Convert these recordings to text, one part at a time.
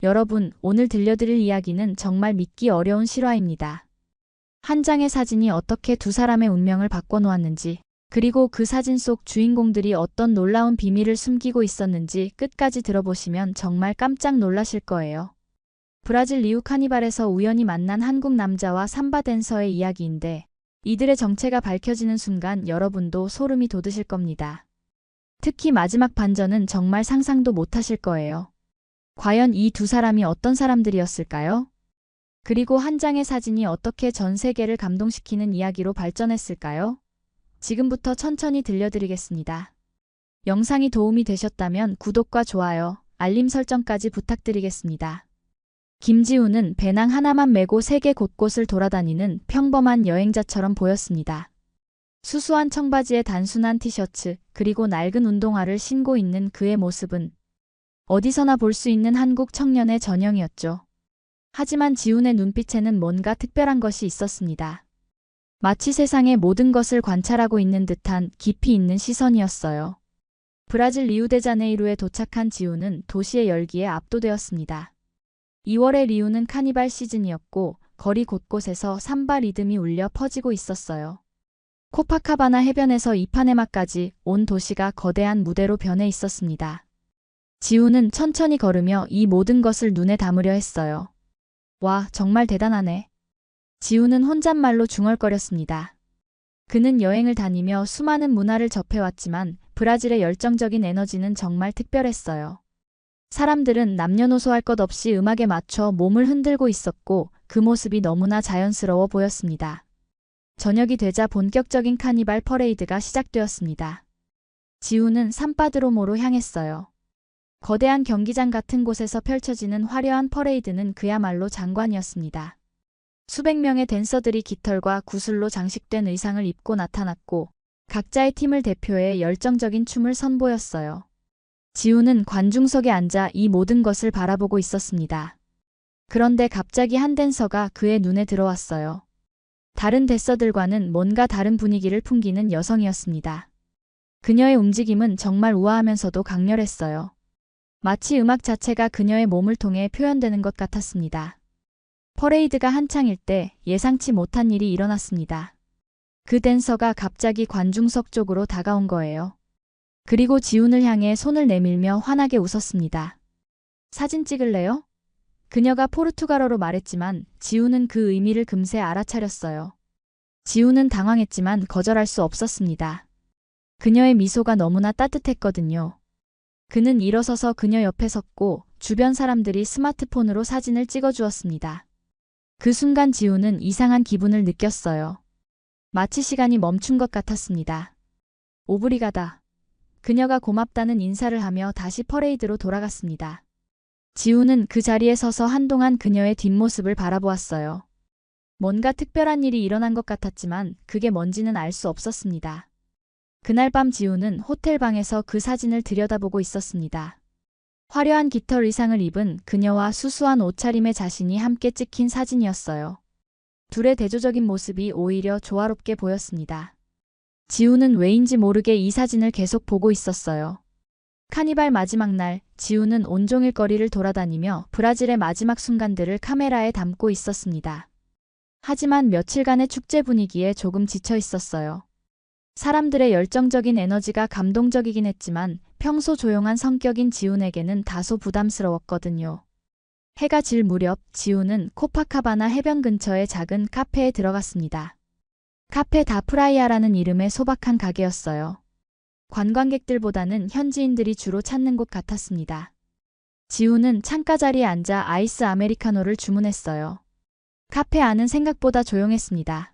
여러분, 오늘 들려드릴 이야기는 정말 믿기 어려운 실화입니다. 한 장의 사진이 어떻게 두 사람의 운명을 바꿔놓았는지, 그리고 그 사진 속 주인공들이 어떤 놀라운 비밀을 숨기고 있었는지 끝까지 들어보시면 정말 깜짝 놀라실 거예요. 브라질 리우 카니발에서 우연히 만난 한국 남자와 삼바 댄서의 이야기인데, 이들의 정체가 밝혀지는 순간 여러분도 소름이 돋으실 겁니다. 특히 마지막 반전은 정말 상상도 못하실 거예요. 과연 이 두 사람이 어떤 사람들이었을까요? 그리고 한 장의 사진이 어떻게 전 세계를 감동시키는 이야기로 발전했을까요? 지금부터 천천히 들려드리겠습니다. 영상이 도움이 되셨다면 구독과 좋아요, 알림 설정까지 부탁드리겠습니다. 김지우는 배낭 하나만 메고 세계 곳곳을 돌아다니는 평범한 여행자처럼 보였습니다. 수수한 청바지에 단순한 티셔츠, 그리고 낡은 운동화를 신고 있는 그의 모습은 어디서나 볼 수 있는 한국 청년의 전형이었죠. 하지만 지훈의 눈빛에는 뭔가 특별한 것이 있었습니다. 마치 세상의 모든 것을 관찰하고 있는 듯한 깊이 있는 시선이었어요. 브라질 리우데자네이루에 도착한 지훈은 도시의 열기에 압도되었습니다. 2월의 리우는 카니발 시즌이었고 거리 곳곳에서 삼바 리듬이 울려 퍼지고 있었어요. 코파카바나 해변에서 이파네마까지 온 도시가 거대한 무대로 변해 있었습니다. 지훈은 천천히 걸으며 이 모든 것을 눈에 담으려 했어요. 와, 정말 대단하네. 지훈은 혼잣말로 중얼거렸습니다. 그는 여행을 다니며 수많은 문화를 접해왔지만 브라질의 열정적인 에너지는 정말 특별했어요. 사람들은 남녀노소 할 것 없이 음악에 맞춰 몸을 흔들고 있었고 그 모습이 너무나 자연스러워 보였습니다. 저녁이 되자 본격적인 카니발 퍼레이드가 시작되었습니다. 지훈은 산바드로모로 향했어요. 거대한 경기장 같은 곳에서 펼쳐지는 화려한 퍼레이드는 그야말로 장관이었습니다. 수백 명의 댄서들이 깃털과 구슬로 장식된 의상을 입고 나타났고 각자의 팀을 대표해 열정적인 춤을 선보였어요. 지훈은 관중석에 앉아 이 모든 것을 바라보고 있었습니다. 그런데 갑자기 한 댄서가 그의 눈에 들어왔어요. 다른 댄서들과는 뭔가 다른 분위기를 풍기는 여성이었습니다. 그녀의 움직임은 정말 우아하면서도 강렬했어요. 마치 음악 자체가 그녀의 몸을 통해 표현되는 것 같았습니다. 퍼레이드가 한창일 때 예상치 못한 일이 일어났습니다. 그 댄서가 갑자기 관중석 쪽으로 다가온 거예요. 그리고 지훈을 향해 손을 내밀며 환하게 웃었습니다. 사진 찍을래요? 그녀가 포르투갈어로 말했지만 지훈은 그 의미를 금세 알아차렸어요. 지훈은 당황했지만 거절할 수 없었습니다. 그녀의 미소가 너무나 따뜻했거든요. 그는 일어서서 그녀 옆에 섰고 주변 사람들이 스마트폰으로 사진을 찍어주었습니다. 그 순간 지훈은 이상한 기분을 느꼈어요. 마치 시간이 멈춘 것 같았습니다. 오브리가다. 그녀가 고맙다는 인사를 하며 다시 퍼레이드로 돌아갔습니다. 지훈은 그 자리에 서서 한동안 그녀의 뒷모습을 바라보았어요. 뭔가 특별한 일이 일어난 것 같았지만 그게 뭔지는 알 수 없었습니다. 그날 밤 지훈은 호텔 방에서 그 사진을 들여다보고 있었습니다. 화려한 깃털 의상을 입은 그녀와 수수한 옷차림의 자신이 함께 찍힌 사진이었어요. 둘의 대조적인 모습이 오히려 조화롭게 보였습니다. 지훈은 왜인지 모르게 이 사진을 계속 보고 있었어요. 카니발 마지막 날, 지훈은 온종일 거리를 돌아다니며 브라질의 마지막 순간들을 카메라에 담고 있었습니다. 하지만 며칠간의 축제 분위기에 조금 지쳐 있었어요. 사람들의 열정적인 에너지가 감동적이긴 했지만 평소 조용한 성격인 지훈에게는 다소 부담스러웠거든요. 해가 질 무렵 지훈은 코파카바나 해변 근처의 작은 카페에 들어갔습니다. 카페 다프라이아라는 이름의 소박한 가게였어요. 관광객들보다는 현지인들이 주로 찾는 곳 같았습니다. 지훈은 창가 자리에 앉아 아이스 아메리카노를 주문했어요. 카페 안은 생각보다 조용했습니다.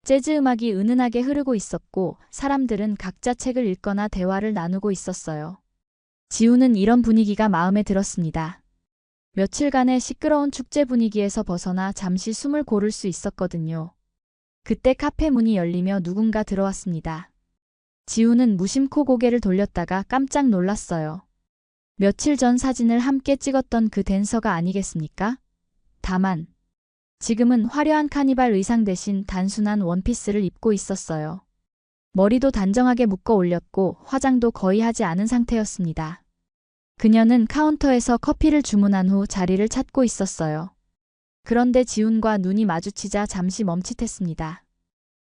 재즈 음악이 은은하게 흐르고 있었고 사람들은 각자 책을 읽거나 대화를 나누고 있었어요. 지훈은 이런 분위기가 마음에 들었습니다. 며칠간의 시끄러운 축제 분위기에서 벗어나 잠시 숨을 고를 수 있었거든요. 그때 카페 문이 열리며 누군가 들어왔습니다. 지훈은 무심코 고개를 돌렸다가 깜짝 놀랐어요. 며칠 전 사진을 함께 찍었던 그 댄서가 아니겠습니까? 다만 지금은 화려한 카니발 의상 대신 단순한 원피스를 입고 있었어요. 머리도 단정하게 묶어 올렸고 화장도 거의 하지 않은 상태였습니다. 그녀는 카운터에서 커피를 주문한 후 자리를 찾고 있었어요. 그런데 지훈과 눈이 마주치자 잠시 멈칫했습니다.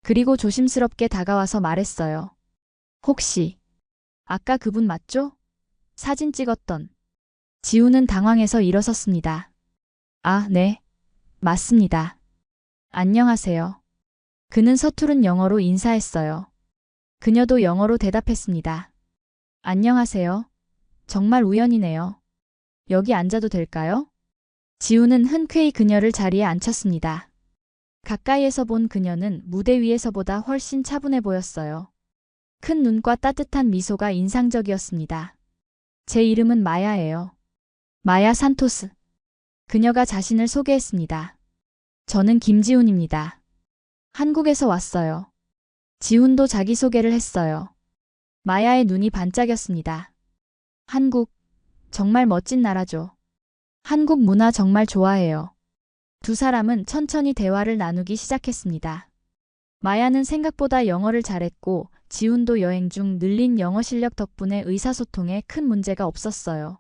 그리고 조심스럽게 다가와서 말했어요. 혹시 아까 그분 맞죠? 사진 찍었던. 지훈은 당황해서 일어섰습니다. 아, 네. 맞습니다. 안녕하세요. 그는 서투른 영어로 인사했어요. 그녀도 영어로 대답했습니다. 안녕하세요. 정말 우연이네요. 여기 앉아도 될까요? 지훈은 흔쾌히 그녀를 자리에 앉혔습니다. 가까이에서 본 그녀는 무대 위에서보다 훨씬 차분해 보였어요. 큰 눈과 따뜻한 미소가 인상적이었습니다. 제 이름은 마야예요. 마야 산토스. 그녀가 자신을 소개했습니다. 저는 김지훈입니다. 한국에서 왔어요. 지훈도 자기소개를 했어요. 마야의 눈이 반짝였습니다. 한국, 정말 멋진 나라죠. 한국 문화 정말 좋아해요. 두 사람은 천천히 대화를 나누기 시작했습니다. 마야는 생각보다 영어를 잘했고 지훈도 여행 중 늘린 영어 실력 덕분에 의사소통에 큰 문제가 없었어요.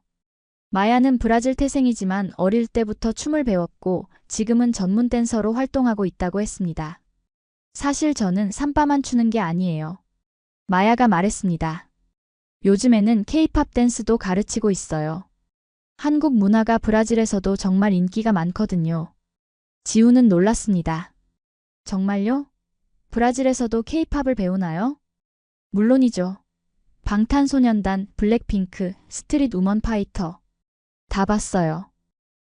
마야는 브라질 태생이지만 어릴 때부터 춤을 배웠고 지금은 전문 댄서로 활동하고 있다고 했습니다. 사실 저는 삼바만 추는 게 아니에요. 마야가 말했습니다. 요즘에는 K-팝 댄스도 가르치고 있어요. 한국 문화가 브라질에서도 정말 인기가 많거든요. 지훈은 놀랐습니다. 정말요? 브라질에서도 K-팝을 배우나요? 물론이죠. 방탄소년단, 블랙핑크, 스트릿 우먼 파이터. 다 봤어요.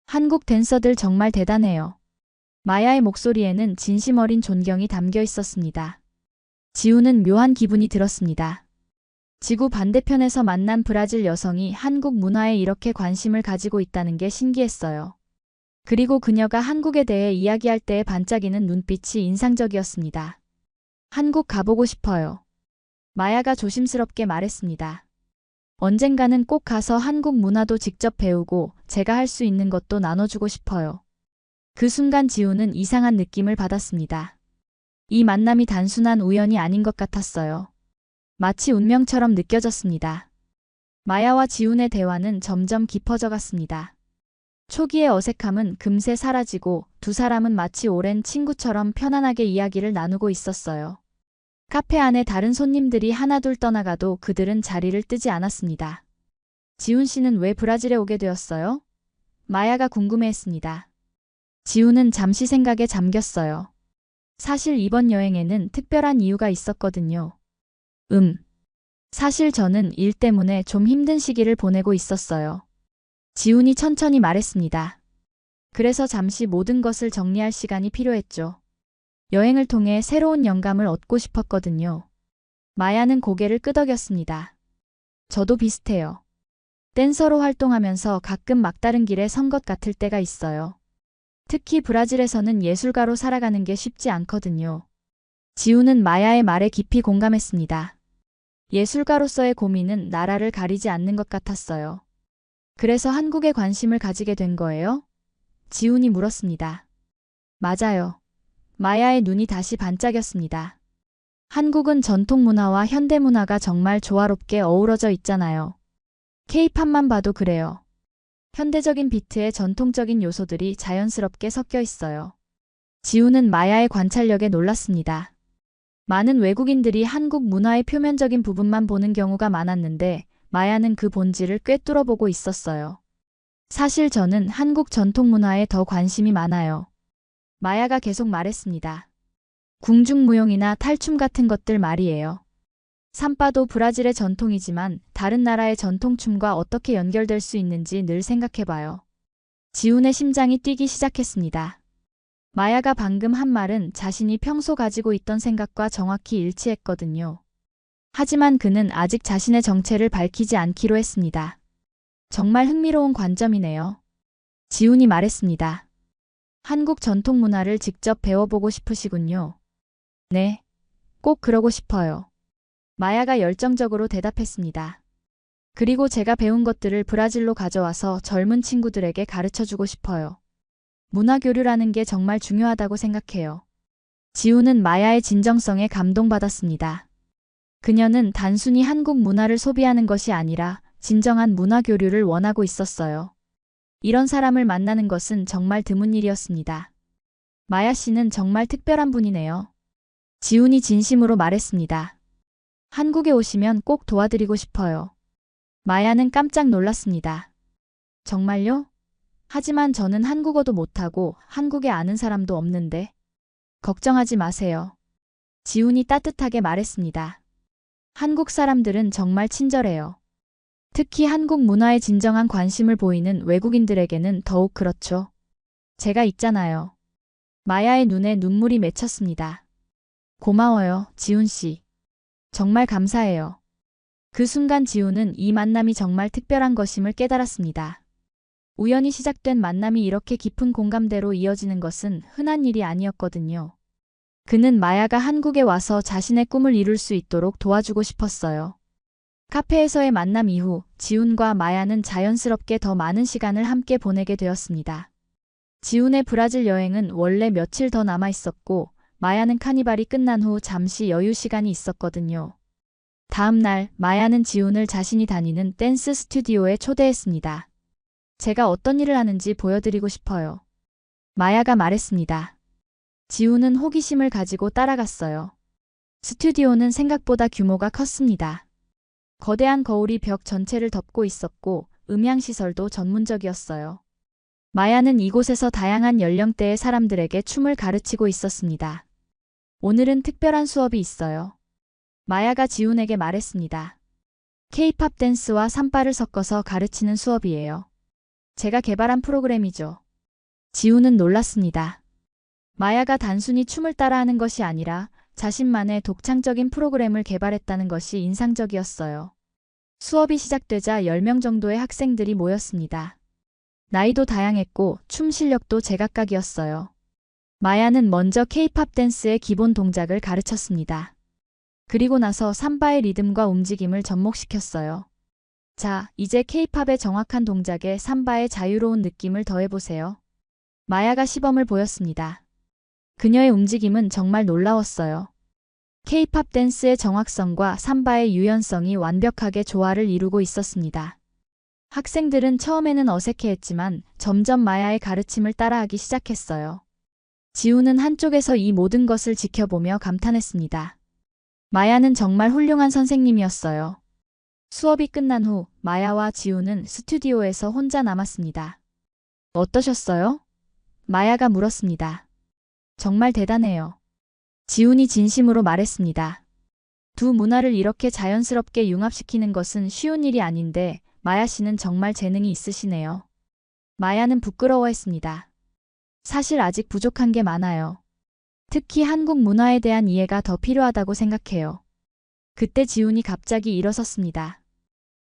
한국 댄서들 정말 대단해요. 마야의 목소리에는 진심 어린 존경이 담겨 있었습니다. 지훈은 묘한 기분이 들었습니다. 지구 반대편에서 만난 브라질 여성이 한국 문화에 이렇게 관심을 가지고 있다는 게 신기했어요. 그리고 그녀가 한국에 대해 이야기할 때의 반짝이는 눈빛이 인상적이었습니다. 한국 가보고 싶어요. 마야가 조심스럽게 말했습니다. 언젠가는 꼭 가서 한국 문화도 직접 배우고 제가 할 수 있는 것도 나눠주고 싶어요. 그 순간 지훈은 이상한 느낌을 받았습니다. 이 만남이 단순한 우연이 아닌 것 같았어요. 마치 운명처럼 느껴졌습니다. 마야와 지훈의 대화는 점점 깊어져 갔습니다. 초기의 어색함은 금세 사라지고 두 사람은 마치 오랜 친구처럼 편안하게 이야기를 나누고 있었어요. 카페 안에 다른 손님들이 하나둘 떠나가도 그들은 자리를 뜨지 않았습니다. 지훈 씨는 왜 브라질에 오게 되었어요? 마야가 궁금해했습니다. 지훈은 잠시 생각에 잠겼어요. 사실 이번 여행에는 특별한 이유가 있었거든요. 사실 저는 일 때문에 좀 힘든 시기를 보내고 있었어요. 지훈이 천천히 말했습니다. 그래서 잠시 모든 것을 정리할 시간이 필요했죠. 여행을 통해 새로운 영감을 얻고 싶었거든요. 마야는 고개를 끄덕였습니다. 저도 비슷해요. 댄서로 활동하면서 가끔 막다른 길에 선 것 같을 때가 있어요. 특히 브라질에서는 예술가로 살아가는 게 쉽지 않거든요. 지훈은 마야의 말에 깊이 공감했습니다. 예술가로서의 고민은 나라를 가리지 않는 것 같았어요. 그래서 한국에 관심을 가지게 된 거예요? 지훈이 물었습니다. 맞아요. 마야의 눈이 다시 반짝였습니다. 한국은 전통 문화와 현대 문화가 정말 조화롭게 어우러져 있잖아요. K-팝만 봐도 그래요. 현대적인 비트에 전통적인 요소들이 자연스럽게 섞여 있어요. 지훈은 마야의 관찰력에 놀랐습니다. 많은 외국인들이 한국 문화의 표면적인 부분만 보는 경우가 많았는데 마야는 그 본질을 꿰뚫어 보고 있었어요. 사실 저는 한국 전통 문화에 더 관심이 많아요. 마야가 계속 말했습니다. 궁중무용이나 탈춤 같은 것들 말이에요. 삼바도 브라질의 전통이지만 다른 나라의 전통춤과 어떻게 연결될 수 있는지 늘 생각해봐요. 지훈의 심장이 뛰기 시작했습니다. 마야가 방금 한 말은 자신이 평소 가지고 있던 생각과 정확히 일치했거든요. 하지만 그는 아직 자신의 정체를 밝히지 않기로 했습니다. 정말 흥미로운 관점이네요. 지훈이 말했습니다. 한국 전통 문화를 직접 배워보고 싶으시군요. 네, 꼭 그러고 싶어요. 마야가 열정적으로 대답했습니다. 그리고 제가 배운 것들을 브라질로 가져와서 젊은 친구들에게 가르쳐주고 싶어요. 문화교류라는 게 정말 중요하다고 생각해요. 지훈은 마야의 진정성에 감동받았습니다. 그녀는 단순히 한국 문화를 소비하는 것이 아니라 진정한 문화 교류를 원하고 있었어요. 이런 사람을 만나는 것은 정말 드문 일이었습니다. 마야 씨는 정말 특별한 분이네요. 지훈이 진심으로 말했습니다. 한국에 오시면 꼭 도와드리고 싶어요. 마야는 깜짝 놀랐습니다. 정말요? 하지만 저는 한국어도 못하고 한국에 아는 사람도 없는데. 걱정하지 마세요. 지훈이 따뜻하게 말했습니다. 한국 사람들은 정말 친절해요. 특히 한국 문화에 진정한 관심을 보이는 외국인들에게는 더욱 그렇죠. 제가 있잖아요. 마야의 눈에 눈물이 맺혔습니다. 고마워요, 지훈 씨. 정말 감사해요. 그 순간 지훈은 이 만남이 정말 특별한 것임을 깨달았습니다. 우연히 시작된 만남이 이렇게 깊은 공감대로 이어지는 것은 흔한 일이 아니었거든요. 그는 마야가 한국에 와서 자신의 꿈을 이룰 수 있도록 도와주고 싶었어요. 카페에서의 만남 이후 지훈과 마야는 자연스럽게 더 많은 시간을 함께 보내게 되었습니다. 지훈의 브라질 여행은 원래 며칠 더 남아 있었고 마야는 카니발이 끝난 후 잠시 여유 시간이 있었거든요. 다음 날 마야는 지훈을 자신이 다니는 댄스 스튜디오에 초대했습니다. 제가 어떤 일을 하는지 보여드리고 싶어요. 마야가 말했습니다. 지훈은 호기심을 가지고 따라갔어요. 스튜디오는 생각보다 규모가 컸습니다. 거대한 거울이 벽 전체를 덮고 있었고 음향시설도 전문적이었어요. 마야는 이곳에서 다양한 연령대의 사람들에게 춤을 가르치고 있었습니다. 오늘은 특별한 수업이 있어요. 마야가 지훈에게 말했습니다. K-팝 댄스와 삼바를 섞어서 가르치는 수업이에요. 제가 개발한 프로그램이죠. 지훈은 놀랐습니다. 마야가 단순히 춤을 따라하는 것이 아니라 자신만의 독창적인 프로그램을 개발했다는 것이 인상적이었어요. 수업이 시작되자 10명 정도의 학생들이 모였습니다. 나이도 다양했고 춤 실력도 제각각이었어요. 마야는 먼저 K-팝 댄스의 기본 동작을 가르쳤습니다. 그리고 나서 삼바의 리듬과 움직임을 접목시켰어요. 자, 이제 K-팝의 정확한 동작에 삼바의 자유로운 느낌을 더해보세요. 마야가 시범을 보였습니다. 그녀의 움직임은 정말 놀라웠어요. K-팝 댄스의 정확성과 삼바의 유연성이 완벽하게 조화를 이루고 있었습니다. 학생들은 처음에는 어색해했지만 점점 마야의 가르침을 따라하기 시작했어요. 지훈은 한쪽에서 이 모든 것을 지켜보며 감탄했습니다. 마야는 정말 훌륭한 선생님이었어요. 수업이 끝난 후 마야와 지훈은 스튜디오에서 혼자 남았습니다. 어떠셨어요? 마야가 물었습니다. 정말 대단해요. 지훈이 진심으로 말했습니다. 두 문화를 이렇게 자연스럽게 융합시키는 것은 쉬운 일이 아닌데 마야 씨는 정말 재능이 있으시네요. 마야는 부끄러워했습니다. 사실 아직 부족한 게 많아요. 특히 한국 문화에 대한 이해가 더 필요하다고 생각해요. 그때 지훈이 갑자기 일어섰습니다.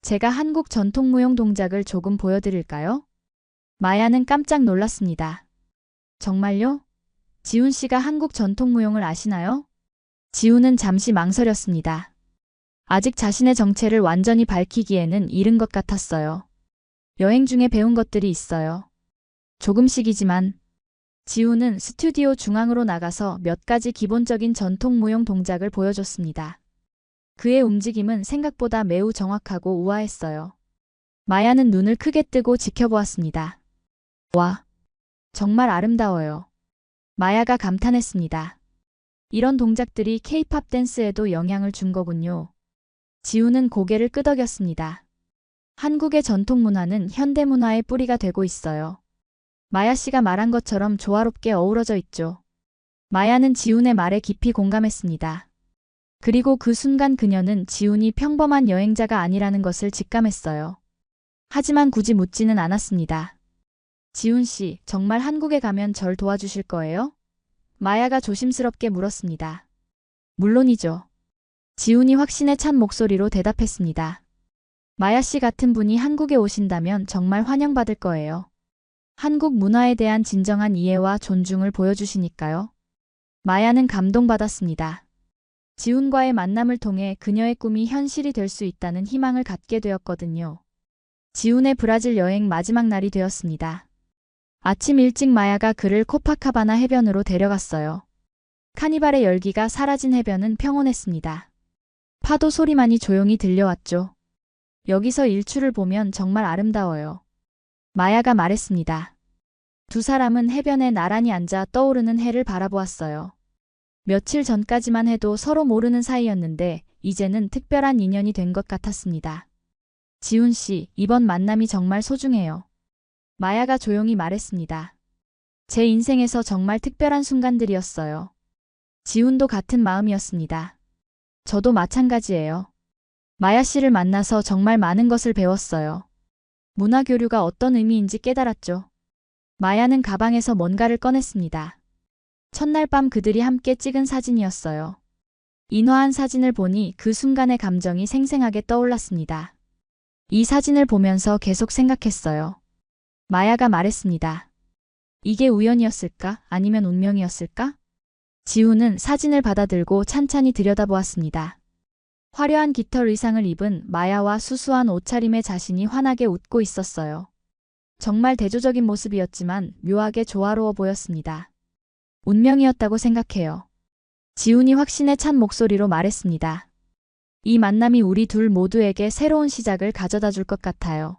제가 한국 전통무용 동작을 조금 보여드릴까요? 마야는 깜짝 놀랐습니다. 정말요? 지훈 씨가 한국 전통무용을 아시나요? 지훈은 잠시 망설였습니다. 아직 자신의 정체를 완전히 밝히기에는 이른 것 같았어요. 여행 중에 배운 것들이 있어요. 조금씩이지만. 지훈은 스튜디오 중앙으로 나가서 몇 가지 기본적인 전통무용 동작을 보여줬습니다. 그의 움직임은 생각보다 매우 정확하고 우아했어요. 마야는 눈을 크게 뜨고 지켜보았습니다. 와, 정말 아름다워요. 마야가 감탄했습니다. 이런 동작들이 K-팝 댄스에도 영향을 준 거군요. 지훈은 고개를 끄덕였습니다. 한국의 전통 문화는 현대 문화의 뿌리가 되고 있어요. 마야 씨가 말한 것처럼 조화롭게 어우러져 있죠. 마야는 지훈의 말에 깊이 공감했습니다. 그리고 그 순간 그녀는 지훈이 평범한 여행자가 아니라는 것을 직감했어요. 하지만 굳이 묻지는 않았습니다. 지훈 씨, 정말 한국에 가면 절 도와주실 거예요? 마야가 조심스럽게 물었습니다. 물론이죠. 지훈이 확신에 찬 목소리로 대답했습니다. 마야 씨 같은 분이 한국에 오신다면 정말 환영받을 거예요. 한국 문화에 대한 진정한 이해와 존중을 보여주시니까요. 마야는 감동받았습니다. 지훈과의 만남을 통해 그녀의 꿈이 현실이 될 수 있다는 희망을 갖게 되었거든요. 지훈의 브라질 여행 마지막 날이 되었습니다. 아침 일찍 마야가 그를 코파카바나 해변으로 데려갔어요. 카니발의 열기가 사라진 해변은 평온했습니다. 파도 소리만이 조용히 들려왔죠. 여기서 일출을 보면 정말 아름다워요. 마야가 말했습니다. 두 사람은 해변에 나란히 앉아 떠오르는 해를 바라보았어요. 며칠 전까지만 해도 서로 모르는 사이였는데 이제는 특별한 인연이 된 것 같았습니다. 지훈 씨, 이번 만남이 정말 소중해요. 마야가 조용히 말했습니다. 제 인생에서 정말 특별한 순간들이었어요. 지훈도 같은 마음이었습니다. 저도 마찬가지예요. 마야 씨를 만나서 정말 많은 것을 배웠어요. 문화교류가 어떤 의미인지 깨달았죠. 마야는 가방에서 뭔가를 꺼냈습니다. 첫날 밤 그들이 함께 찍은 사진이었어요. 인화한 사진을 보니 그 순간의 감정이 생생하게 떠올랐습니다. 이 사진을 보면서 계속 생각했어요. 마야가 말했습니다. 이게 우연이었을까? 아니면 운명이었을까? 지훈은 사진을 받아들고 찬찬히 들여다보았습니다. 화려한 깃털 의상을 입은 마야와 수수한 옷차림의 자신이 환하게 웃고 있었어요. 정말 대조적인 모습이었지만 묘하게 조화로워 보였습니다. 운명이었다고 생각해요. 지훈이 확신에 찬 목소리로 말했습니다. 이 만남이 우리 둘 모두에게 새로운 시작을 가져다 줄 것 같아요.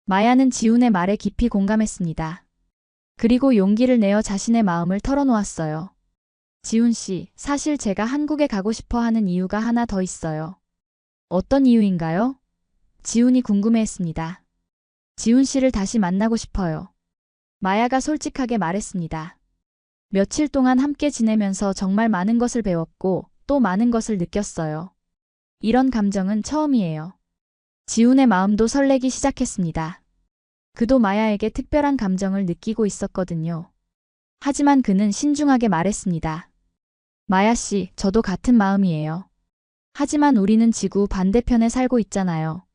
마야는 지훈의 말에 깊이 공감했습니다. 그리고 용기를 내어 자신의 마음을 털어놓았어요. 지훈 씨, 사실 제가 한국에 가고 싶어 하는 이유가 하나 더 있어요. 어떤 이유인가요? 지훈이 궁금해했습니다. 지훈 씨를 다시 만나고 싶어요. 마야가 솔직하게 말했습니다. 며칠 동안 함께 지내면서 정말 많은 것을 배웠고 또 많은 것을 느꼈어요. 이런 감정은 처음이에요. 지훈의 마음도 설레기 시작했습니다. 그도 마야에게 특별한 감정을 느끼고 있었거든요. 하지만 그는 신중하게 말했습니다. 마야 씨, 저도 같은 마음이에요. 하지만 우리는 지구 반대편에 살고 있잖아요.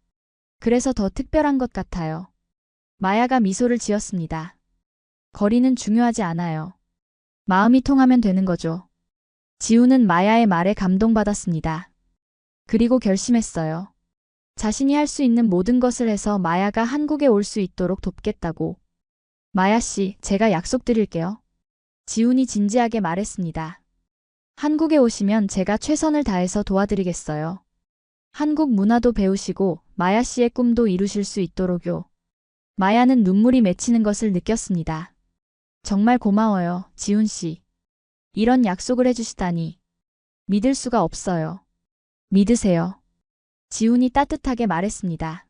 그래서 더 특별한 것 같아요. 마야가 미소를 지었습니다. 거리는 중요하지 않아요. 마음이 통하면 되는 거죠. 지훈은 마야의 말에 감동받았습니다. 그리고 결심했어요. 자신이 할 수 있는 모든 것을 해서 마야가 한국에 올 수 있도록 돕겠다고. 마야 씨, 제가 약속드릴게요. 지훈이 진지하게 말했습니다. 한국에 오시면 제가 최선을 다해서 도와드리겠어요. 한국 문화도 배우시고 마야 씨의 꿈도 이루실 수 있도록요. 마야는 눈물이 맺히는 것을 느꼈습니다. 정말 고마워요, 지훈 씨. 이런 약속을 해주시다니. 믿을 수가 없어요. 믿으세요. 지훈이 따뜻하게 말했습니다.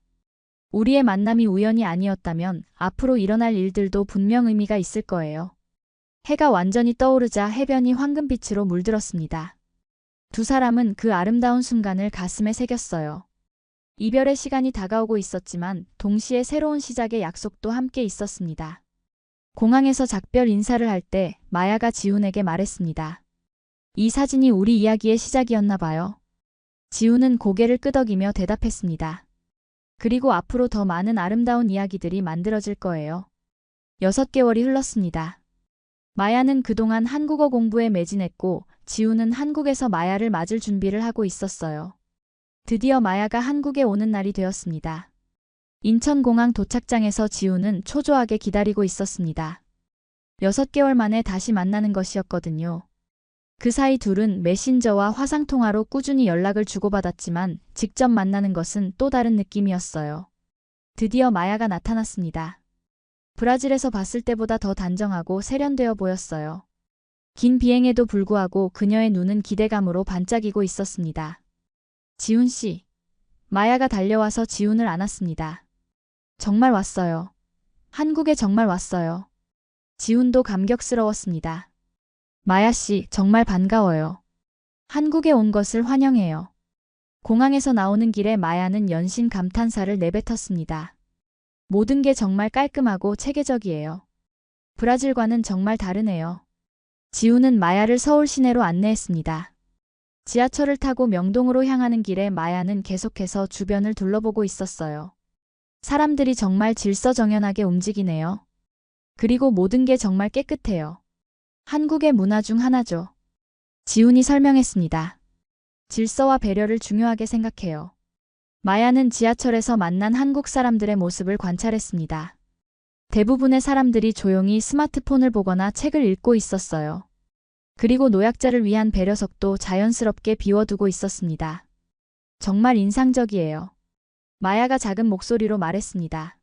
우리의 만남이 우연이 아니었다면 앞으로 일어날 일들도 분명 의미가 있을 거예요. 해가 완전히 떠오르자 해변이 황금빛으로 물들었습니다. 두 사람은 그 아름다운 순간을 가슴에 새겼어요. 이별의 시간이 다가오고 있었지만 동시에 새로운 시작의 약속도 함께 있었습니다. 공항에서 작별 인사를 할 때 마야가 지훈에게 말했습니다. 이 사진이 우리 이야기의 시작이었나 봐요. 지훈은 고개를 끄덕이며 대답했습니다. 그리고 앞으로 더 많은 아름다운 이야기들이 만들어질 거예요. 6개월이 흘렀습니다. 마야는 그동안 한국어 공부에 매진했고 지훈은 한국에서 마야를 맞을 준비를 하고 있었어요. 드디어 마야가 한국에 오는 날이 되었습니다. 인천공항 도착장에서 지훈은 초조하게 기다리고 있었습니다. 6개월 만에 다시 만나는 것이었거든요. 그 사이 둘은 메신저와 화상통화로 꾸준히 연락을 주고받았지만 직접 만나는 것은 또 다른 느낌이었어요. 드디어 마야가 나타났습니다. 브라질에서 봤을 때보다 더 단정하고 세련되어 보였어요. 긴 비행에도 불구하고 그녀의 눈은 기대감으로 반짝이고 있었습니다. 지훈 씨. 마야가 달려와서 지훈을 안았습니다. 정말 왔어요. 한국에 정말 왔어요. 지훈도 감격스러웠습니다. 마야 씨, 정말 반가워요. 한국에 온 것을 환영해요. 공항에서 나오는 길에 마야는 연신 감탄사를 내뱉었습니다. 모든 게 정말 깔끔하고 체계적이에요. 브라질과는 정말 다르네요. 지훈은 마야를 서울 시내로 안내했습니다. 지하철을 타고 명동으로 향하는 길에 마야는 계속해서 주변을 둘러보고 있었어요. 사람들이 정말 질서정연하게 움직이네요. 그리고 모든 게 정말 깨끗해요. 한국의 문화 중 하나죠. 지훈이 설명했습니다. 질서와 배려를 중요하게 생각해요. 마야는 지하철에서 만난 한국 사람들의 모습을 관찰했습니다. 대부분의 사람들이 조용히 스마트폰을 보거나 책을 읽고 있었어요. 그리고 노약자를 위한 배려석도 자연스럽게 비워두고 있었습니다. 정말 인상적이에요. 마야가 작은 목소리로 말했습니다.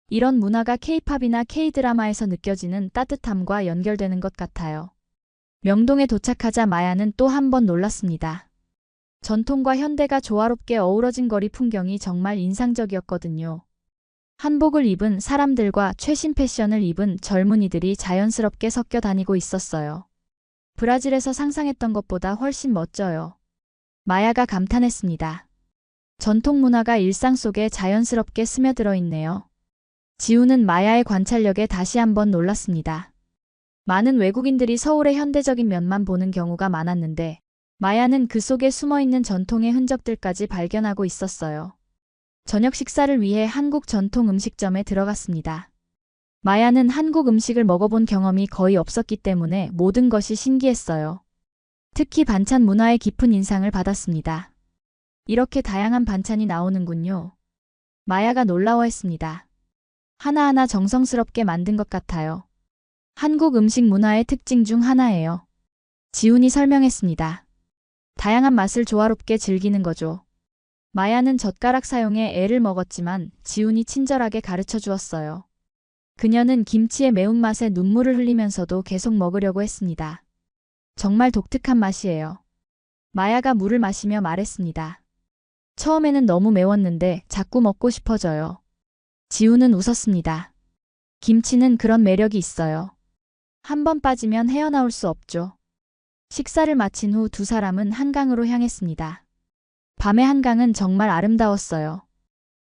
이런 문화가 K-팝이나 K-드라마에서 느껴지는 따뜻함과 연결되는 것 같아요. 명동에 도착하자 마야는 또 한 번 놀랐습니다. 전통과 현대가 조화롭게 어우러진 거리 풍경이 정말 인상적이었거든요. 한복을 입은 사람들과 최신 패션을 입은 젊은이들이 자연스럽게 섞여 다니고 있었어요. 브라질에서 상상했던 것보다 훨씬 멋져요. 마야가 감탄했습니다. 전통 문화가 일상 속에 자연스럽게 스며들어 있네요. 지우는 마야의 관찰력에 다시 한번 놀랐습니다. 많은 외국인들이 서울의 현대적인 면만 보는 경우가 많았는데 마야는 그 속에 숨어있는 전통의 흔적들까지 발견하고 있었어요. 저녁 식사를 위해 한국 전통 음식점에 들어갔습니다. 마야는 한국 음식을 먹어본 경험이 거의 없었기 때문에 모든 것이 신기했어요. 특히 반찬 문화에 깊은 인상을 받았습니다. 이렇게 다양한 반찬이 나오는군요. 마야가 놀라워했습니다. 하나하나 정성스럽게 만든 것 같아요. 한국 음식 문화의 특징 중 하나예요. 지훈이 설명했습니다. 다양한 맛을 조화롭게 즐기는 거죠. 마야는 젓가락 사용에 애를 먹었지만 지훈이 친절하게 가르쳐 주었어요. 그녀는 김치의 매운맛에 눈물을 흘리면서도 계속 먹으려고 했습니다. 정말 독특한 맛이에요. 마야가 물을 마시며 말했습니다. 처음에는 너무 매웠는데 자꾸 먹고 싶어져요. 지훈은 웃었습니다. 김치는 그런 매력이 있어요. 한 번 빠지면 헤어나올 수 없죠. 식사를 마친 후 두 사람은 한강으로 향했습니다. 밤의 한강은 정말 아름다웠어요.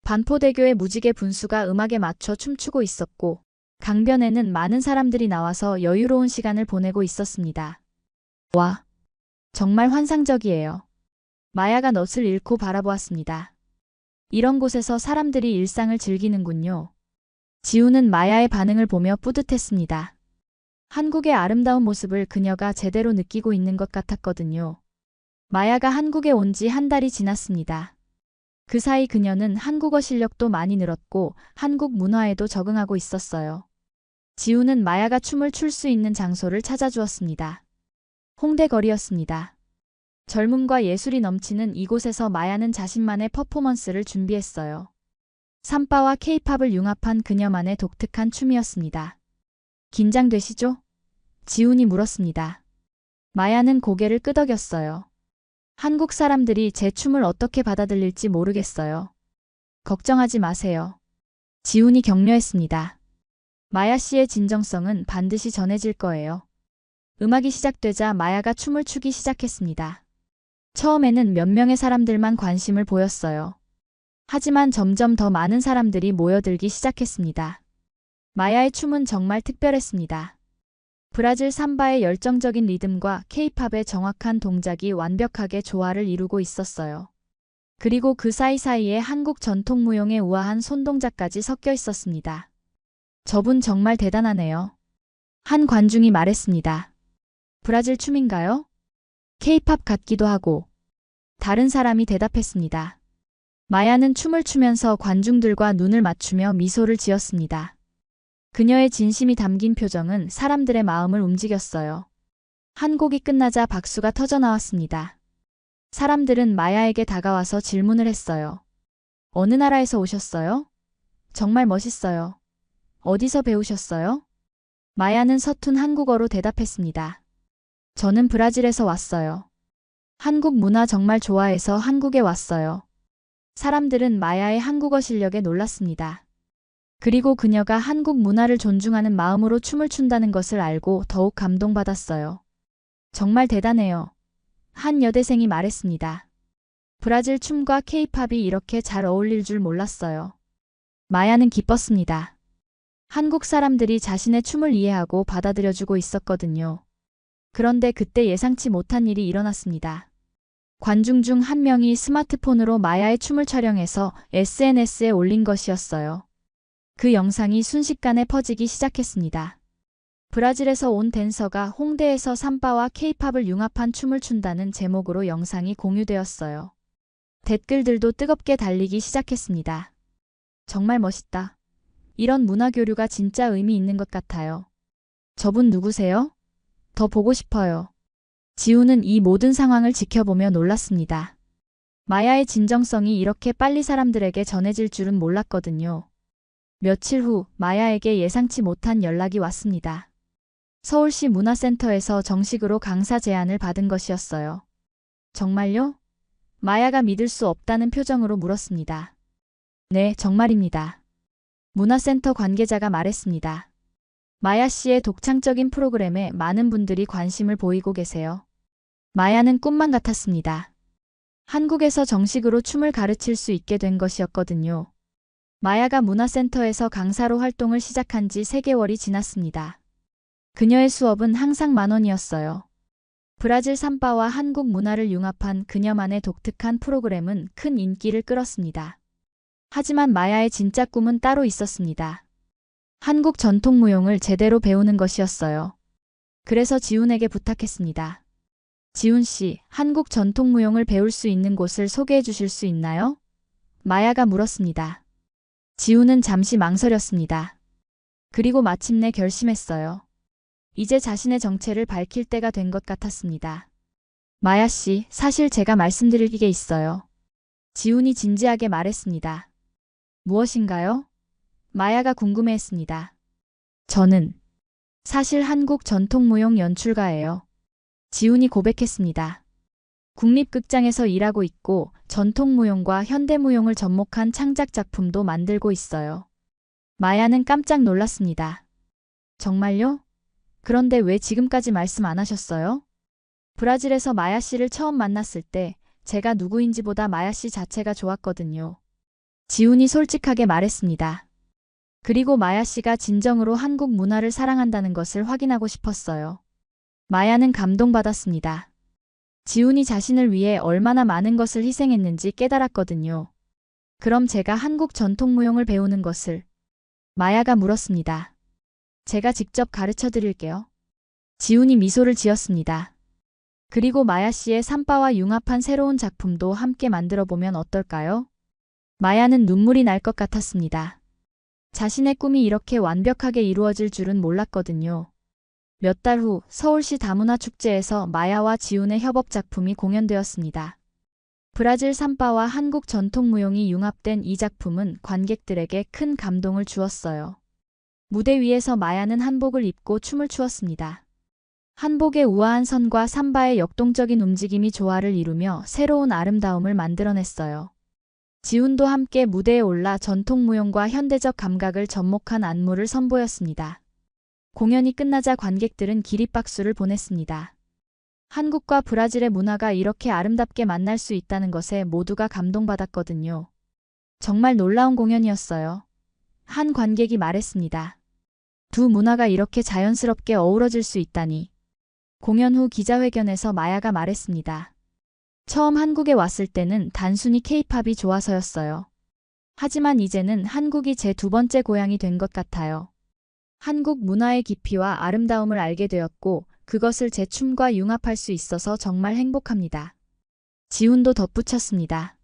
반포대교의 무지개 분수가 음악에 맞춰 춤추고 있었고 강변에는 많은 사람들이 나와서 여유로운 시간을 보내고 있었습니다. 와, 정말 환상적이에요. 마야가 넋을 잃고 바라보았습니다. 이런 곳에서 사람들이 일상을 즐기는군요. 지우는 마야의 반응을 보며 뿌듯했습니다. 한국의 아름다운 모습을 그녀가 제대로 느끼고 있는 것 같았거든요. 마야가 한국에 온 지 한 달이 지났습니다. 그 사이 그녀는 한국어 실력도 많이 늘었고 한국 문화에도 적응하고 있었어요. 지우는 마야가 춤을 출 수 있는 장소를 찾아주었습니다. 홍대 거리였습니다. 젊음과 예술이 넘치는 이곳에서 마야는 자신만의 퍼포먼스를 준비했어요. 삼바와 케이팝을 융합한 그녀만의 독특한 춤이었습니다. 긴장되시죠? 지훈이 물었습니다. 마야는 고개를 끄덕였어요. 한국 사람들이 제 춤을 어떻게 받아들일지 모르겠어요. 걱정하지 마세요. 지훈이 격려했습니다. 마야 씨의 진정성은 반드시 전해질 거예요. 음악이 시작되자 마야가 춤을 추기 시작했습니다. 처음에는 몇 명의 사람들만 관심을 보였어요. 하지만 점점 더 많은 사람들이 모여들기 시작했습니다. 마야의 춤은 정말 특별했습니다. 브라질 삼바의 열정적인 리듬과 케이팝의 정확한 동작이 완벽하게 조화를 이루고 있었어요. 그리고 그 사이사이에 한국 전통 무용의 우아한 손동작까지 섞여 있었습니다. 저분 정말 대단하네요. 한 관중이 말했습니다. 브라질 춤인가요? 케이팝 같기도 하고. 다른 사람이 대답했습니다. 마야는 춤을 추면서 관중들과 눈을 맞추며 미소를 지었습니다. 그녀의 진심이 담긴 표정은 사람들의 마음을 움직였어요. 한 곡이 끝나자 박수가 터져나왔습니다. 사람들은 마야에게 다가와서 질문을 했어요. 어느 나라에서 오셨어요? 정말 멋있어요. 어디서 배우셨어요? 마야는 서툰 한국어로 대답했습니다. 저는 브라질에서 왔어요. 한국 문화 정말 좋아해서 한국에 왔어요. 사람들은 마야의 한국어 실력에 놀랐습니다. 그리고 그녀가 한국 문화를 존중하는 마음으로 춤을 춘다는 것을 알고 더욱 감동받았어요. 정말 대단해요. 한 여대생이 말했습니다. 브라질 춤과 케이팝이 이렇게 잘 어울릴 줄 몰랐어요. 마야는 기뻤습니다. 한국 사람들이 자신의 춤을 이해하고 받아들여주고 있었거든요. 그런데 그때 예상치 못한 일이 일어났습니다. 관중 중 한 명이 스마트폰으로 마야의 춤을 촬영해서 SNS에 올린 것이었어요. 그 영상이 순식간에 퍼지기 시작했습니다. 브라질에서 온 댄서가 홍대에서 삼바와 케이팝을 융합한 춤을 춘다는 제목으로 영상이 공유되었어요. 댓글들도 뜨겁게 달리기 시작했습니다. 정말 멋있다. 이런 문화 교류가 진짜 의미 있는 것 같아요. 저분 누구세요? 더 보고 싶어요. 지우는 이 모든 상황을 지켜보며 놀랐습니다. 마야의 진정성이 이렇게 빨리 사람들에게 전해질 줄은 몰랐거든요. 며칠 후 마야에게 예상치 못한 연락이 왔습니다. 서울시 문화센터에서 정식으로 강사 제안을 받은 것이었어요. 정말요? 마야가 믿을 수 없다는 표정으로 물었습니다. 네, 정말입니다. 문화센터 관계자가 말했습니다. 마야 씨의 독창적인 프로그램에 많은 분들이 관심을 보이고 계세요. 마야는 꿈만 같았습니다. 한국에서 정식으로 춤을 가르칠 수 있게 된 것이었거든요. 마야가 문화센터에서 강사로 활동을 시작한 지 3개월이 지났습니다. 그녀의 수업은 항상 만원이었어요. 브라질 삼바와 한국 문화를 융합한 그녀만의 독특한 프로그램은 큰 인기를 끌었습니다. 하지만 마야의 진짜 꿈은 따로 있었습니다. 한국 전통 무용을 제대로 배우는 것이었어요. 그래서 지훈에게 부탁했습니다. 지훈 씨, 한국 전통 무용을 배울 수 있는 곳을 소개해 주실 수 있나요? 마야가 물었습니다. 지훈은 잠시 망설였습니다. 그리고 마침내 결심했어요. 이제 자신의 정체를 밝힐 때가 된 것 같았습니다. 마야 씨, 사실 제가 말씀드릴 게 있어요. 지훈이 진지하게 말했습니다. 무엇인가요? 마야가 궁금해했습니다. 저는 사실 한국 전통무용 연출가예요. 지훈이 고백했습니다. 국립극장에서 일하고 있고 전통무용과 현대무용을 접목한 창작 작품도 만들고 있어요. 마야는 깜짝 놀랐습니다. 정말요? 그런데 왜 지금까지 말씀 안 하셨어요? 브라질에서 마야 씨를 처음 만났을 때 제가 누구인지보다 마야 씨 자체가 좋았거든요. 지훈이 솔직하게 말했습니다. 그리고 마야 씨가 진정으로 한국 문화를 사랑한다는 것을 확인하고 싶었어요. 마야는 감동받았습니다. 지훈이 자신을 위해 얼마나 많은 것을 희생했는지 깨달았거든요. 그럼 제가 한국 전통무용을 배우는 것을? 마야가 물었습니다. 제가 직접 가르쳐 드릴게요. 지훈이 미소를 지었습니다. 그리고 마야 씨의 삼바와 융합한 새로운 작품도 함께 만들어 보면 어떨까요? 마야는 눈물이 날 것 같았습니다. 자신의 꿈이 이렇게 완벽하게 이루어질 줄은 몰랐거든요. 몇 달 후 서울시 다문화축제에서 마야와 지훈의 협업 작품이 공연되었습니다. 브라질 삼바와 한국 전통무용이 융합된 이 작품은 관객들에게 큰 감동을 주었어요. 무대 위에서 마야는 한복을 입고 춤을 추었습니다. 한복의 우아한 선과 삼바의 역동적인 움직임이 조화를 이루며 새로운 아름다움을 만들어냈어요. 지훈도 함께 무대에 올라 전통무용과 현대적 감각을 접목한 안무를 선보였습니다. 공연이 끝나자 관객들은 기립박수를 보냈습니다. 한국과 브라질의 문화가 이렇게 아름답게 만날 수 있다는 것에 모두가 감동받았거든요. 정말 놀라운 공연이었어요. 한 관객이 말했습니다. 두 문화가 이렇게 자연스럽게 어우러질 수 있다니. 공연 후 기자회견에서 마야가 말했습니다. 처음 한국에 왔을 때는 단순히 케이팝이 좋아서였어요. 하지만 이제는 한국이 제 두 번째 고향이 된 것 같아요. 한국 문화의 깊이와 아름다움을 알게 되었고 그것을 제 춤과 융합할 수 있어서 정말 행복합니다. 지훈도 덧붙였습니다.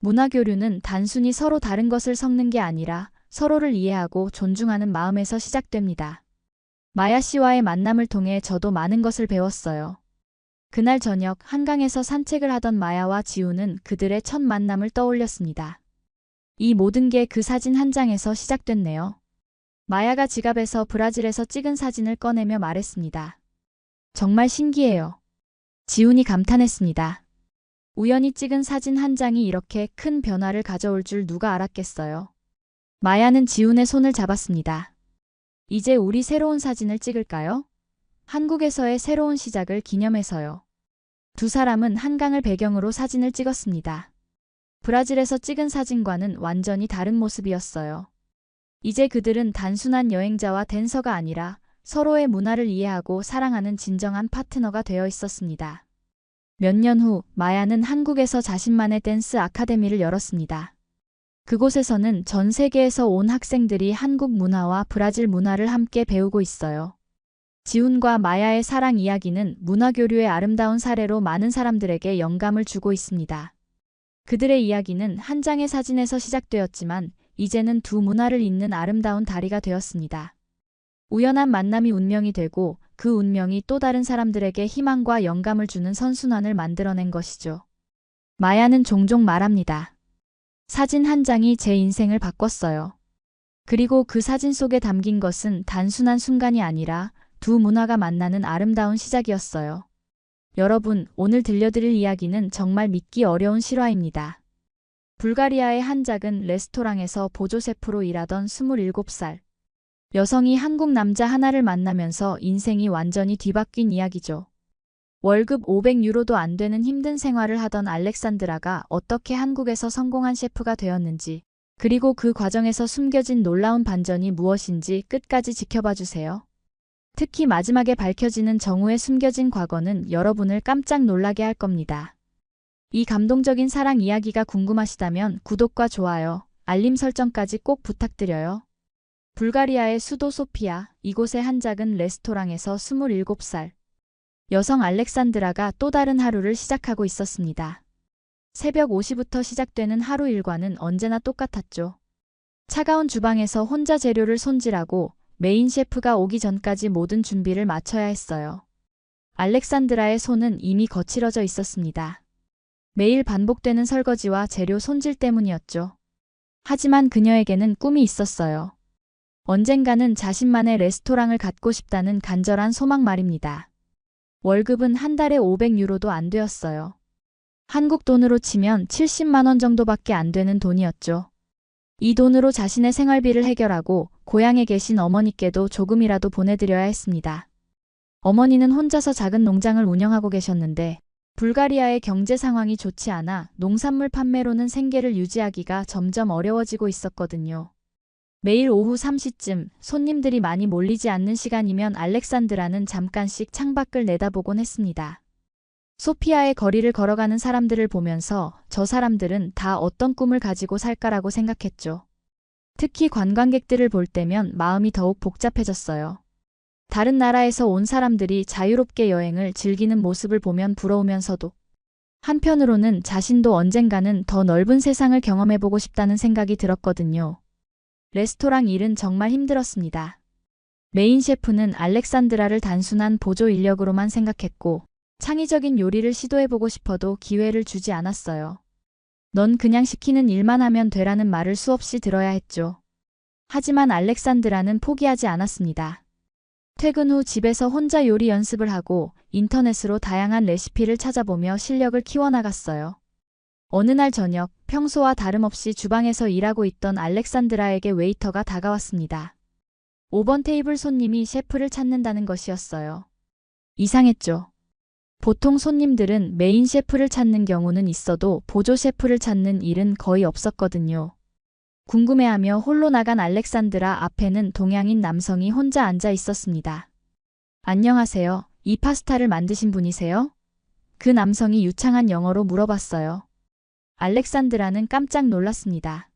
문화교류는 단순히 서로 다른 것을 섞는 게 아니라 서로를 이해하고 존중하는 마음에서 시작됩니다. 마야 씨와의 만남을 통해 저도 많은 것을 배웠어요. 그날 저녁 한강에서 산책을 하던 마야와 지훈은 그들의 첫 만남을 떠올렸습니다. 이 모든 게 그 사진 한 장에서 시작됐네요. 마야가 지갑에서 브라질에서 찍은 사진을 꺼내며 말했습니다. 정말 신기해요. 지훈이 감탄했습니다. 우연히 찍은 사진 한 장이 이렇게 큰 변화를 가져올 줄 누가 알았겠어요. 마야는 지훈의 손을 잡았습니다. 이제 우리 새로운 사진을 찍을까요? 한국에서의 새로운 시작을 기념해서요. 두 사람은 한강을 배경으로 사진을 찍었습니다. 브라질에서 찍은 사진과는 완전히 다른 모습이었어요. 이제 그들은 단순한 여행자와 댄서가 아니라 서로의 문화를 이해하고 사랑하는 진정한 파트너가 되어 있었습니다. 몇 년 후 마야는 한국에서 자신만의 댄스 아카데미를 열었습니다. 그곳에서는 전 세계에서 온 학생들이 한국 문화와 브라질 문화를 함께 배우고 있어요. 지훈과 마야의 사랑 이야기는 문화교류의 아름다운 사례로 많은 사람들에게 영감을 주고 있습니다. 그들의 이야기는 한 장의 사진에서 시작되었지만 이제는 두 문화를 잇는 아름다운 다리가 되었습니다. 우연한 만남이 운명이 되고 그 운명이 또 다른 사람들에게 희망과 영감을 주는 선순환을 만들어낸 것이죠. 마야는 종종 말합니다. 사진 한 장이 제 인생을 바꿨어요. 그리고 그 사진 속에 담긴 것은 단순한 순간이 아니라 두 문화가 만나는 아름다운 시작이었어요. 여러분, 오늘 들려드릴 이야기는 정말 믿기 어려운 실화입니다. 불가리아의 한 작은 레스토랑에서 보조 셰프로 일하던 27살 여성이 한국 남자 하나를 만나면서 인생이 완전히 뒤바뀐 이야기죠. 월급 500유로도 안 되는 힘든 생활을 하던 알렉산드라가 어떻게 한국에서 성공한 셰프가 되었는지, 그리고 그 과정에서 숨겨진 놀라운 반전이 무엇인지 끝까지 지켜봐 주세요. 특히 마지막에 밝혀지는 정우의 숨겨진 과거는 여러분을 깜짝 놀라게 할 겁니다. 이 감동적인 사랑 이야기가 궁금하시다면 구독과 좋아요, 알림 설정까지 꼭 부탁드려요. 불가리아의 수도 소피아, 이곳의 한 작은 레스토랑에서 27살 여성 알렉산드라가 또 다른 하루를 시작하고 있었습니다. 새벽 5시부터 시작되는 하루 일과는 언제나 똑같았죠. 차가운 주방에서 혼자 재료를 손질하고 메인 셰프가 오기 전까지 모든 준비를 마쳐야 했어요. 알렉산드라의 손은 이미 거칠어져 있었습니다. 매일 반복되는 설거지와 재료 손질 때문이었죠. 하지만 그녀에게는 꿈이 있었어요. 언젠가는 자신만의 레스토랑을 갖고 싶다는 간절한 소망 말입니다. 월급은 한 달에 500유로도 안 되었어요. 한국 돈으로 치면 70만 원 정도밖에 안 되는 돈이었죠. 이 돈으로 자신의 생활비를 해결하고 고향에 계신 어머니께도 조금이라도 보내드려야 했습니다. 어머니는 혼자서 작은 농장을 운영하고 계셨는데 불가리아의 경제 상황이 좋지 않아 농산물 판매로는 생계를 유지하기가 점점 어려워지고 있었거든요. 매일 오후 3시쯤 손님들이 많이 몰리지 않는 시간이면 알렉산드라는 잠깐씩 창밖을 내다보곤 했습니다. 소피아의 거리를 걸어가는 사람들을 보면서 저 사람들은 다 어떤 꿈을 가지고 살까라고 생각했죠. 특히 관광객들을 볼 때면 마음이 더욱 복잡해졌어요. 다른 나라에서 온 사람들이 자유롭게 여행을 즐기는 모습을 보면 부러우면서도 한편으로는 자신도 언젠가는 더 넓은 세상을 경험해보고 싶다는 생각이 들었거든요. 레스토랑 일은 정말 힘들었습니다. 메인 셰프는 알렉산드라를 단순한 보조 인력으로만 생각했고 창의적인 요리를 시도해보고 싶어도 기회를 주지 않았어요. 넌 그냥 시키는 일만 하면 되라는 말을 수없이 들어야 했죠. 하지만 알렉산드라는 포기하지 않았습니다. 퇴근 후 집에서 혼자 요리 연습을 하고 인터넷으로 다양한 레시피를 찾아보며 실력을 키워나갔어요. 어느 날 저녁, 평소와 다름없이 주방에서 일하고 있던 알렉산드라에게 웨이터가 다가왔습니다. 5번 테이블 손님이 셰프를 찾는다는 것이었어요. 이상했죠. 보통 손님들은 메인 셰프를 찾는 경우는 있어도 보조 셰프를 찾는 일은 거의 없었거든요. 궁금해하며 홀로 나간 알렉산드라 앞에는 동양인 남성이 혼자 앉아 있었습니다. 안녕하세요. 이 파스타를 만드신 분이세요? 그 남성이 유창한 영어로 물어봤어요. 알렉산드라는 깜짝 놀랐습니다.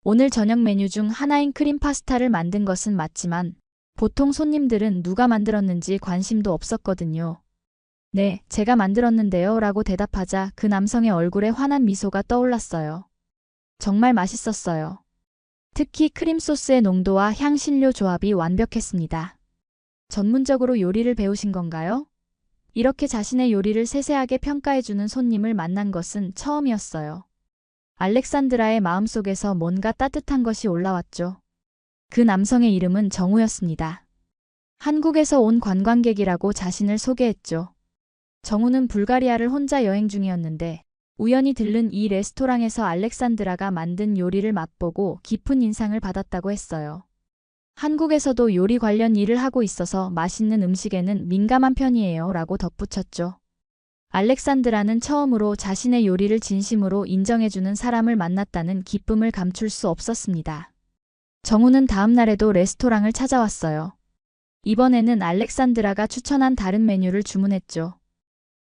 오늘 저녁 메뉴 중 하나인 크림 파스타를 만든 것은 맞지만 보통 손님들은 누가 만들었는지 관심도 없었거든요. 네, 제가 만들었는데요 라고 대답하자 그 남성의 얼굴에 환한 미소가 떠올랐어요. 정말 맛있었어요. 특히 크림 소스의 농도와 향신료 조합이 완벽했습니다. 전문적으로 요리를 배우신 건가요? 이렇게 자신의 요리를 세세하게 평가해주는 손님을 만난 것은 처음이었어요. 알렉산드라의 마음속에서 뭔가 따뜻한 것이 올라왔죠. 그 남성의 이름은 정우였습니다. 한국에서 온 관광객이라고 자신을 소개했죠. 정우는 불가리아를 혼자 여행 중이었는데 우연히 들른 이 레스토랑에서 알렉산드라가 만든 요리를 맛보고 깊은 인상을 받았다고 했어요. 한국에서도 요리 관련 일을 하고 있어서 맛있는 음식에는 민감한 편이에요 라고 덧붙였죠. 알렉산드라는 처음으로 자신의 요리를 진심으로 인정해주는 사람을 만났다는 기쁨을 감출 수 없었습니다. 정우는 다음 날에도 레스토랑을 찾아왔어요. 이번에는 알렉산드라가 추천한 다른 메뉴를 주문했죠.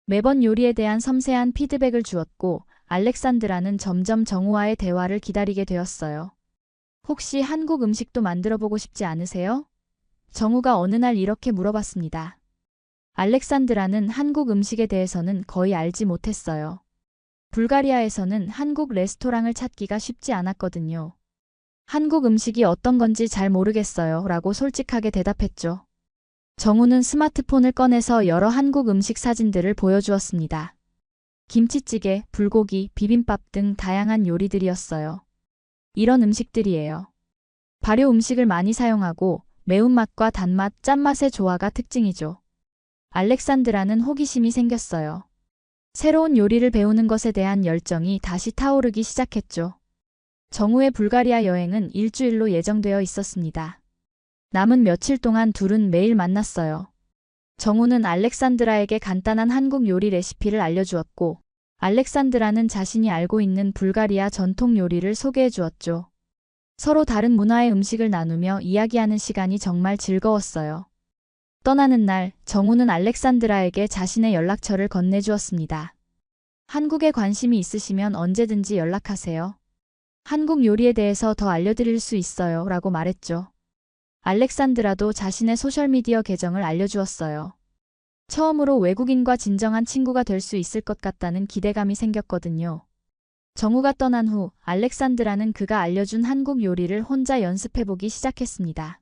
매번 요리에 대한 섬세한 피드백을 주었고 알렉산드라는 점점 정우와의 대화를 기다리게 되었어요. 혹시 한국 음식도 만들어보고 싶지 않으세요? 정우가 어느 날 이렇게 물어봤습니다. 알렉산드라는 한국 음식에 대해서는 거의 알지 못했어요. 불가리아에서는 한국 레스토랑을 찾기가 쉽지 않았거든요. 한국 음식이 어떤 건지 잘 모르겠어요 라고 솔직하게 대답했죠. 정우는 스마트폰을 꺼내서 여러 한국 음식 사진들을 보여주었습니다. 김치찌개, 불고기, 비빔밥 등 다양한 요리들이었어요. 이런 음식들이에요. 발효 음식을 많이 사용하고 매운맛과 단맛, 짠맛의 조화가 특징이죠. 알렉산드라는 호기심이 생겼어요. 새로운 요리를 배우는 것에 대한 열정이 다시 타오르기 시작했죠. 정우의 불가리아 여행은 일주일로 예정되어 있었습니다. 남은 며칠 동안 둘은 매일 만났어요. 정우는 알렉산드라에게 간단한 한국 요리 레시피를 알려주었고, 알렉산드라는 자신이 알고 있는 불가리아 전통 요리를 소개해 주었죠. 서로 다른 문화의 음식을 나누며 이야기하는 시간이 정말 즐거웠어요. 떠나는 날, 정우는 알렉산드라에게 자신의 연락처를 건네주었습니다. 한국에 관심이 있으시면 언제든지 연락하세요. 한국 요리에 대해서 더 알려드릴 수 있어요. 라고 말했죠. 알렉산드라도 자신의 소셜미디어 계정을 알려주었어요. 처음으로 외국인과 진정한 친구가 될 수 있을 것 같다는 기대감이 생겼거든요. 정우가 떠난 후 알렉산드라는 그가 알려준 한국 요리를 혼자 연습해보기 시작했습니다.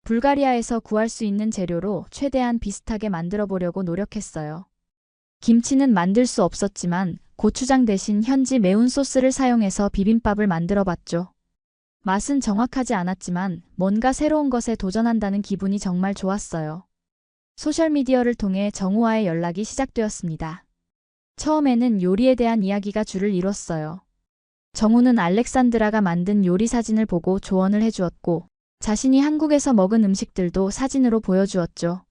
불가리아에서 구할 수 있는 재료로 최대한 비슷하게 만들어 보려고 노력했어요. 김치는 만들 수 없었지만 고추장 대신 현지 매운 소스를 사용해서 비빔밥을 만들어 봤죠. 맛은 정확하지 않았지만 뭔가 새로운 것에 도전한다는 기분이 정말 좋았어요. 소셜미디어를 통해 정우와의 연락이 시작되었습니다. 처음에는 요리에 대한 이야기가 줄을 이뤘어요. 정우는 알렉산드라가 만든 요리 사진을 보고 조언을 해주었고, 자신이 한국에서 먹은 음식들도 사진으로 보여주었죠.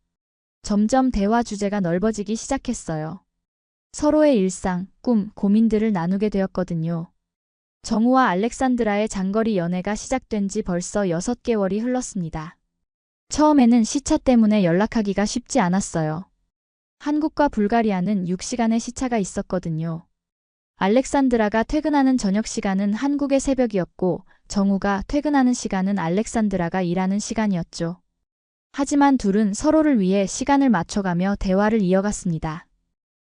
점점 대화 주제가 넓어지기 시작했어요. 서로의 일상, 꿈, 고민들을 나누게 되었거든요. 정우와 알렉산드라의 장거리 연애가 시작된 지 벌써 6개월이 흘렀습니다. 처음에는 시차 때문에 연락하기가 쉽지 않았어요. 한국과 불가리아는 6시간의 시차가 있었거든요. 알렉산드라가 퇴근하는 저녁 시간은 한국의 새벽이었고, 정우가 퇴근하는 시간은 알렉산드라가 일하는 시간이었죠. 하지만 둘은 서로를 위해 시간을 맞춰가며 대화를 이어갔습니다.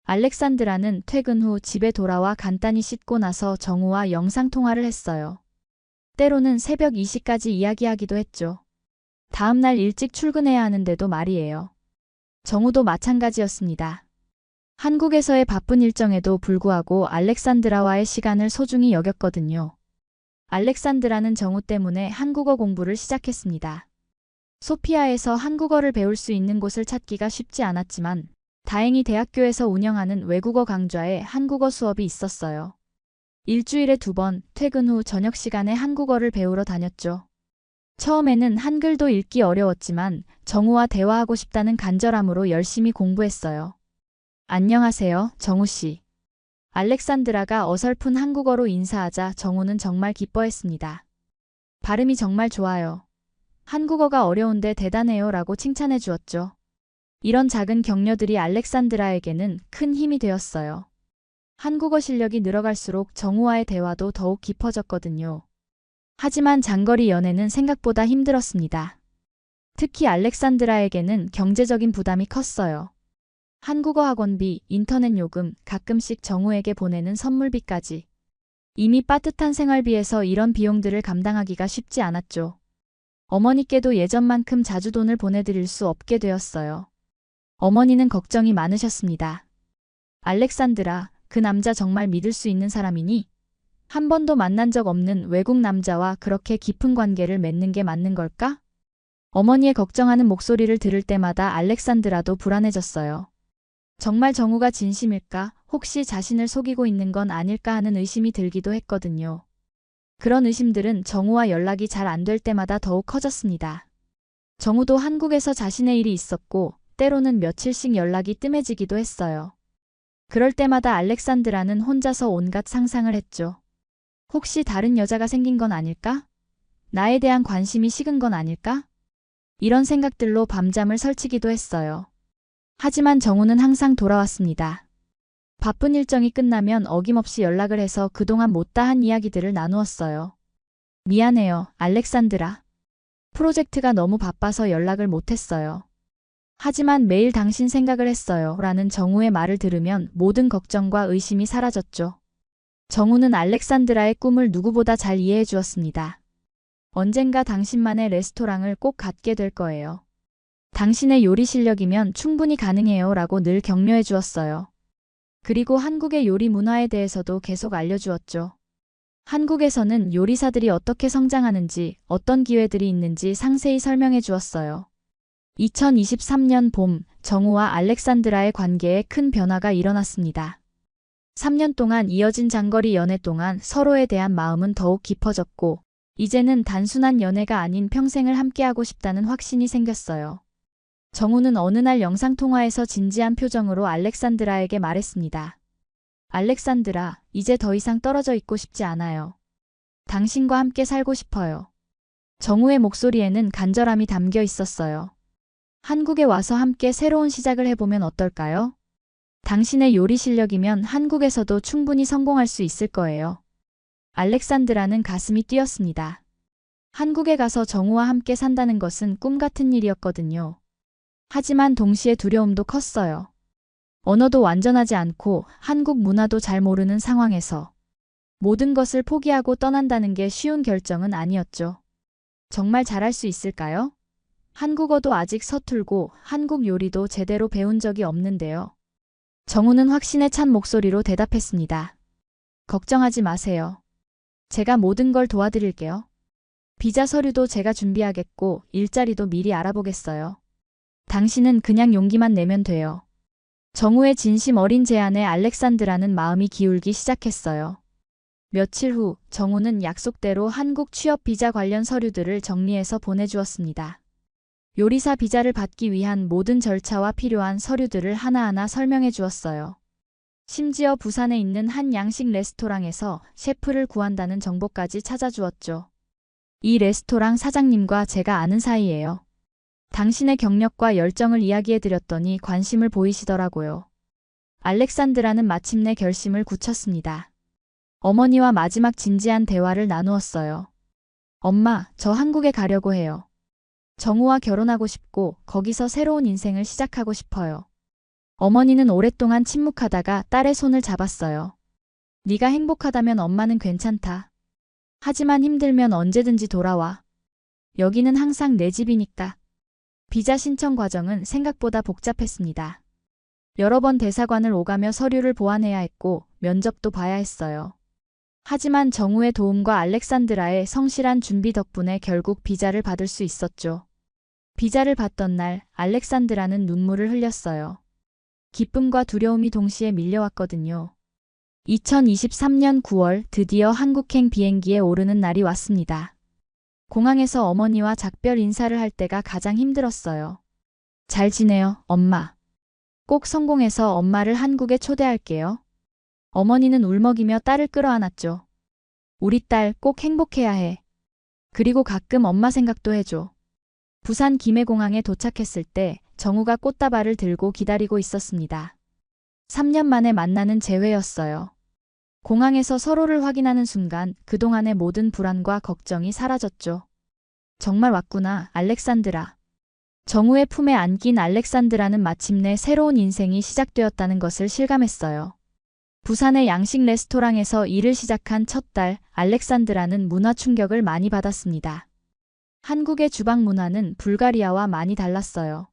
알렉산드라는 퇴근 후 집에 돌아와 간단히 씻고 나서 정우와 영상통화를 했어요. 때로는 새벽 2시까지 이야기하기도 했죠. 다음 날 일찍 출근해야 하는데도 말이에요. 정우도 마찬가지였습니다. 한국에서의 바쁜 일정에도 불구하고 알렉산드라와의 시간을 소중히 여겼거든요. 알렉산드라는 정우 때문에 한국어 공부를 시작했습니다. 소피아에서 한국어를 배울 수 있는 곳을 찾기가 쉽지 않았지만 다행히 대학교에서 운영하는 외국어 강좌에 한국어 수업이 있었어요. 일주일에 2번 퇴근 후 저녁 시간에 한국어를 배우러 다녔죠. 처음에는 한글도 읽기 어려웠지만 정우와 대화하고 싶다는 간절함으로 열심히 공부했어요. 안녕하세요, 정우 씨. 알렉산드라가 어설픈 한국어로 인사하자 정우는 정말 기뻐했습니다. 발음이 정말 좋아요. 한국어가 어려운데 대단해요 라고 칭찬해 주었죠. 이런 작은 격려들이 알렉산드라에게는 큰 힘이 되었어요. 한국어 실력이 늘어갈수록 정우와의 대화도 더욱 깊어졌거든요. 하지만 장거리 연애는 생각보다 힘들었습니다. 특히 알렉산드라에게는 경제적인 부담이 컸어요. 한국어 학원비, 인터넷 요금, 가끔씩 정우에게 보내는 선물비까지. 이미 빠듯한 생활비에서 이런 비용들을 감당하기가 쉽지 않았죠. 어머니께도 예전만큼 자주 돈을 보내드릴 수 없게 되었어요. 어머니는 걱정이 많으셨습니다. 알렉산드라, 그 남자 정말 믿을 수 있는 사람이니? 한 번도 만난 적 없는 외국 남자와 그렇게 깊은 관계를 맺는 게 맞는 걸까? 어머니의 걱정하는 목소리를 들을 때마다 알렉산드라도 불안해졌어요. 정말 정우가 진심일까? 혹시 자신을 속이고 있는 건 아닐까 하는 의심이 들기도 했거든요. 그런 의심들은 정우와 연락이 잘 안 될 때마다 더욱 커졌습니다. 정우도 한국에서 자신의 일이 있었고 때로는 며칠씩 연락이 뜸해지기도 했어요. 그럴 때마다 알렉산드라는 혼자서 온갖 상상을 했죠. 혹시 다른 여자가 생긴 건 아닐까? 나에 대한 관심이 식은 건 아닐까? 이런 생각들로 밤잠을 설치기도 했어요. 하지만 정우는 항상 돌아왔습니다. 바쁜 일정이 끝나면 어김없이 연락을 해서 그동안 못다한 이야기들을 나누었어요. 미안해요, 알렉산드라. 프로젝트가 너무 바빠서 연락을 못했어요. 하지만 매일 당신 생각을 했어요. 라는 정우의 말을 들으면 모든 걱정과 의심이 사라졌죠. 정우는 알렉산드라의 꿈을 누구보다 잘 이해해 주었습니다. 언젠가 당신만의 레스토랑을 꼭 갖게 될 거예요. 당신의 요리 실력이면 충분히 가능해요. 라고 늘 격려해 주었어요. 그리고 한국의 요리 문화에 대해서도 계속 알려주었죠. 한국에서는 요리사들이 어떻게 성장하는지, 어떤 기회들이 있는지 상세히 설명해 주었어요. 2023년 봄, 정우와 알렉산드라의 관계에 큰 변화가 일어났습니다. 3년 동안 이어진 장거리 연애 동안 서로에 대한 마음은 더욱 깊어졌고, 이제는 단순한 연애가 아닌 평생을 함께하고 싶다는 확신이 생겼어요. 정우는 어느 날 영상통화에서 진지한 표정으로 알렉산드라에게 말했습니다. 알렉산드라, 이제 더 이상 떨어져 있고 싶지 않아요. 당신과 함께 살고 싶어요. 정우의 목소리에는 간절함이 담겨 있었어요. 한국에 와서 함께 새로운 시작을 해보면 어떨까요? 당신의 요리 실력이면 한국에서도 충분히 성공할 수 있을 거예요. 알렉산드라는 가슴이 뛰었습니다. 한국에 가서 정우와 함께 산다는 것은 꿈 같은 일이었거든요. 하지만 동시에 두려움도 컸어요. 언어도 완전하지 않고 한국 문화도 잘 모르는 상황에서 모든 것을 포기하고 떠난다는 게 쉬운 결정은 아니었죠. 정말 잘할 수 있을까요? 한국어도 아직 서툴고 한국 요리도 제대로 배운 적이 없는데요. 정우는 확신에 찬 목소리로 대답했습니다. 걱정하지 마세요. 제가 모든 걸 도와드릴게요. 비자 서류도 제가 준비하겠고 일자리도 미리 알아보겠어요. 당신은 그냥 용기만 내면 돼요. 정우의 진심 어린 제안에 알렉산드라는 마음이 기울기 시작했어요. 며칠 후 정우는 약속대로 한국 취업 비자 관련 서류들을 정리해서 보내주었습니다. 요리사 비자를 받기 위한 모든 절차와 필요한 서류들을 하나하나 설명해 주었어요. 심지어 부산에 있는 한 양식 레스토랑에서 셰프를 구한다는 정보까지 찾아주었죠. 이 레스토랑 사장님과 제가 아는 사이예요. 당신의 경력과 열정을 이야기해 드렸더니 관심을 보이시더라고요. 알렉산드라는 마침내 결심을 굳혔습니다. 어머니와 마지막 진지한 대화를 나누었어요. 엄마, 저 한국에 가려고 해요. 정우와 결혼하고 싶고 거기서 새로운 인생을 시작하고 싶어요. 어머니는 오랫동안 침묵하다가 딸의 손을 잡았어요. 네가 행복하다면 엄마는 괜찮다. 하지만 힘들면 언제든지 돌아와. 여기는 항상 내 집이니까. 비자 신청 과정은 생각보다 복잡했습니다. 여러 번 대사관을 오가며 서류를 보완해야 했고 면접도 봐야 했어요. 하지만 정우의 도움과 알렉산드라의 성실한 준비 덕분에 결국 비자를 받을 수 있었죠. 비자를 받던 날 알렉산드라는 눈물을 흘렸어요. 기쁨과 두려움이 동시에 밀려왔거든요. 2023년 9월 드디어 한국행 비행기에 오르는 날이 왔습니다. 공항에서 어머니와 작별 인사를 할 때가 가장 힘들었어요. 잘 지내요, 엄마. 꼭 성공해서 엄마를 한국에 초대할게요. 어머니는 울먹이며 딸을 끌어안았죠. 우리 딸 꼭 행복해야 해. 그리고 가끔 엄마 생각도 해줘. 부산 김해공항에 도착했을 때 정우가 꽃다발을 들고 기다리고 있었습니다. 3년 만에 만나는 재회였어요. 공항에서 서로를 확인하는 순간 그동안의 모든 불안과 걱정이 사라졌죠. 정말 왔구나, 알렉산드라. 정우의 품에 안긴 알렉산드라는 마침내 새로운 인생이 시작되었다는 것을 실감했어요. 부산의 양식 레스토랑에서 일을 시작한 첫 달, 알렉산드라는 문화 충격을 많이 받았습니다. 한국의 주방 문화는 불가리아와 많이 달랐어요.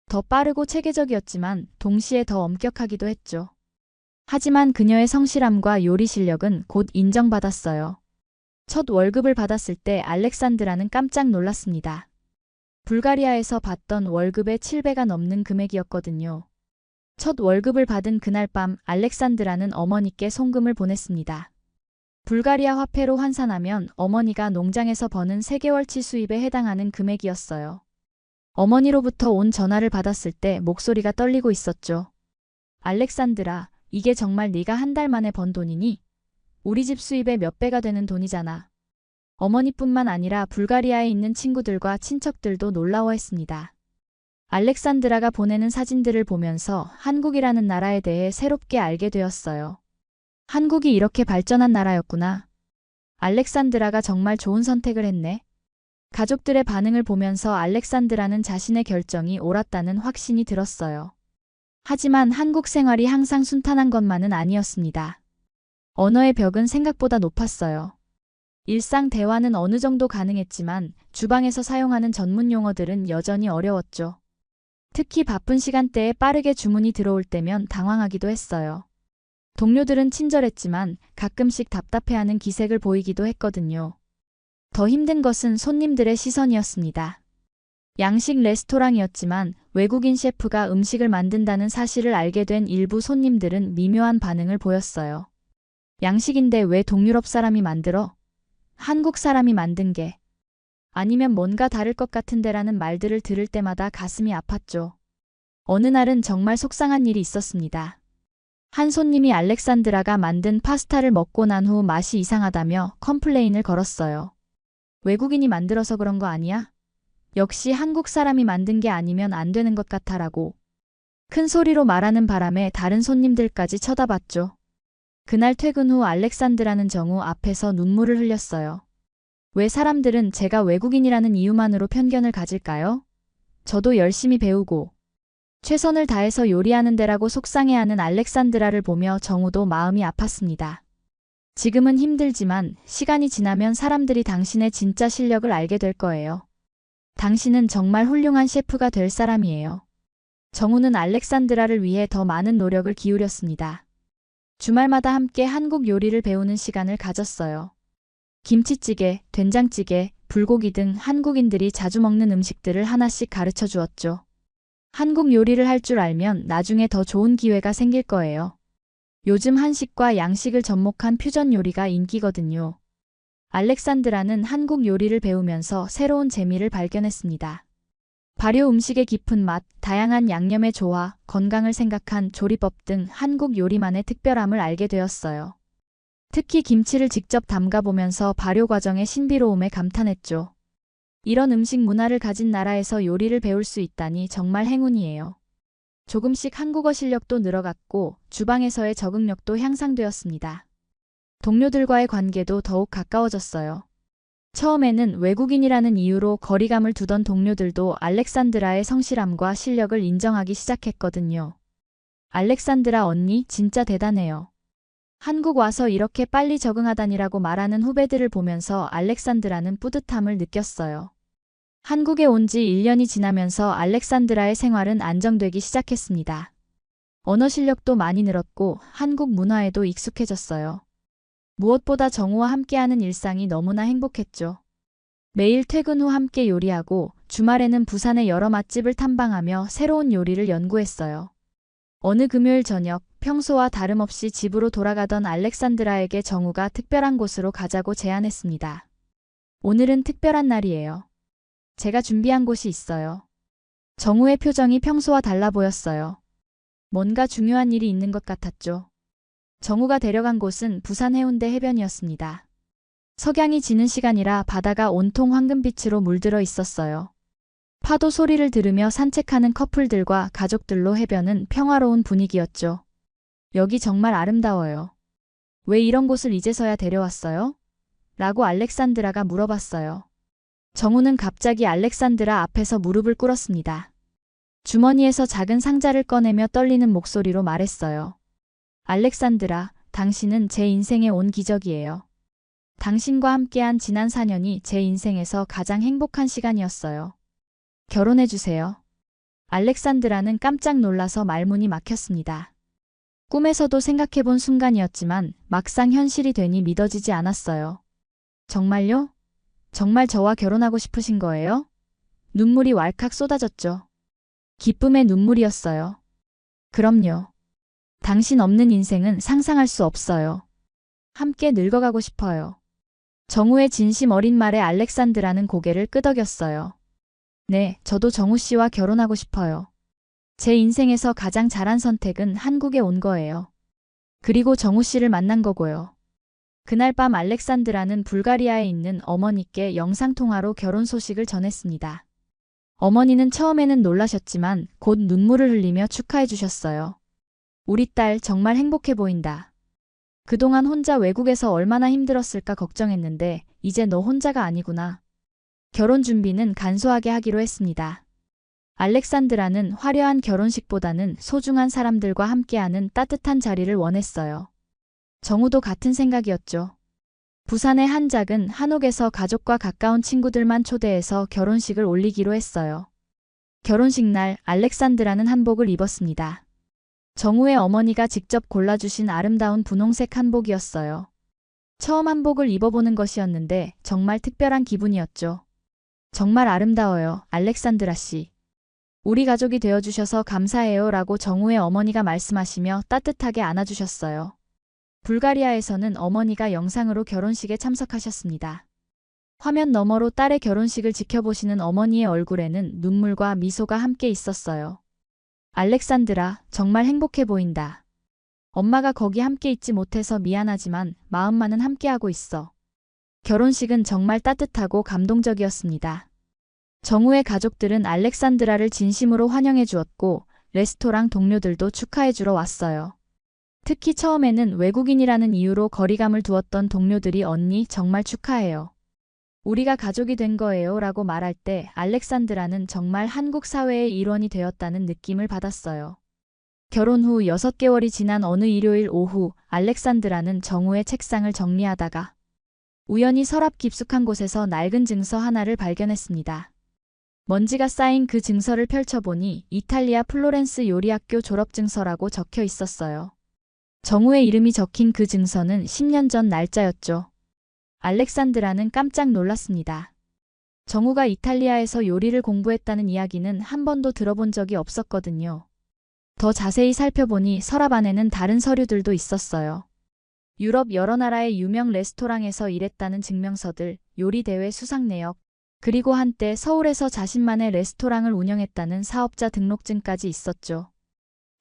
더 빠르고 체계적이었지만 동시에 더 엄격하기도 했죠. 하지만 그녀의 성실함과 요리 실력은 곧 인정받았어요. 첫 월급을 받았을 때 알렉산드라는 깜짝 놀랐습니다. 불가리아에서 받던 월급의 7배가 넘는 금액이었거든요. 첫 월급을 받은 그날 밤 알렉산드라는 어머니께 송금을 보냈습니다. 불가리아 화폐로 환산하면 어머니가 농장에서 버는 3개월치 수입에 해당하는 금액이었어요. 어머니로부터 온 전화를 받았을 때 목소리가 떨리고 있었죠. 알렉산드라, 이게 정말 네가 한 달 만에 번 돈이니? 우리 집 수입의 몇 배가 되는 돈이잖아. 어머니뿐만 아니라 불가리아에 있는 친구들과 친척들도 놀라워했습니다. 알렉산드라가 보내는 사진들을 보면서 한국이라는 나라에 대해 새롭게 알게 되었어요. 한국이 이렇게 발전한 나라였구나. 알렉산드라가 정말 좋은 선택을 했네. 가족들의 반응을 보면서 알렉산드라는 자신의 결정이 옳았다는 확신이 들었어요. 하지만 한국 생활이 항상 순탄한 것만은 아니었습니다. 언어의 벽은 생각보다 높았어요. 일상 대화는 어느 정도 가능했지만 주방에서 사용하는 전문 용어들은 여전히 어려웠죠. 특히 바쁜 시간대에 빠르게 주문이 들어올 때면 당황하기도 했어요. 동료들은 친절했지만 가끔씩 답답해하는 기색을 보이기도 했거든요. 더 힘든 것은 손님들의 시선이었습니다. 양식 레스토랑이었지만 외국인 셰프가 음식을 만든다는 사실을 알게 된 일부 손님들은 미묘한 반응을 보였어요. 양식인데 왜 동유럽 사람이 만들어? 한국 사람이 만든 게 아니면 뭔가 다를 것 같은데라는 말들을 들을 때마다 가슴이 아팠죠. 어느 날은 정말 속상한 일이 있었습니다. 한 손님이 알렉산드라가 만든 파스타를 먹고 난 후 맛이 이상하다며 컴플레인을 걸었어요. 외국인이 만들어서 그런 거 아니야? 역시 한국 사람이 만든 게 아니면 안 되는 것 같아라고 큰 소리로 말하는 바람에 다른 손님들까지 쳐다봤죠. 그날 퇴근 후 알렉산드라는 정우 앞에서 눈물을 흘렸어요. 왜 사람들은 제가 외국인이라는 이유만으로 편견을 가질까요? 저도 열심히 배우고 최선을 다해서 요리하는 데라고 속상해하는 알렉산드라를 보며 정우도 마음이 아팠습니다. 지금은 힘들지만 시간이 지나면 사람들이 당신의 진짜 실력을 알게 될 거예요. 당신은 정말 훌륭한 셰프가 될 사람이에요. 정우는 알렉산드라를 위해 더 많은 노력을 기울였습니다. 주말마다 함께 한국 요리를 배우는 시간을 가졌어요. 김치찌개, 된장찌개, 불고기 등 한국인들이 자주 먹는 음식들을 하나씩 가르쳐 주었죠. 한국 요리를 할 줄 알면 나중에 더 좋은 기회가 생길 거예요. 요즘 한식과 양식을 접목한 퓨전 요리가 인기거든요. 알렉산드라는 한국 요리를 배우면서 새로운 재미를 발견했습니다. 발효 음식의 깊은 맛, 다양한 양념의 조화, 건강을 생각한 조리법 등 한국 요리만의 특별함을 알게 되었어요. 특히 김치를 직접 담가보면서 발효 과정의 신비로움에 감탄했죠. 이런 음식 문화를 가진 나라에서 요리를 배울 수 있다니 정말 행운이에요. 조금씩 한국어 실력도 늘어갔고 주방에서의 적응력도 향상되었습니다. 동료들과의 관계도 더욱 가까워졌어요. 처음에는 외국인이라는 이유로 거리감을 두던 동료들도 알렉산드라의 성실함과 실력을 인정하기 시작했거든요. 알렉산드라 언니 진짜 대단해요. 한국 와서 이렇게 빨리 적응하다니라고 말하는 후배들을 보면서 알렉산드라는 뿌듯함을 느꼈어요. 한국에 온 지 1년이 지나면서 알렉산드라의 생활은 안정되기 시작했습니다. 언어 실력도 많이 늘었고 한국 문화에도 익숙해졌어요. 무엇보다 정우와 함께하는 일상이 너무나 행복했죠. 매일 퇴근 후 함께 요리하고 주말에는 부산의 여러 맛집을 탐방하며 새로운 요리를 연구했어요. 어느 금요일 저녁, 평소와 다름없이 집으로 돌아가던 알렉산드라에게 정우가 특별한 곳으로 가자고 제안했습니다. 오늘은 특별한 날이에요. 제가 준비한 곳이 있어요. 정우의 표정이 평소와 달라 보였어요. 뭔가 중요한 일이 있는 것 같았죠. 정우가 데려간 곳은 부산 해운대 해변이었습니다. 석양이 지는 시간이라 바다가 온통 황금빛으로 물들어 있었어요. 파도 소리를 들으며 산책하는 커플들과 가족들로 해변은 평화로운 분위기였죠. 여기 정말 아름다워요. 왜 이런 곳을 이제서야 데려왔어요? 라고 알렉산드라가 물어봤어요. 정우는 갑자기 알렉산드라 앞에서 무릎을 꿇었습니다. 주머니에서 작은 상자를 꺼내며 떨리는 목소리로 말했어요. 알렉산드라, 당신은 제 인생에 온 기적이에요. 당신과 함께한 지난 4년이 제 인생에서 가장 행복한 시간이었어요. 결혼해주세요. 알렉산드라는 깜짝 놀라서 말문이 막혔습니다. 꿈에서도 생각해본 순간이었지만 막상 현실이 되니 믿어지지 않았어요. 정말요? 정말 저와 결혼하고 싶으신 거예요? 눈물이 왈칵 쏟아졌죠. 기쁨의 눈물이었어요. 그럼요. 당신 없는 인생은 상상할 수 없어요. 함께 늙어가고 싶어요. 정우의 진심 어린 말에 알렉산드라는 고개를 끄덕였어요. 네, 저도 정우 씨와 결혼하고 싶어요. 제 인생에서 가장 잘한 선택은 한국에 온 거예요. 그리고 정우 씨를 만난 거고요. 그날 밤 알렉산드라는 불가리아에 있는 어머니께 영상통화로 결혼 소식을 전했습니다. 어머니는 처음에는 놀라셨지만 곧 눈물을 흘리며 축하해 주셨어요. 우리 딸 정말 행복해 보인다. 그동안 혼자 외국에서 얼마나 힘들었을까 걱정했는데 이제 너 혼자가 아니구나. 결혼 준비는 간소하게 하기로 했습니다. 알렉산드라는 화려한 결혼식보다는 소중한 사람들과 함께하는 따뜻한 자리를 원했어요. 정우도 같은 생각이었죠. 부산의 한 작은 한옥에서 가족과 가까운 친구들만 초대해서 결혼식을 올리기로 했어요. 결혼식 날 알렉산드라는 한복을 입었습니다. 정우의 어머니가 직접 골라주신 아름다운 분홍색 한복이었어요. 처음 한복을 입어보는 것이었는데 정말 특별한 기분이었죠. 정말 아름다워요, 알렉산드라 씨. 우리 가족이 되어주셔서 감사해요 라고 정우의 어머니가 말씀하시며 따뜻하게 안아주셨어요. 불가리아에서는 어머니가 영상으로 결혼식에 참석하셨습니다. 화면 너머로 딸의 결혼식을 지켜보시는 어머니의 얼굴에는 눈물과 미소가 함께 있었어요. 알렉산드라, 정말 행복해 보인다. 엄마가 거기 함께 있지 못해서 미안하지만 마음만은 함께하고 있어. 결혼식은 정말 따뜻하고 감동적이었습니다. 정우의 가족들은 알렉산드라를 진심으로 환영해 주었고 레스토랑 동료들도 축하해 주러 왔어요. 특히 처음에는 외국인이라는 이유로 거리감을 두었던 동료들이 언니 정말 축하해요. 우리가 가족이 된 거예요 라고 말할 때 알렉산드라는 정말 한국 사회의 일원이 되었다는 느낌을 받았어요. 결혼 후 6개월이 지난 어느 일요일 오후 알렉산드라는 정우의 책상을 정리하다가 우연히 서랍 깊숙한 곳에서 낡은 증서 하나를 발견했습니다. 먼지가 쌓인 그 증서를 펼쳐보니 이탈리아 플로렌스 요리학교 졸업증서라고 적혀 있었어요. 정우의 이름이 적힌 그 증서는 10년 전 날짜였죠. 알렉산드라는 깜짝 놀랐습니다. 정우가 이탈리아에서 요리를 공부했다는 이야기는 한 번도 들어본 적이 없었거든요. 더 자세히 살펴보니 서랍 안에는 다른 서류들도 있었어요. 유럽 여러 나라의 유명 레스토랑에서 일했다는 증명서들, 요리대회 수상 내역, 그리고 한때 서울에서 자신만의 레스토랑을 운영했다는 사업자 등록증까지 있었죠.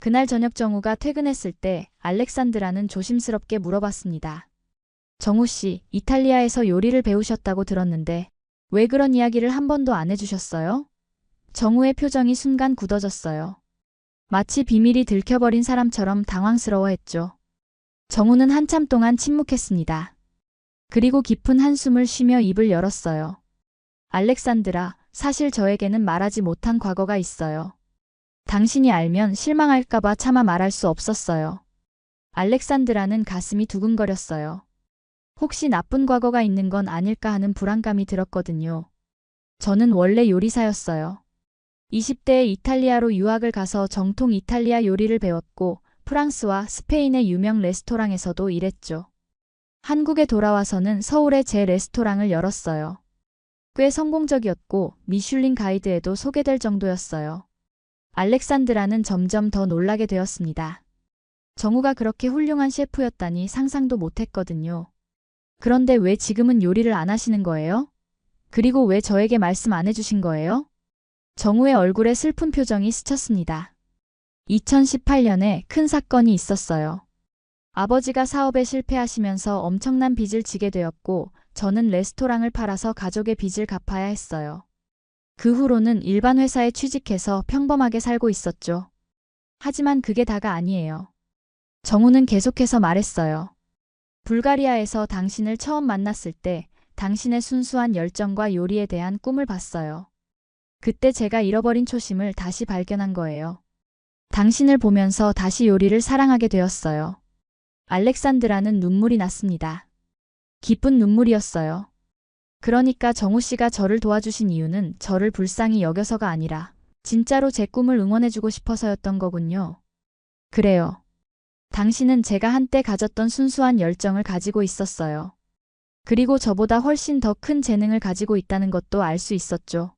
그날 저녁 정우가 퇴근했을 때 알렉산드라는 조심스럽게 물어봤습니다. 정우 씨, 이탈리아에서 요리를 배우셨다고 들었는데 왜 그런 이야기를 한 번도 안 해주셨어요? 정우의 표정이 순간 굳어졌어요. 마치 비밀이 들켜버린 사람처럼 당황스러워했죠. 정우는 한참 동안 침묵했습니다. 그리고 깊은 한숨을 쉬며 입을 열었어요. 알렉산드라, 사실 저에게는 말하지 못한 과거가 있어요. 당신이 알면 실망할까봐 차마 말할 수 없었어요. 알렉산드라는 가슴이 두근거렸어요. 혹시 나쁜 과거가 있는 건 아닐까 하는 불안감이 들었거든요. 저는 원래 요리사였어요. 20대에 이탈리아로 유학을 가서 정통 이탈리아 요리를 배웠고 프랑스와 스페인의 유명 레스토랑에서도 일했죠. 한국에 돌아와서는 서울에 제 레스토랑을 열었어요. 꽤 성공적이었고 미슐린 가이드에도 소개될 정도였어요. 알렉산드라는 점점 더 놀라게 되었습니다. 정우가 그렇게 훌륭한 셰프였다니 상상도 못했거든요. 그런데 왜 지금은 요리를 안 하시는 거예요? 그리고 왜 저에게 말씀 안 해주신 거예요? 정우의 얼굴에 슬픈 표정이 스쳤습니다. 2018년에 큰 사건이 있었어요. 아버지가 사업에 실패하시면서 엄청난 빚을 지게 되었고 저는 레스토랑을 팔아서 가족의 빚을 갚아야 했어요. 그 후로는 일반 회사에 취직해서 평범하게 살고 있었죠. 하지만 그게 다가 아니에요. 정우는 계속해서 말했어요. 불가리아에서 당신을 처음 만났을 때 당신의 순수한 열정과 요리에 대한 꿈을 봤어요. 그때 제가 잃어버린 초심을 다시 발견한 거예요. 당신을 보면서 다시 요리를 사랑하게 되었어요. 알렉산드라는 눈물이 났습니다. 기쁜 눈물이었어요. 그러니까 정우 씨가 저를 도와주신 이유는 저를 불쌍히 여겨서가 아니라 진짜로 제 꿈을 응원해주고 싶어서였던 거군요. 그래요. 당신은 제가 한때 가졌던 순수한 열정을 가지고 있었어요. 그리고 저보다 훨씬 더 큰 재능을 가지고 있다는 것도 알 수 있었죠.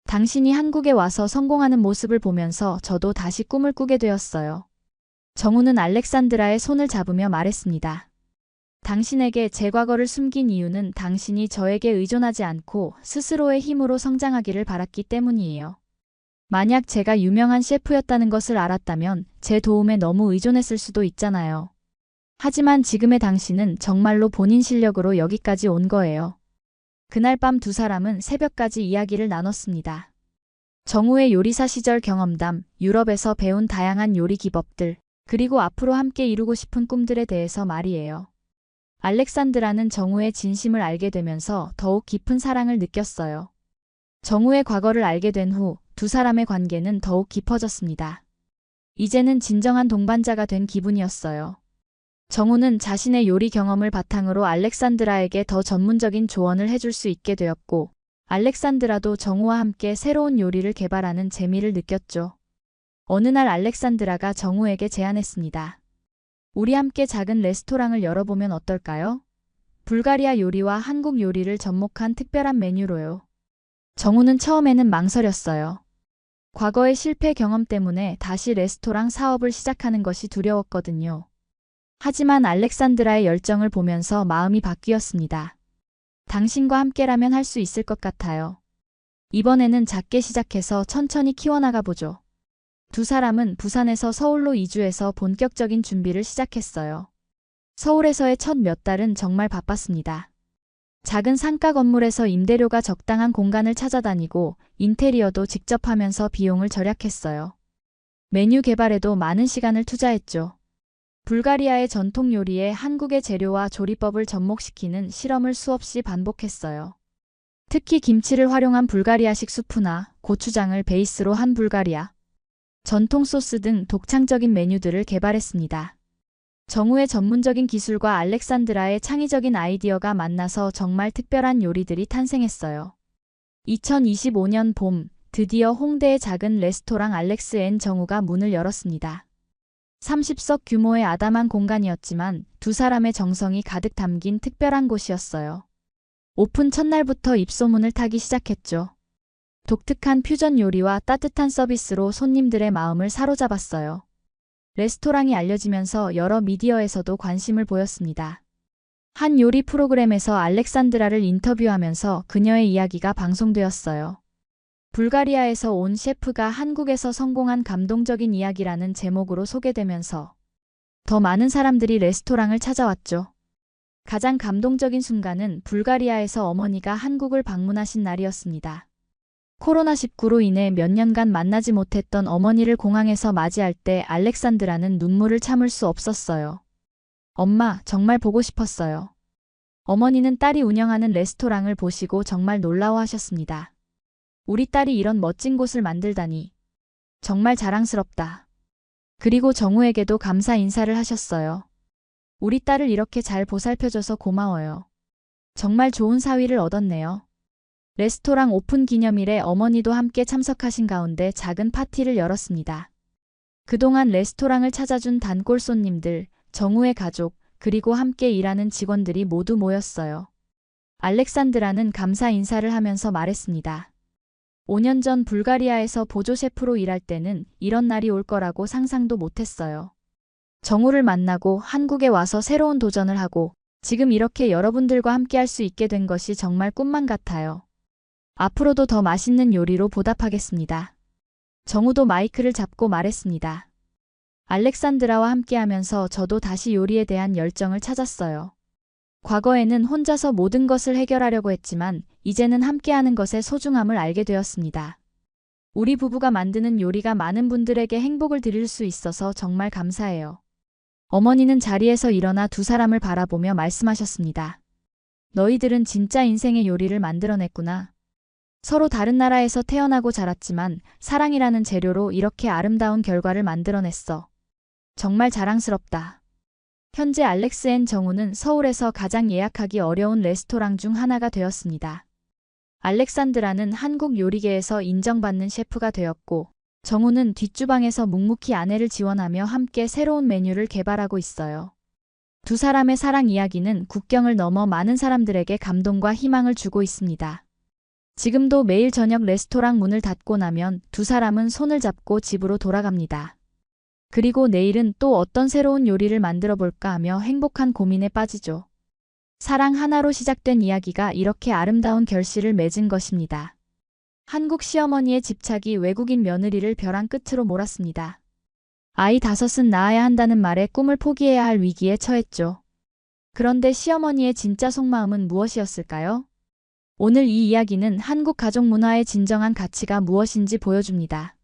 당신이 한국에 와서 성공하는 모습을 보면서 저도 다시 꿈을 꾸게 되었어요. 정우는 알렉산드라의 손을 잡으며 말했습니다. 당신에게 제 과거를 숨긴 이유는 당신이 저에게 의존하지 않고 스스로의 힘으로 성장하기를 바랐기 때문이에요. 만약 제가 유명한 셰프였다는 것을 알았다면 제 도움에 너무 의존했을 수도 있잖아요. 하지만 지금의 당신은 정말로 본인 실력으로 여기까지 온 거예요. 그날 밤 두 사람은 새벽까지 이야기를 나눴습니다. 정우의 요리사 시절 경험담, 유럽에서 배운 다양한 요리 기법들, 그리고 앞으로 함께 이루고 싶은 꿈들에 대해서 말이에요. 알렉산드라는 정우의 진심을 알게 되면서 더욱 깊은 사랑을 느꼈어요. 정우의 과거를 알게 된 후 두 사람의 관계는 더욱 깊어졌습니다. 이제는 진정한 동반자가 된 기분이었어요. 정우는 자신의 요리 경험을 바탕으로 알렉산드라에게 더 전문적인 조언을 해줄 수 있게 되었고, 알렉산드라도 정우와 함께 새로운 요리를 개발하는 재미를 느꼈죠. 어느 날 알렉산드라가 정우에게 제안했습니다. 우리 함께 작은 레스토랑을 열어보면 어떨까요? 불가리아 요리와 한국 요리를 접목한 특별한 메뉴로요. 정우는 처음에는 망설였어요. 과거의 실패 경험 때문에 다시 레스토랑 사업을 시작하는 것이 두려웠거든요. 하지만 알렉산드라의 열정을 보면서 마음이 바뀌었습니다. 당신과 함께라면 할 수 있을 것 같아요. 이번에는 작게 시작해서 천천히 키워나가 보죠. 두 사람은 부산에서 서울로 이주해서 본격적인 준비를 시작했어요. 서울에서의 첫 몇 달은 정말 바빴습니다. 작은 상가 건물에서 임대료가 적당한 공간을 찾아다니고 인테리어도 직접 하면서 비용을 절약했어요. 메뉴 개발에도 많은 시간을 투자했죠. 불가리아의 전통 요리에 한국의 재료와 조리법을 접목시키는 실험을 수없이 반복했어요. 특히 김치를 활용한 불가리아식 수프나 고추장을 베이스로 한 불가리아 전통 소스 등 독창적인 메뉴들을 개발했습니다. 정우의 전문적인 기술과 알렉산드라의 창의적인 아이디어가 만나서 정말 특별한 요리들이 탄생했어요. 2025년 봄, 드디어 홍대의 작은 레스토랑 알렉스 앤 정우가 문을 열었습니다. 30석 규모의 아담한 공간이었지만 두 사람의 정성이 가득 담긴 특별한 곳이었어요. 오픈 첫날부터 입소문을 타기 시작했죠. 독특한 퓨전 요리와 따뜻한 서비스로 손님들의 마음을 사로잡았어요. 레스토랑이 알려지면서 여러 미디어에서도 관심을 보였습니다. 한 요리 프로그램에서 알렉산드라를 인터뷰하면서 그녀의 이야기가 방송되었어요. 불가리아에서 온 셰프가 한국에서 성공한 감동적인 이야기라는 제목으로 소개되면서 더 많은 사람들이 레스토랑을 찾아왔죠. 가장 감동적인 순간은 불가리아에서 어머니가 한국을 방문하신 날이었습니다. 코로나19로 인해 몇 년간 만나지 못했던 어머니를 공항에서 맞이할 때 알렉산드라는 눈물을 참을 수 없었어요. 엄마, 정말 보고 싶었어요. 어머니는 딸이 운영하는 레스토랑을 보시고 정말 놀라워하셨습니다. 우리 딸이 이런 멋진 곳을 만들다니. 정말 자랑스럽다. 그리고 정우에게도 감사 인사를 하셨어요. 우리 딸을 이렇게 잘 보살펴줘서 고마워요. 정말 좋은 사위를 얻었네요. 레스토랑 오픈 기념일에 어머니도 함께 참석하신 가운데 작은 파티를 열었습니다. 그동안 레스토랑을 찾아준 단골 손님들, 정우의 가족, 그리고 함께 일하는 직원들이 모두 모였어요. 알렉산드라는 감사 인사를 하면서 말했습니다. 5년 전 불가리아에서 보조 셰프로 일할 때는 이런 날이 올 거라고 상상도 못했어요. 정우를 만나고 한국에 와서 새로운 도전을 하고 지금 이렇게 여러분들과 함께 할 수 있게 된 것이 정말 꿈만 같아요. 앞으로도 더 맛있는 요리로 보답하겠습니다. 정우도 마이크를 잡고 말했습니다. 알렉산드라와 함께하면서 저도 다시 요리에 대한 열정을 찾았어요. 과거에는 혼자서 모든 것을 해결하려고 했지만 이제는 함께하는 것의 소중함을 알게 되었습니다. 우리 부부가 만드는 요리가 많은 분들에게 행복을 드릴 수 있어서 정말 감사해요. 어머니는 자리에서 일어나 두 사람을 바라보며 말씀하셨습니다. 너희들은 진짜 인생의 요리를 만들어냈구나. 서로 다른 나라에서 태어나고 자랐지만 사랑이라는 재료로 이렇게 아름다운 결과를 만들어냈어. 정말 자랑스럽다. 현재 알렉스 앤 정우는 서울에서 가장 예약하기 어려운 레스토랑 중 하나가 되었습니다. 알렉산드라는 한국 요리계에서 인정받는 셰프가 되었고 정우는 뒷주방에서 묵묵히 아내를 지원하며 함께 새로운 메뉴를 개발하고 있어요. 두 사람의 사랑 이야기는 국경을 넘어 많은 사람들에게 감동과 희망을 주고 있습니다. 지금도 매일 저녁 레스토랑 문을 닫고 나면 두 사람은 손을 잡고 집으로 돌아갑니다. 그리고 내일은 또 어떤 새로운 요리를 만들어 볼까 하며 행복한 고민에 빠지죠. 사랑 하나로 시작된 이야기가 이렇게 아름다운 결실을 맺은 것입니다. 한국 시어머니의 집착이 외국인 며느리를 벼랑 끝으로 몰았습니다. 아이 5은 낳아야 한다는 말에 꿈을 포기해야 할 위기에 처했죠. 그런데 시어머니의 진짜 속마음은 무엇이었을까요? 오늘 이 이야기는 한국 가족 문화의 진정한 가치가 무엇인지 보여줍니다.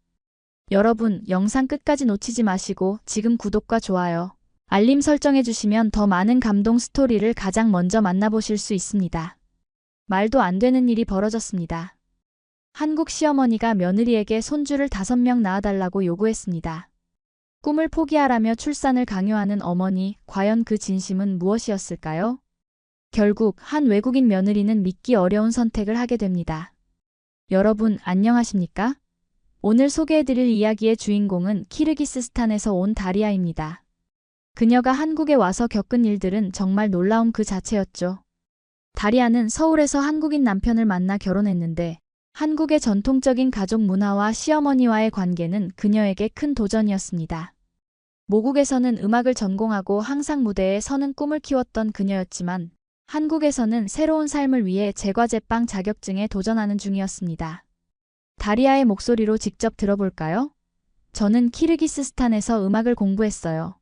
여러분, 영상 끝까지 놓치지 마시고 지금 구독과 좋아요, 알림 설정해 주시면 더 많은 감동 스토리를 가장 먼저 만나보실 수 있습니다. 말도 안 되는 일이 벌어졌습니다. 한국 시어머니가 며느리에게 손주를 5명 낳아달라고 요구했습니다. 꿈을 포기하라며 출산을 강요하는 어머니, 과연 그 진심은 무엇이었을까요? 결국 한 외국인 며느리는 믿기 어려운 선택을 하게 됩니다. 여러분, 안녕하십니까? 오늘 소개해드릴 이야기의 주인공은 키르기스스탄에서 온 다리아입니다. 그녀가 한국에 와서 겪은 일들은 정말 놀라움 그 자체였죠. 다리아는 서울에서 한국인 남편을 만나 결혼했는데 한국의 전통적인 가족 문화와 시어머니와의 관계는 그녀에게 큰 도전이었습니다. 모국에서는 음악을 전공하고 항상 무대에 서는 꿈을 키웠던 그녀였지만 한국에서는 새로운 삶을 위해 제과제빵 자격증에 도전하는 중이었습니다. 다리아의 목소리로 직접 들어볼까요? 저는 키르기스스탄에서 음악을 공부했어요.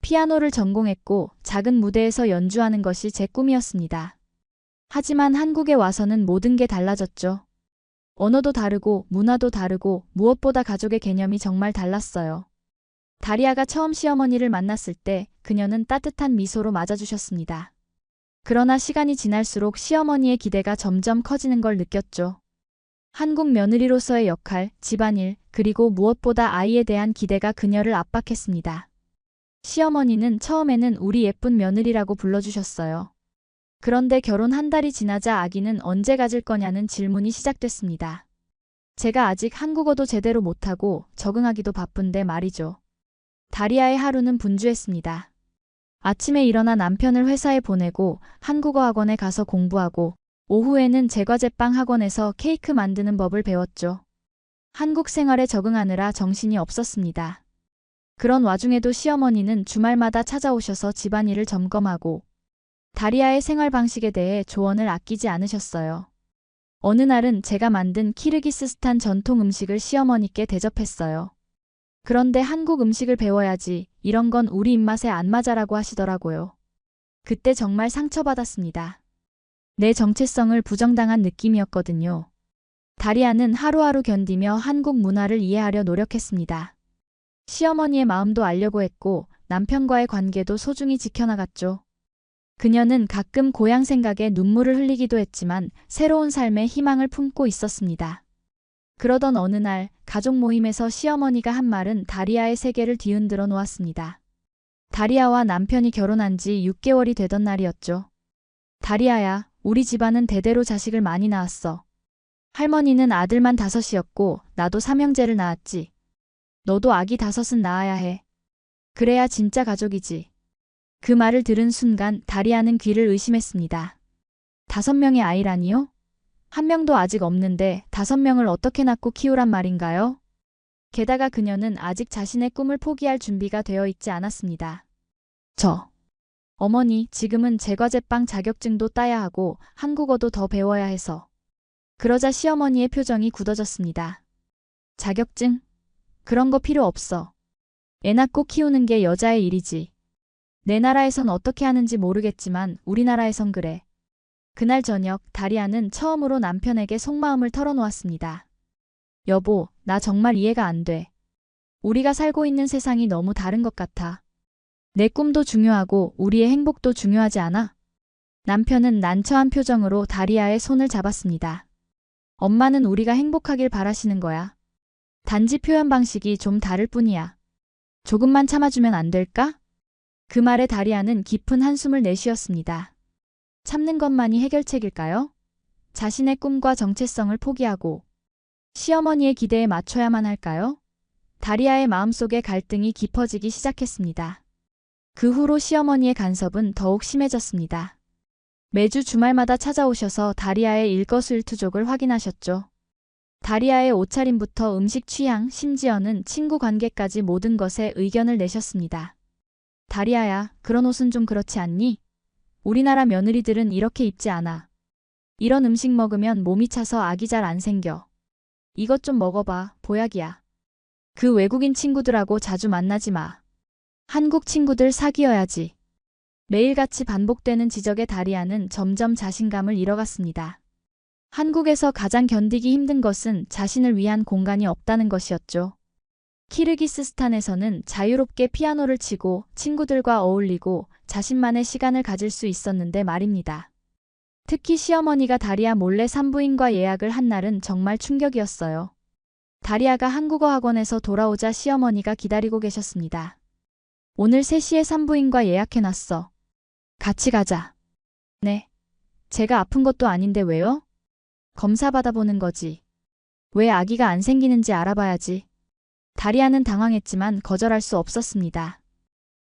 피아노를 전공했고 작은 무대에서 연주하는 것이 제 꿈이었습니다. 하지만 한국에 와서는 모든 게 달라졌죠. 언어도 다르고 문화도 다르고 무엇보다 가족의 개념이 정말 달랐어요. 다리아가 처음 시어머니를 만났을 때 그녀는 따뜻한 미소로 맞아주셨습니다. 그러나 시간이 지날수록 시어머니의 기대가 점점 커지는 걸 느꼈죠. 한국 며느리로서의 역할, 집안일, 그리고 무엇보다 아이에 대한 기대가 그녀를 압박했습니다. 시어머니는 처음에는 우리 예쁜 며느리라고 불러주셨어요. 그런데 결혼 한 달이 지나자 아기는 언제 가질 거냐는 질문이 시작됐습니다. 제가 아직 한국어도 제대로 못하고 적응하기도 바쁜데 말이죠. 다리아의 하루는 분주했습니다. 아침에 일어나 남편을 회사에 보내고 한국어 학원에 가서 공부하고 오후에는 제과제빵 학원에서 케이크 만드는 법을 배웠죠. 한국 생활에 적응하느라 정신이 없었습니다. 그런 와중에도 시어머니는 주말마다 찾아오셔서 집안일을 점검하고 다리아의 생활 방식에 대해 조언을 아끼지 않으셨어요. 어느 날은 제가 만든 키르기스스탄 전통 음식을 시어머니께 대접했어요. 그런데 한국 음식을 배워야지, 이런 건 우리 입맛에 안 맞아라고 하시더라고요. 그때 정말 상처받았습니다. 내 정체성을 부정당한 느낌이었거든요. 다리아는 하루하루 견디며 한국 문화를 이해하려 노력했습니다. 시어머니의 마음도 알려고 했고 남편과의 관계도 소중히 지켜나갔죠. 그녀는 가끔 고향 생각에 눈물을 흘리기도 했지만 새로운 삶에 희망을 품고 있었습니다. 그러던 어느 날 가족 모임에서 시어머니가 한 말은 다리아의 세계를 뒤흔들어 놓았습니다. 다리아와 남편이 결혼한 지 6개월이 되던 날이었죠. 다리아야, 우리 집안은 대대로 자식을 많이 낳았어. 할머니는 아들만 5이었고 나도 3형제를 낳았지. 너도 아기 5은 낳아야 해. 그래야 진짜 가족이지. 그 말을 들은 순간 다리아는 귀를 의심했습니다. 5명의 아이라니요? 1명도 아직 없는데 5명을 어떻게 낳고 키우란 말인가요? 게다가 그녀는 아직 자신의 꿈을 포기할 준비가 되어 있지 않았습니다. 어머니, 지금은 제과제빵 자격증도 따야 하고 한국어도 더 배워야 해서. 그러자 시어머니의 표정이 굳어졌습니다. 자격증? 그런 거 필요 없어. 애 낳고 키우는 게 여자의 일이지. 내 나라에선 어떻게 하는지 모르겠지만 우리나라에선 그래. 그날 저녁 다리아는 처음으로 남편에게 속마음을 털어놓았습니다. 여보, 나 정말 이해가 안 돼. 우리가 살고 있는 세상이 너무 다른 것 같아. 내 꿈도 중요하고 우리의 행복도 중요하지 않아? 남편은 난처한 표정으로 다리아의 손을 잡았습니다. 엄마는 우리가 행복하길 바라시는 거야. 단지 표현 방식이 좀 다를 뿐이야. 조금만 참아주면 안 될까? 그 말에 다리아는 깊은 한숨을 내쉬었습니다. 참는 것만이 해결책일까요? 자신의 꿈과 정체성을 포기하고 시어머니의 기대에 맞춰야만 할까요? 다리아의 마음속에 갈등이 깊어지기 시작했습니다. 그 후로 시어머니의 간섭은 더욱 심해졌습니다. 매주 주말마다 찾아오셔서 다리아의 일거수일투족을 확인하셨죠. 다리아의 옷차림부터 음식 취향, 심지어는 친구 관계까지 모든 것에 의견을 내셨습니다. 다리아야, 그런 옷은 좀 그렇지 않니? 우리나라 며느리들은 이렇게 입지 않아. 이런 음식 먹으면 몸이 차서 아기 잘 안 생겨. 이것 좀 먹어봐, 보약이야. 그 외국인 친구들하고 자주 만나지 마. 한국 친구들 사귀어야지. 매일같이 반복되는 지적에 다리아는 점점 자신감을 잃어갔습니다. 한국에서 가장 견디기 힘든 것은 자신을 위한 공간이 없다는 것이었죠. 키르기스스탄에서는 자유롭게 피아노를 치고 친구들과 어울리고 자신만의 시간을 가질 수 있었는데 말입니다. 특히 시어머니가 다리아 몰래 산부인과 예약을 한 날은 정말 충격이었어요. 다리아가 한국어 학원에서 돌아오자 시어머니가 기다리고 계셨습니다. 오늘 3시에 산부인과 예약해놨어. 같이 가자. 네. 제가 아픈 것도 아닌데 왜요? 검사 받아보는 거지. 왜 아기가 안 생기는지 알아봐야지. 다리아는 당황했지만 거절할 수 없었습니다.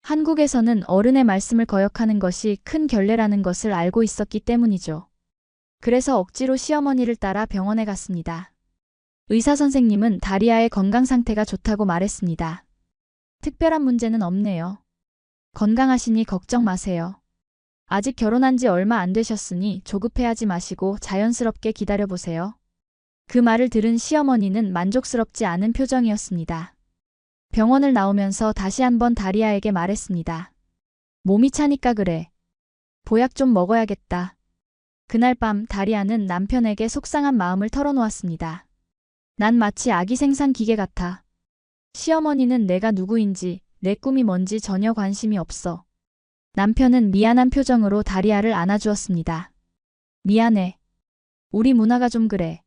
한국에서는 어른의 말씀을 거역하는 것이 큰 결례라는 것을 알고 있었기 때문이죠. 그래서 억지로 시어머니를 따라 병원에 갔습니다. 의사 선생님은 다리아의 건강 상태가 좋다고 말했습니다. 특별한 문제는 없네요. 건강하시니 걱정 마세요. 아직 결혼한 지 얼마 안 되셨으니 조급해하지 마시고 자연스럽게 기다려보세요. 그 말을 들은 시어머니는 만족스럽지 않은 표정이었습니다. 병원을 나오면서 다시 한번 다리아에게 말했습니다. 몸이 차니까 그래. 보약 좀 먹어야겠다. 그날 밤 다리아는 남편에게 속상한 마음을 털어놓았습니다. 난 마치 아기 생산 기계 같아. 시어머니는 내가 누구인지, 내 꿈이 뭔지 전혀 관심이 없어. 남편은 미안한 표정으로 다리아를 안아주었습니다. 미안해. 우리 문화가 좀 그래.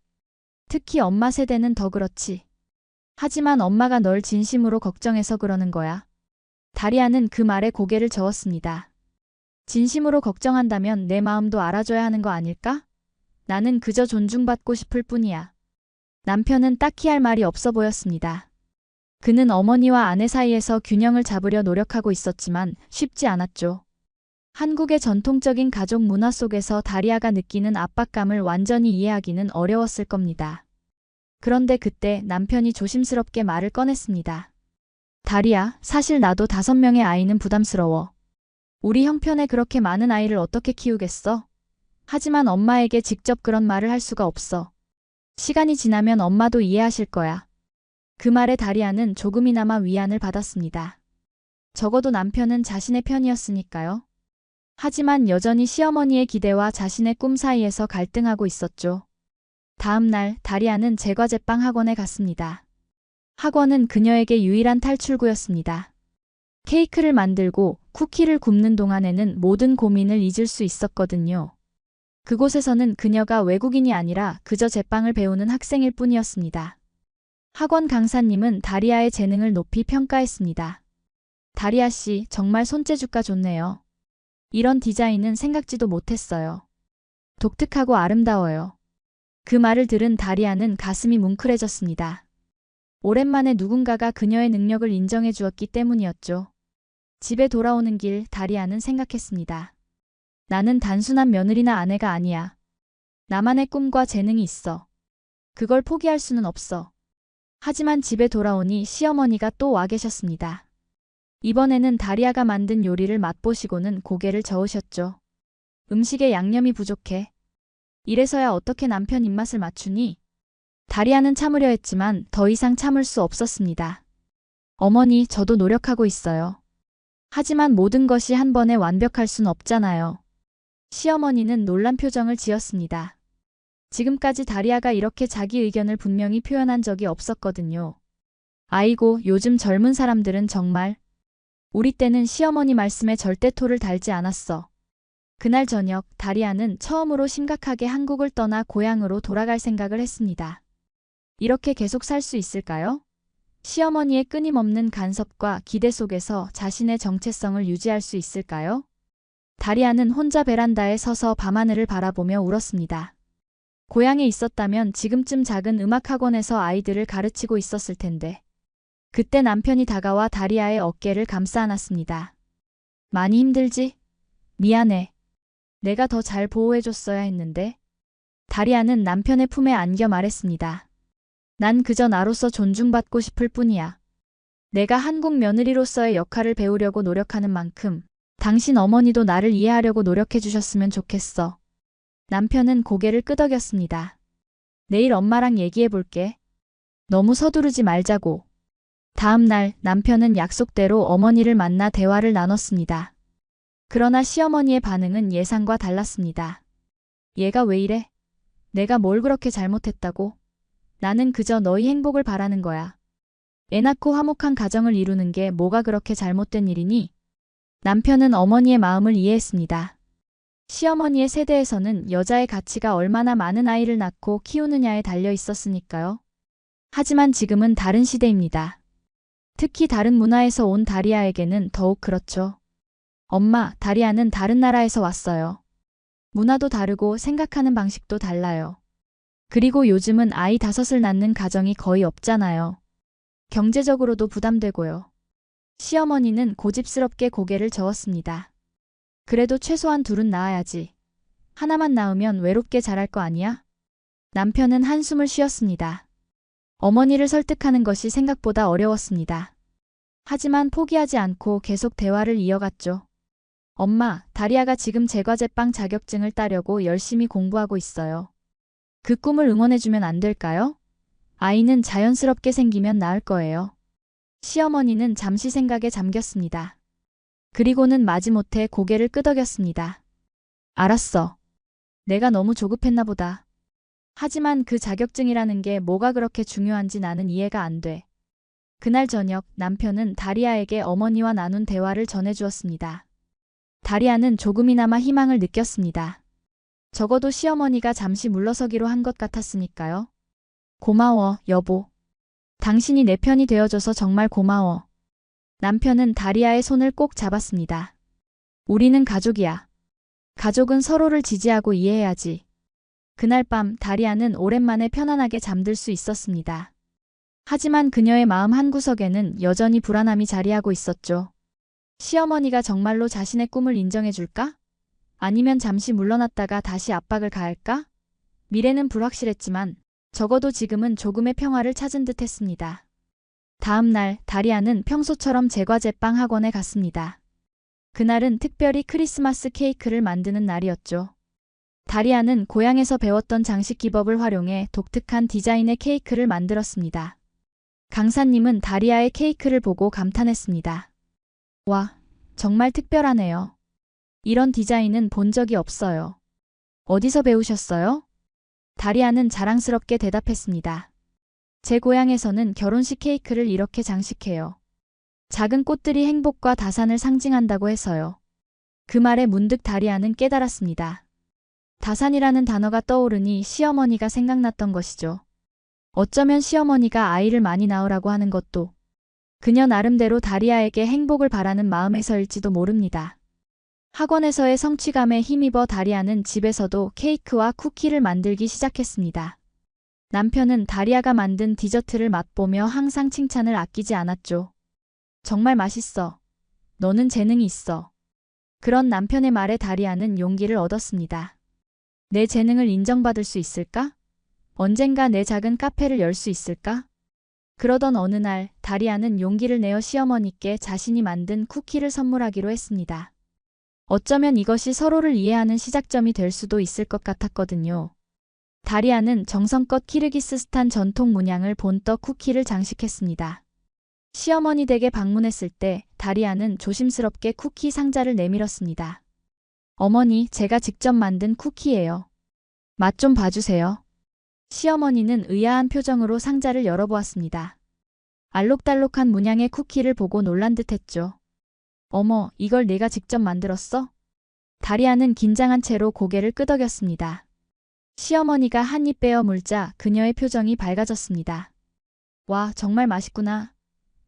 특히 엄마 세대는 더 그렇지. 하지만 엄마가 널 진심으로 걱정해서 그러는 거야. 다리아는 그 말에 고개를 저었습니다. 진심으로 걱정한다면 내 마음도 알아줘야 하는 거 아닐까? 나는 그저 존중받고 싶을 뿐이야. 남편은 딱히 할 말이 없어 보였습니다. 그는 어머니와 아내 사이에서 균형을 잡으려 노력하고 있었지만 쉽지 않았죠. 한국의 전통적인 가족 문화 속에서 다리아가 느끼는 압박감을 완전히 이해하기는 어려웠을 겁니다. 그런데 그때 남편이 조심스럽게 말을 꺼냈습니다. 다리아, 사실 나도 5명의 아이는 부담스러워. 우리 형편에 그렇게 많은 아이를 어떻게 키우겠어? 하지만 엄마에게 직접 그런 말을 할 수가 없어. 시간이 지나면 엄마도 이해하실 거야. 그 말에 다리아는 조금이나마 위안을 받았습니다. 적어도 남편은 자신의 편이었으니까요. 하지만 여전히 시어머니의 기대와 자신의 꿈 사이에서 갈등하고 있었죠. 다음 날 다리아는 제과제빵 학원에 갔습니다. 학원은 그녀에게 유일한 탈출구였습니다. 케이크를 만들고 쿠키를 굽는 동안에는 모든 고민을 잊을 수 있었거든요. 그곳에서는 그녀가 외국인이 아니라 그저 제빵을 배우는 학생일 뿐이었습니다. 학원 강사님은 다리아의 재능을 높이 평가했습니다. 다리아 씨, 정말 손재주가 좋네요. 이런 디자인은 생각지도 못했어요. 독특하고 아름다워요. 그 말을 들은 다리아는 가슴이 뭉클해졌습니다. 오랜만에 누군가가 그녀의 능력을 인정해 주었기 때문이었죠. 집에 돌아오는 길 다리아는 생각했습니다. 나는 단순한 며느리나 아내가 아니야. 나만의 꿈과 재능이 있어. 그걸 포기할 수는 없어. 하지만 집에 돌아오니 시어머니가 또 와 계셨습니다. 이번에는 다리아가 만든 요리를 맛보시고는 고개를 저으셨죠. 음식에 양념이 부족해. 이래서야 어떻게 남편 입맛을 맞추니? 다리아는 참으려 했지만 더 이상 참을 수 없었습니다. 어머니, 저도 노력하고 있어요. 하지만 모든 것이 한 번에 완벽할 순 없잖아요. 시어머니는 놀란 표정을 지었습니다. 지금까지 다리아가 이렇게 자기 의견을 분명히 표현한 적이 없었거든요. 아이고, 요즘 젊은 사람들은 정말. 우리 때는 시어머니 말씀에 절대 토를 달지 않았어. 그날 저녁 다리아는 처음으로 심각하게 한국을 떠나 고향으로 돌아갈 생각을 했습니다. 이렇게 계속 살 수 있을까요? 시어머니의 끊임없는 간섭과 기대 속에서 자신의 정체성을 유지할 수 있을까요? 다리아는 혼자 베란다에 서서 밤하늘을 바라보며 울었습니다. 고향에 있었다면 지금쯤 작은 음악학원에서 아이들을 가르치고 있었을 텐데. 그때 남편이 다가와 다리아의 어깨를 감싸 안았습니다. 많이 힘들지? 미안해. 내가 더 잘 보호해줬어야 했는데. 다리아는 남편의 품에 안겨 말했습니다. 난 그저 나로서 존중받고 싶을 뿐이야. 내가 한국 며느리로서의 역할을 배우려고 노력하는 만큼 당신 어머니도 나를 이해하려고 노력해 주셨으면 좋겠어. 남편은 고개를 끄덕였습니다. 내일 엄마랑 얘기해 볼게. 너무 서두르지 말자고. 다음 날 남편은 약속대로 어머니를 만나 대화를 나눴습니다. 그러나 시어머니의 반응은 예상과 달랐습니다. 얘가 왜 이래? 내가 뭘 그렇게 잘못했다고? 나는 그저 너희 행복을 바라는 거야. 애 낳고 화목한 가정을 이루는 게 뭐가 그렇게 잘못된 일이니? 남편은 어머니의 마음을 이해했습니다. 시어머니의 세대에서는 여자의 가치가 얼마나 많은 아이를 낳고 키우느냐에 달려 있었으니까요. 하지만 지금은 다른 시대입니다. 특히 다른 문화에서 온 다리아에게는 더욱 그렇죠. 엄마, 다리아는 다른 나라에서 왔어요. 문화도 다르고 생각하는 방식도 달라요. 그리고 요즘은 아이 5을 낳는 가정이 거의 없잖아요. 경제적으로도 부담되고요. 시어머니는 고집스럽게 고개를 저었습니다. 그래도 최소한 2은 낳아야지. 하나만 낳으면 외롭게 자랄 거 아니야? 남편은 한숨을 쉬었습니다. 어머니를 설득하는 것이 생각보다 어려웠습니다. 하지만 포기하지 않고 계속 대화를 이어갔죠. 엄마, 다리아가 지금 제과제빵 자격증을 따려고 열심히 공부하고 있어요. 그 꿈을 응원해주면 안 될까요? 아이는 자연스럽게 생기면 나을 거예요. 시어머니는 잠시 생각에 잠겼습니다. 그리고는 마지못해 고개를 끄덕였습니다. 알았어. 내가 너무 조급했나 보다. 하지만 그 자격증이라는 게 뭐가 그렇게 중요한지 나는 이해가 안 돼. 그날 저녁 남편은 다리아에게 어머니와 나눈 대화를 전해주었습니다. 다리아는 조금이나마 희망을 느꼈습니다. 적어도 시어머니가 잠시 물러서기로 한 것 같았으니까요. 고마워, 여보. 당신이 내 편이 되어줘서 정말 고마워. 남편은 다리아의 손을 꼭 잡았습니다. 우리는 가족이야. 가족은 서로를 지지하고 이해해야지. 그날 밤 다리아는 오랜만에 편안하게 잠들 수 있었습니다. 하지만 그녀의 마음 한구석에는 여전히 불안함이 자리하고 있었죠. 시어머니가 정말로 자신의 꿈을 인정해줄까? 아니면 잠시 물러났다가 다시 압박을 가할까? 미래는 불확실했지만 적어도 지금은 조금의 평화를 찾은 듯 했습니다. 다음 날 다리아는 평소처럼 제과제빵 학원에 갔습니다. 그날은 특별히 크리스마스 케이크를 만드는 날이었죠. 다리아는 고향에서 배웠던 장식 기법을 활용해 독특한 디자인의 케이크를 만들었습니다. 강사님은 다리아의 케이크를 보고 감탄했습니다. 와, 정말 특별하네요. 이런 디자인은 본 적이 없어요. 어디서 배우셨어요? 다리아는 자랑스럽게 대답했습니다. 제 고향에서는 결혼식 케이크를 이렇게 장식해요. 작은 꽃들이 행복과 다산을 상징한다고 해서요. 그 말에 문득 다리아는 깨달았습니다. 다산이라는 단어가 떠오르니 시어머니가 생각났던 것이죠. 어쩌면 시어머니가 아이를 많이 낳으라고 하는 것도 그녀 나름대로 다리아에게 행복을 바라는 마음에서일지도 모릅니다. 학원에서의 성취감에 힘입어 다리아는 집에서도 케이크와 쿠키를 만들기 시작했습니다. 남편은 다리아가 만든 디저트를 맛보며 항상 칭찬을 아끼지 않았죠. 정말 맛있어. 너는 재능이 있어. 그런 남편의 말에 다리아는 용기를 얻었습니다. 내 재능을 인정받을 수 있을까? 언젠가 내 작은 카페를 열 수 있을까? 그러던 어느 날 다리아는 용기를 내어 시어머니께 자신이 만든 쿠키를 선물하기로 했습니다. 어쩌면 이것이 서로를 이해하는 시작점이 될 수도 있을 것 같았거든요. 다리아는 정성껏 키르기스스탄 전통 문양을 본떠 쿠키를 장식했습니다. 시어머니 댁에 방문했을 때 다리아는 조심스럽게 쿠키 상자를 내밀었습니다. 어머니, 제가 직접 만든 쿠키예요. 맛 좀 봐주세요. 시어머니는 의아한 표정으로 상자를 열어보았습니다. 알록달록한 문양의 쿠키를 보고 놀란 듯했죠. 어머, 이걸 내가 직접 만들었어? 다리아는 긴장한 채로 고개를 끄덕였습니다. 시어머니가 한 입 빼어 물자 그녀의 표정이 밝아졌습니다. 와, 정말 맛있구나.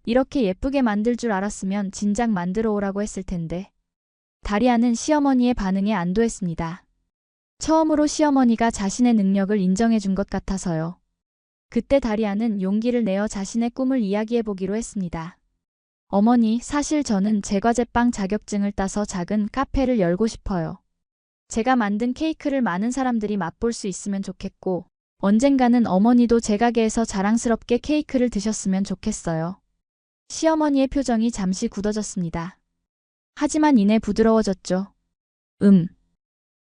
이렇게 예쁘게 만들 줄 알았으면 진작 만들어 오라고 했을 텐데. 다리아는 시어머니의 반응에 안도했습니다. 처음으로 시어머니가 자신의 능력을 인정해 준 것 같아서요. 그때 다리아는 용기를 내어 자신의 꿈을 이야기해 보기로 했습니다. 어머니, 사실 저는 제과제빵 자격증을 따서 작은 카페를 열고 싶어요. 제가 만든 케이크를 많은 사람들이 맛볼 수 있으면 좋겠고, 언젠가는 어머니도 제 가게에서 자랑스럽게 케이크를 드셨으면 좋겠어요. 시어머니의 표정이 잠시 굳어졌습니다. 하지만 이내 부드러워졌죠.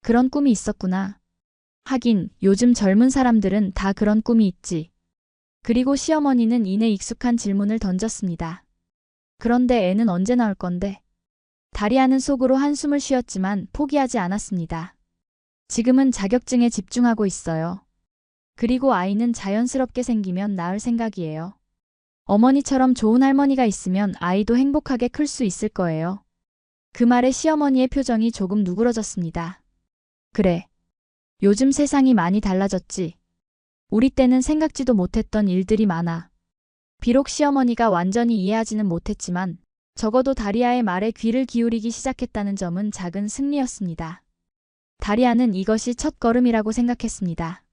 그런 꿈이 있었구나. 하긴 요즘 젊은 사람들은 다 그런 꿈이 있지. 그리고 시어머니는 이내 익숙한 질문을 던졌습니다. 그런데 애는 언제 나올 건데? 다리아는 속으로 한숨을 쉬었지만 포기하지 않았습니다. 지금은 자격증에 집중하고 있어요. 그리고 아이는 자연스럽게 생기면 낳을 생각이에요. 어머니처럼 좋은 할머니가 있으면 아이도 행복하게 클 수 있을 거예요. 그 말에 시어머니의 표정이 조금 누그러졌습니다. 그래. 요즘 세상이 많이 달라졌지. 우리 때는 생각지도 못했던 일들이 많아. 비록 시어머니가 완전히 이해하지는 못했지만 적어도 다리아의 말에 귀를 기울이기 시작했다는 점은 작은 승리였습니다. 다리아는 이것이 첫 걸음이라고 생각했습니다.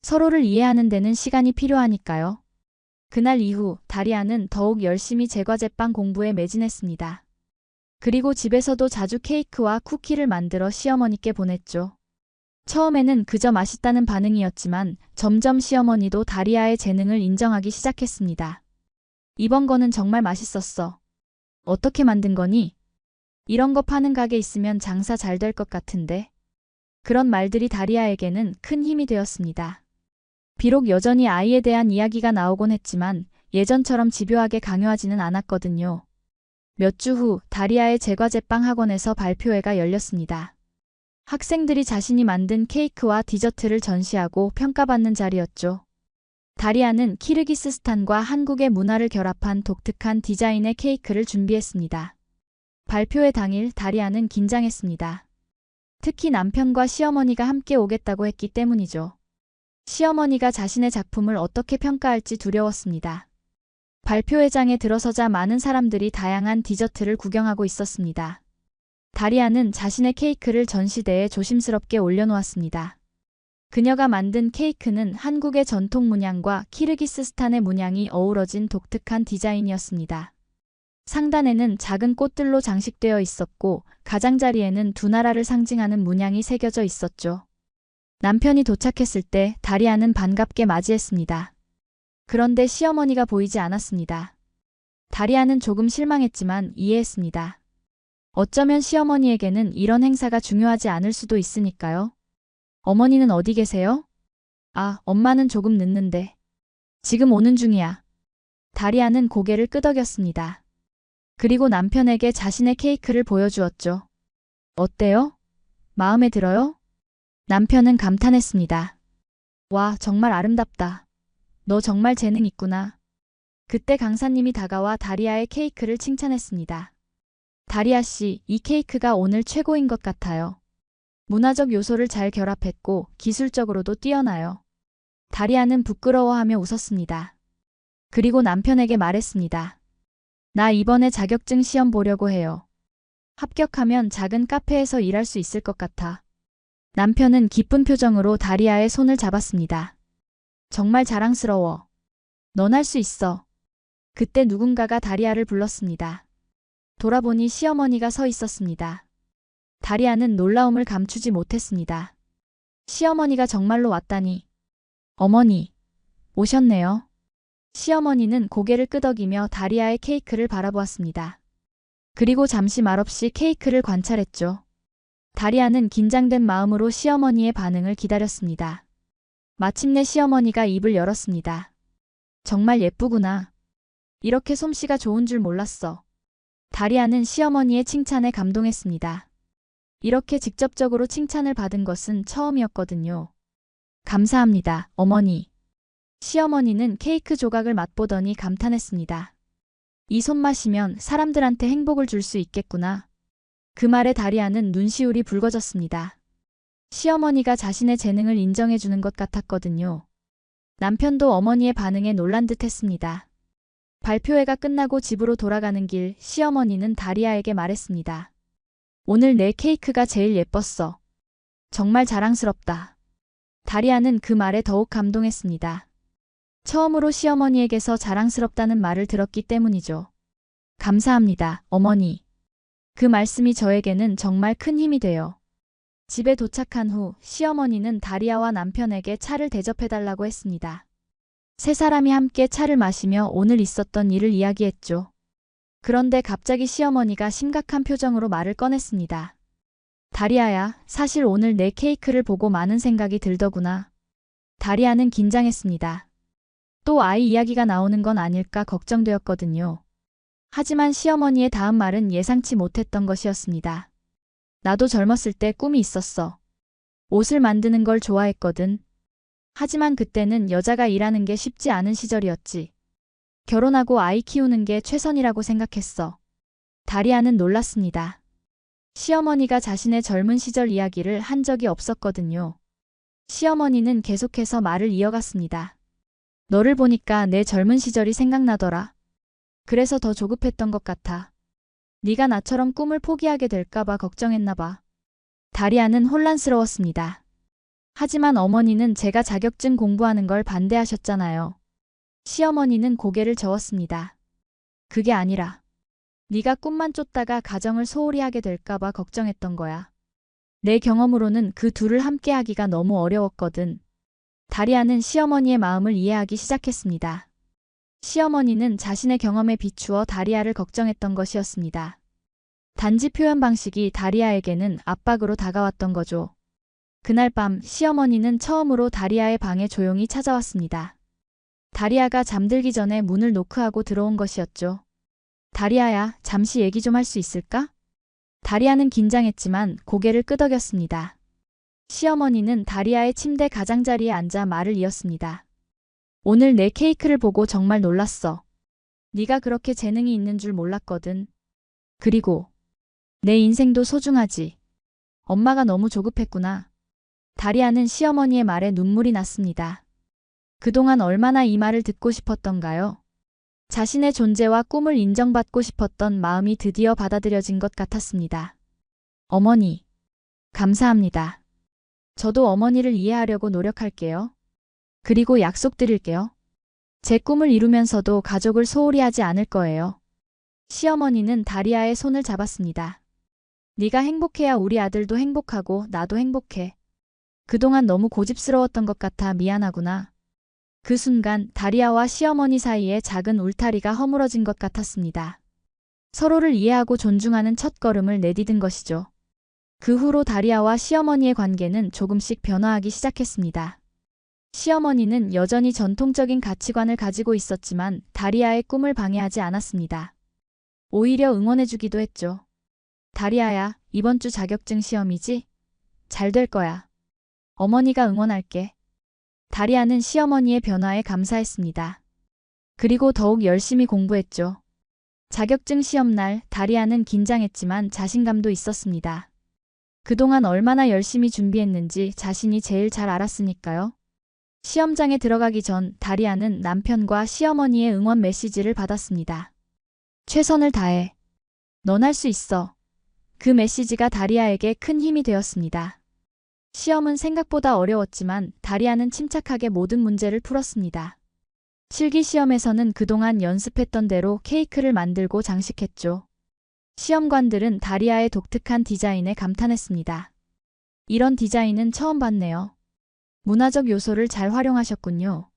서로를 이해하는 데는 시간이 필요하니까요. 그날 이후 다리아는 더욱 열심히 제과제빵 공부에 매진했습니다. 그리고 집에서도 자주 케이크와 쿠키를 만들어 시어머니께 보냈죠. 처음에는 그저 맛있다는 반응이었지만 점점 시어머니도 다리아의 재능을 인정하기 시작했습니다. 이번 거는 정말 맛있었어. 어떻게 만든 거니? 이런 거 파는 가게 있으면 장사 잘 될 것 같은데. 그런 말들이 다리아에게는 큰 힘이 되었습니다. 비록 여전히 아이에 대한 이야기가 나오곤 했지만 예전처럼 집요하게 강요하지는 않았거든요. 몇 주 후 다리아의 제과제빵 학원에서 발표회가 열렸습니다. 학생들이 자신이 만든 케이크와 디저트를 전시하고 평가받는 자리였죠. 다리아는 키르기스스탄과 한국의 문화를 결합한 독특한 디자인의 케이크를 준비했습니다. 발표회 당일 다리아는 긴장했습니다. 특히 남편과 시어머니가 함께 오겠다고 했기 때문이죠. 시어머니가 자신의 작품을 어떻게 평가할지 두려웠습니다. 발표회장에 들어서자 많은 사람들이 다양한 디저트를 구경하고 있었습니다. 다리아는 자신의 케이크를 전시대에 조심스럽게 올려놓았습니다. 그녀가 만든 케이크는 한국의 전통 문양과 키르기스스탄의 문양이 어우러진 독특한 디자인이었습니다. 상단에는 작은 꽃들로 장식되어 있었고 가장자리에는 두 나라를 상징하는 문양이 새겨져 있었죠. 남편이 도착했을 때 다리아는 반갑게 맞이했습니다. 그런데 시어머니가 보이지 않았습니다. 다리아는 조금 실망했지만 이해했습니다. 어쩌면 시어머니에게는 이런 행사가 중요하지 않을 수도 있으니까요. 어머니는 어디 계세요? 아, 엄마는 조금 늦는데. 지금 오는 중이야. 다리아는 고개를 끄덕였습니다. 그리고 남편에게 자신의 케이크를 보여주었죠. 어때요? 마음에 들어요? 남편은 감탄했습니다. 와, 정말 아름답다. 너 정말 재능 있구나. 그때 강사님이 다가와 다리아의 케이크를 칭찬했습니다. 다리아 씨, 이 케이크가 오늘 최고인 것 같아요. 문화적 요소를 잘 결합했고 기술적으로도 뛰어나요. 다리아는 부끄러워하며 웃었습니다. 그리고 남편에게 말했습니다. 나 이번에 자격증 시험 보려고 해요. 합격하면 작은 카페에서 일할 수 있을 것 같아. 남편은 기쁜 표정으로 다리아의 손을 잡았습니다. 정말 자랑스러워. 넌 할 수 있어. 그때 누군가가 다리아를 불렀습니다. 돌아보니 시어머니가 서 있었습니다. 다리아는 놀라움을 감추지 못했습니다. 시어머니가 정말로 왔다니. 어머니, 오셨네요. 시어머니는 고개를 끄덕이며 다리아의 케이크를 바라보았습니다. 그리고 잠시 말없이 케이크를 관찰했죠. 다리아는 긴장된 마음으로 시어머니의 반응을 기다렸습니다. 마침내 시어머니가 입을 열었습니다. 정말 예쁘구나. 이렇게 솜씨가 좋은 줄 몰랐어. 다리아는 시어머니의 칭찬에 감동했습니다. 이렇게 직접적으로 칭찬을 받은 것은 처음이었거든요. 감사합니다, 어머니. 시어머니는 케이크 조각을 맛보더니 감탄했습니다. 이 손맛이면 사람들한테 행복을 줄 수 있겠구나. 그 말에 다리아는 눈시울이 붉어졌습니다. 시어머니가 자신의 재능을 인정해주는 것 같았거든요. 남편도 어머니의 반응에 놀란 듯 했습니다. 발표회가 끝나고 집으로 돌아가는 길 시어머니는 다리아에게 말했습니다. 오늘 내 케이크가 제일 예뻤어. 정말 자랑스럽다. 다리아는 그 말에 더욱 감동했습니다. 처음으로 시어머니에게서 자랑스럽다는 말을 들었기 때문이죠. 감사합니다, 어머니. 그 말씀이 저에게는 정말 큰 힘이 돼요. 집에 도착한 후 시어머니는 다리아와 남편에게 차를 대접해달라고 했습니다. 세 사람이 함께 차를 마시며 오늘 있었던 일을 이야기했죠. 그런데 갑자기 시어머니가 심각한 표정으로 말을 꺼냈습니다. 다리아야, 사실 오늘 내 케이크를 보고 많은 생각이 들더구나. 다리아는 긴장했습니다. 또 아이 이야기가 나오는 건 아닐까 걱정되었거든요. 하지만 시어머니의 다음 말은 예상치 못했던 것이었습니다. 나도 젊었을 때 꿈이 있었어. 옷을 만드는 걸 좋아했거든. 하지만 그때는 여자가 일하는 게 쉽지 않은 시절이었지. 결혼하고 아이 키우는 게 최선이라고 생각했어. 다리아는 놀랐습니다. 시어머니가 자신의 젊은 시절 이야기를 한 적이 없었거든요. 시어머니는 계속해서 말을 이어갔습니다. 너를 보니까 내 젊은 시절이 생각나더라. 그래서 더 조급했던 것 같아. 네가 나처럼 꿈을 포기하게 될까봐 걱정했나 봐. 다리아는 혼란스러웠습니다. 하지만 어머니는 제가 자격증 공부하는 걸 반대하셨잖아요. 시어머니는 고개를 저었습니다. 그게 아니라 네가 꿈만 쫓다가 가정을 소홀히 하게 될까봐 걱정했던 거야. 내 경험으로는 그 둘을 함께 하기가 너무 어려웠거든. 다리아는 시어머니의 마음을 이해하기 시작했습니다. 시어머니는 자신의 경험에 비추어 다리아를 걱정했던 것이었습니다. 단지 표현 방식이 다리아에게는 압박으로 다가왔던 거죠. 그날 밤 시어머니는 처음으로 다리아의 방에 조용히 찾아왔습니다. 다리아가 잠들기 전에 문을 노크하고 들어온 것이었죠. 다리아야, 잠시 얘기 좀 할 수 있을까? 다리아는 긴장했지만 고개를 끄덕였습니다. 시어머니는 다리아의 침대 가장자리에 앉아 말을 이었습니다. 오늘 내 케이크를 보고 정말 놀랐어. 네가 그렇게 재능이 있는 줄 몰랐거든. 그리고 내 인생도 소중하지. 엄마가 너무 조급했구나. 다리아는 시어머니의 말에 눈물이 났습니다. 그동안 얼마나 이 말을 듣고 싶었던가요? 자신의 존재와 꿈을 인정받고 싶었던 마음이 드디어 받아들여진 것 같았습니다. 어머니, 감사합니다. 저도 어머니를 이해하려고 노력할게요. 그리고 약속드릴게요. 제 꿈을 이루면서도 가족을 소홀히 하지 않을 거예요. 시어머니는 다리아의 손을 잡았습니다. 네가 행복해야 우리 아들도 행복하고 나도 행복해. 그동안 너무 고집스러웠던 것 같아 미안하구나. 그 순간 다리아와 시어머니 사이에 작은 울타리가 허물어진 것 같았습니다. 서로를 이해하고 존중하는 첫걸음을 내디딘 것이죠. 그 후로 다리아와 시어머니의 관계는 조금씩 변화하기 시작했습니다. 시어머니는 여전히 전통적인 가치관을 가지고 있었지만 다리아의 꿈을 방해하지 않았습니다. 오히려 응원해주기도 했죠. 다리아야, 이번 주 자격증 시험이지? 잘 될 거야. 어머니가 응원할게. 다리아는 시어머니의 변화에 감사했습니다. 그리고 더욱 열심히 공부했죠. 자격증 시험날 다리아는 긴장했지만 자신감도 있었습니다. 그동안 얼마나 열심히 준비했는지 자신이 제일 잘 알았으니까요. 시험장에 들어가기 전 다리아는 남편과 시어머니의 응원 메시지를 받았습니다. 최선을 다해. 넌 할 수 있어. 그 메시지가 다리아에게 큰 힘이 되었습니다. 시험은 생각보다 어려웠지만 다리아는 침착하게 모든 문제를 풀었습니다. 실기시험에서는 그동안 연습했던 대로 케이크를 만들고 장식했죠. 시험관들은 다리아의 독특한 디자인에 감탄했습니다. 이런 디자인은 처음 봤네요. 문화적 요소를 잘 활용하셨군요.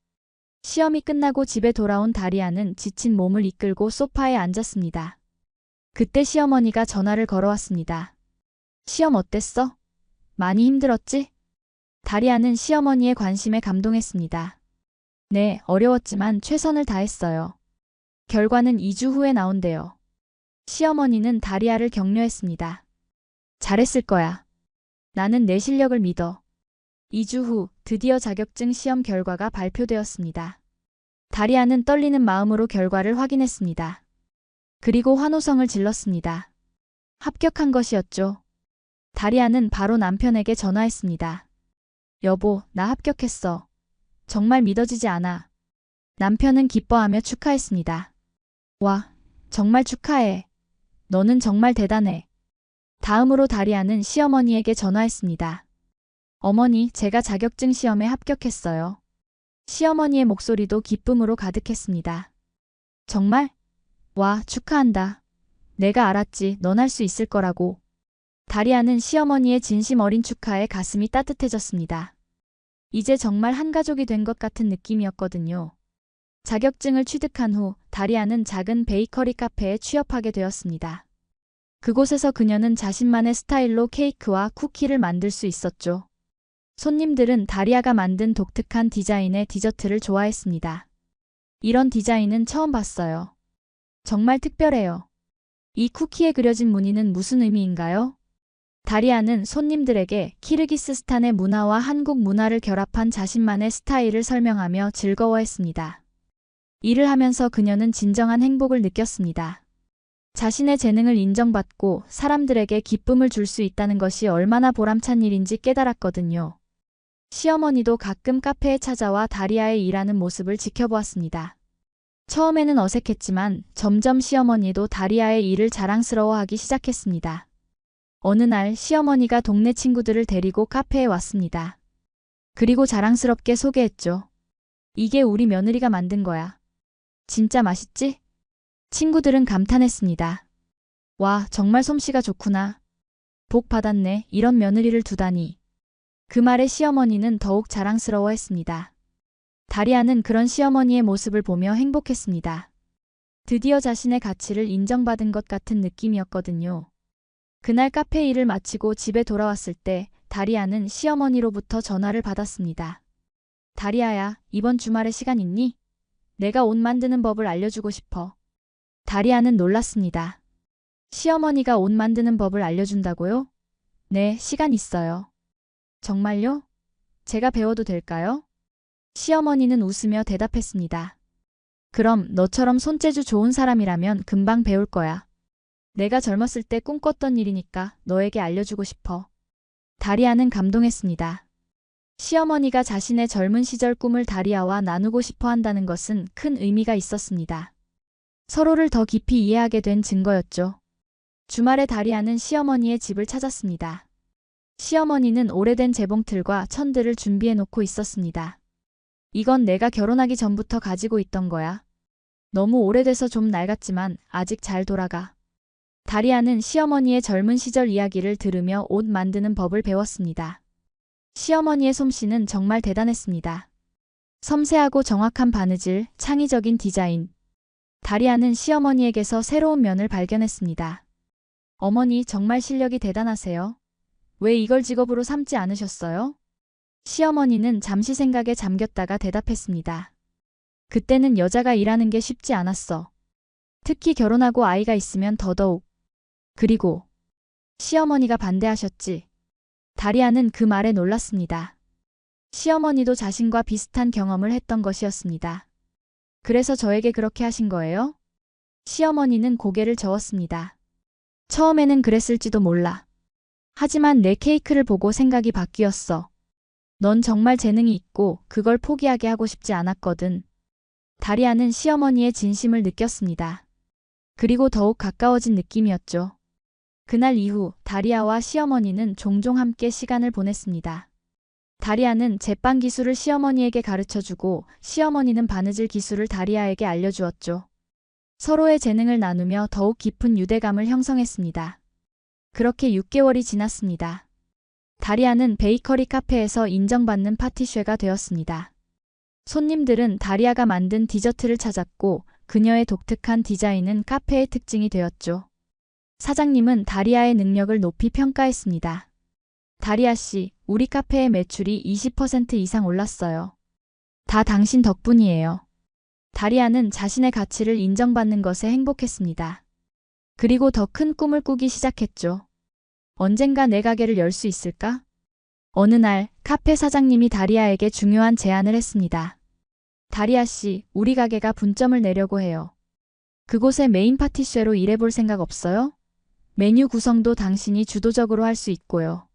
시험이 끝나고 집에 돌아온 다리아는 지친 몸을 이끌고 소파에 앉았습니다. 그때 시어머니가 전화를 걸어왔습니다. 시험 어땠어? 많이 힘들었지? 다리아는 시어머니의 관심에 감동했습니다. 네, 어려웠지만 최선을 다했어요. 결과는 2주 후에 나온대요. 시어머니는 다리아를 격려했습니다. 잘했을 거야. 나는 내 실력을 믿어. 2주 후 드디어 자격증 시험 결과가 발표되었습니다. 다리아는 떨리는 마음으로 결과를 확인했습니다. 그리고 환호성을 질렀습니다. 합격한 것이었죠. 다리아는 바로 남편에게 전화했습니다. 여보, 나 합격했어. 정말 믿어지지 않아. 남편은 기뻐하며 축하했습니다. 와, 정말 축하해. 너는 정말 대단해. 다음으로 다리아는 시어머니에게 전화했습니다. 어머니, 제가 자격증 시험에 합격했어요. 시어머니의 목소리도 기쁨으로 가득했습니다. 정말? 와, 축하한다. 내가 알았지, 넌 할 수 있을 거라고. 다리아는 시어머니의 진심 어린 축하에 가슴이 따뜻해졌습니다. 이제 정말 한 가족이 된 것 같은 느낌이었거든요. 자격증을 취득한 후 다리아는 작은 베이커리 카페에 취업하게 되었습니다. 그곳에서 그녀는 자신만의 스타일로 케이크와 쿠키를 만들 수 있었죠. 손님들은 다리아가 만든 독특한 디자인의 디저트를 좋아했습니다. 이런 디자인은 처음 봤어요. 정말 특별해요. 이 쿠키에 그려진 무늬는 무슨 의미인가요? 다리아는 손님들에게 키르기스스탄의 문화와 한국 문화를 결합한 자신만의 스타일을 설명하며 즐거워했습니다. 일을 하면서 그녀는 진정한 행복을 느꼈습니다. 자신의 재능을 인정받고 사람들에게 기쁨을 줄 수 있다는 것이 얼마나 보람찬 일인지 깨달았거든요. 시어머니도 가끔 카페에 찾아와 다리아의 일하는 모습을 지켜보았습니다. 처음에는 어색했지만 점점 시어머니도 다리아의 일을 자랑스러워하기 시작했습니다. 어느 날 시어머니가 동네 친구들을 데리고 카페에 왔습니다. 그리고 자랑스럽게 소개했죠. 이게 우리 며느리가 만든 거야. 진짜 맛있지? 친구들은 감탄했습니다. 와, 정말 솜씨가 좋구나. 복 받았네. 이런 며느리를 두다니. 그 말에 시어머니는 더욱 자랑스러워했습니다. 다리아는 그런 시어머니의 모습을 보며 행복했습니다. 드디어 자신의 가치를 인정받은 것 같은 느낌이었거든요. 그날 카페 일을 마치고 집에 돌아왔을 때 다리아는 시어머니로부터 전화를 받았습니다. 다리아야, 이번 주말에 시간 있니? 내가 옷 만드는 법을 알려주고 싶어. 다리아는 놀랐습니다. 시어머니가 옷 만드는 법을 알려준다고요? 네, 시간 있어요. 정말요? 제가 배워도 될까요? 시어머니는 웃으며 대답했습니다. 그럼 너처럼 손재주 좋은 사람이라면 금방 배울 거야. 내가 젊었을 때 꿈꿨던 일이니까 너에게 알려주고 싶어. 다리아는 감동했습니다. 시어머니가 자신의 젊은 시절 꿈을 다리아와 나누고 싶어 한다는 것은 큰 의미가 있었습니다. 서로를 더 깊이 이해하게 된 증거였죠. 주말에 다리아는 시어머니의 집을 찾았습니다. 시어머니는 오래된 재봉틀과 천들을 준비해 놓고 있었습니다. 이건 내가 결혼하기 전부터 가지고 있던 거야. 너무 오래돼서 좀 낡았지만 아직 잘 돌아가. 다리아는 시어머니의 젊은 시절 이야기를 들으며 옷 만드는 법을 배웠습니다. 시어머니의 솜씨는 정말 대단했습니다. 섬세하고 정확한 바느질, 창의적인 디자인. 다리아는 시어머니에게서 새로운 면을 발견했습니다. 어머니, 정말 실력이 대단하세요. 왜 이걸 직업으로 삼지 않으셨어요? 시어머니는 잠시 생각에 잠겼다가 대답했습니다. 그때는 여자가 일하는 게 쉽지 않았어. 특히 결혼하고 아이가 있으면 더더욱. 그리고 시어머니가 반대하셨지. 다리아는 그 말에 놀랐습니다. 시어머니도 자신과 비슷한 경험을 했던 것이었습니다. 그래서 저에게 그렇게 하신 거예요? 시어머니는 고개를 저었습니다. 처음에는 그랬을지도 몰라. 하지만 내 케이크를 보고 생각이 바뀌었어. 넌 정말 재능이 있고 그걸 포기하게 하고 싶지 않았거든. 다리아는 시어머니의 진심을 느꼈습니다. 그리고 더욱 가까워진 느낌이었죠. 그날 이후 다리아와 시어머니는 종종 함께 시간을 보냈습니다. 다리아는 제빵 기술을 시어머니에게 가르쳐주고 시어머니는 바느질 기술을 다리아에게 알려주었죠. 서로의 재능을 나누며 더욱 깊은 유대감을 형성했습니다. 그렇게 6개월이 지났습니다. 다리아는 베이커리 카페에서 인정받는 파티쉐가 되었습니다. 손님들은 다리아가 만든 디저트를 찾았고 그녀의 독특한 디자인은 카페의 특징이 되었죠. 사장님은 다리아의 능력을 높이 평가했습니다. 다리아 씨, 우리 카페의 매출이 20% 이상 올랐어요. 다 당신 덕분이에요. 다리아는 자신의 가치를 인정받는 것에 행복했습니다. 그리고 더 큰 꿈을 꾸기 시작했죠. 언젠가 내 가게를 열 수 있을까? 어느 날 카페 사장님이 다리아에게 중요한 제안을 했습니다. 다리아 씨, 우리 가게가 분점을 내려고 해요. 그곳에 메인 파티쉐로 일해볼 생각 없어요? 메뉴 구성도 당신이 주도적으로 할 수 있고요.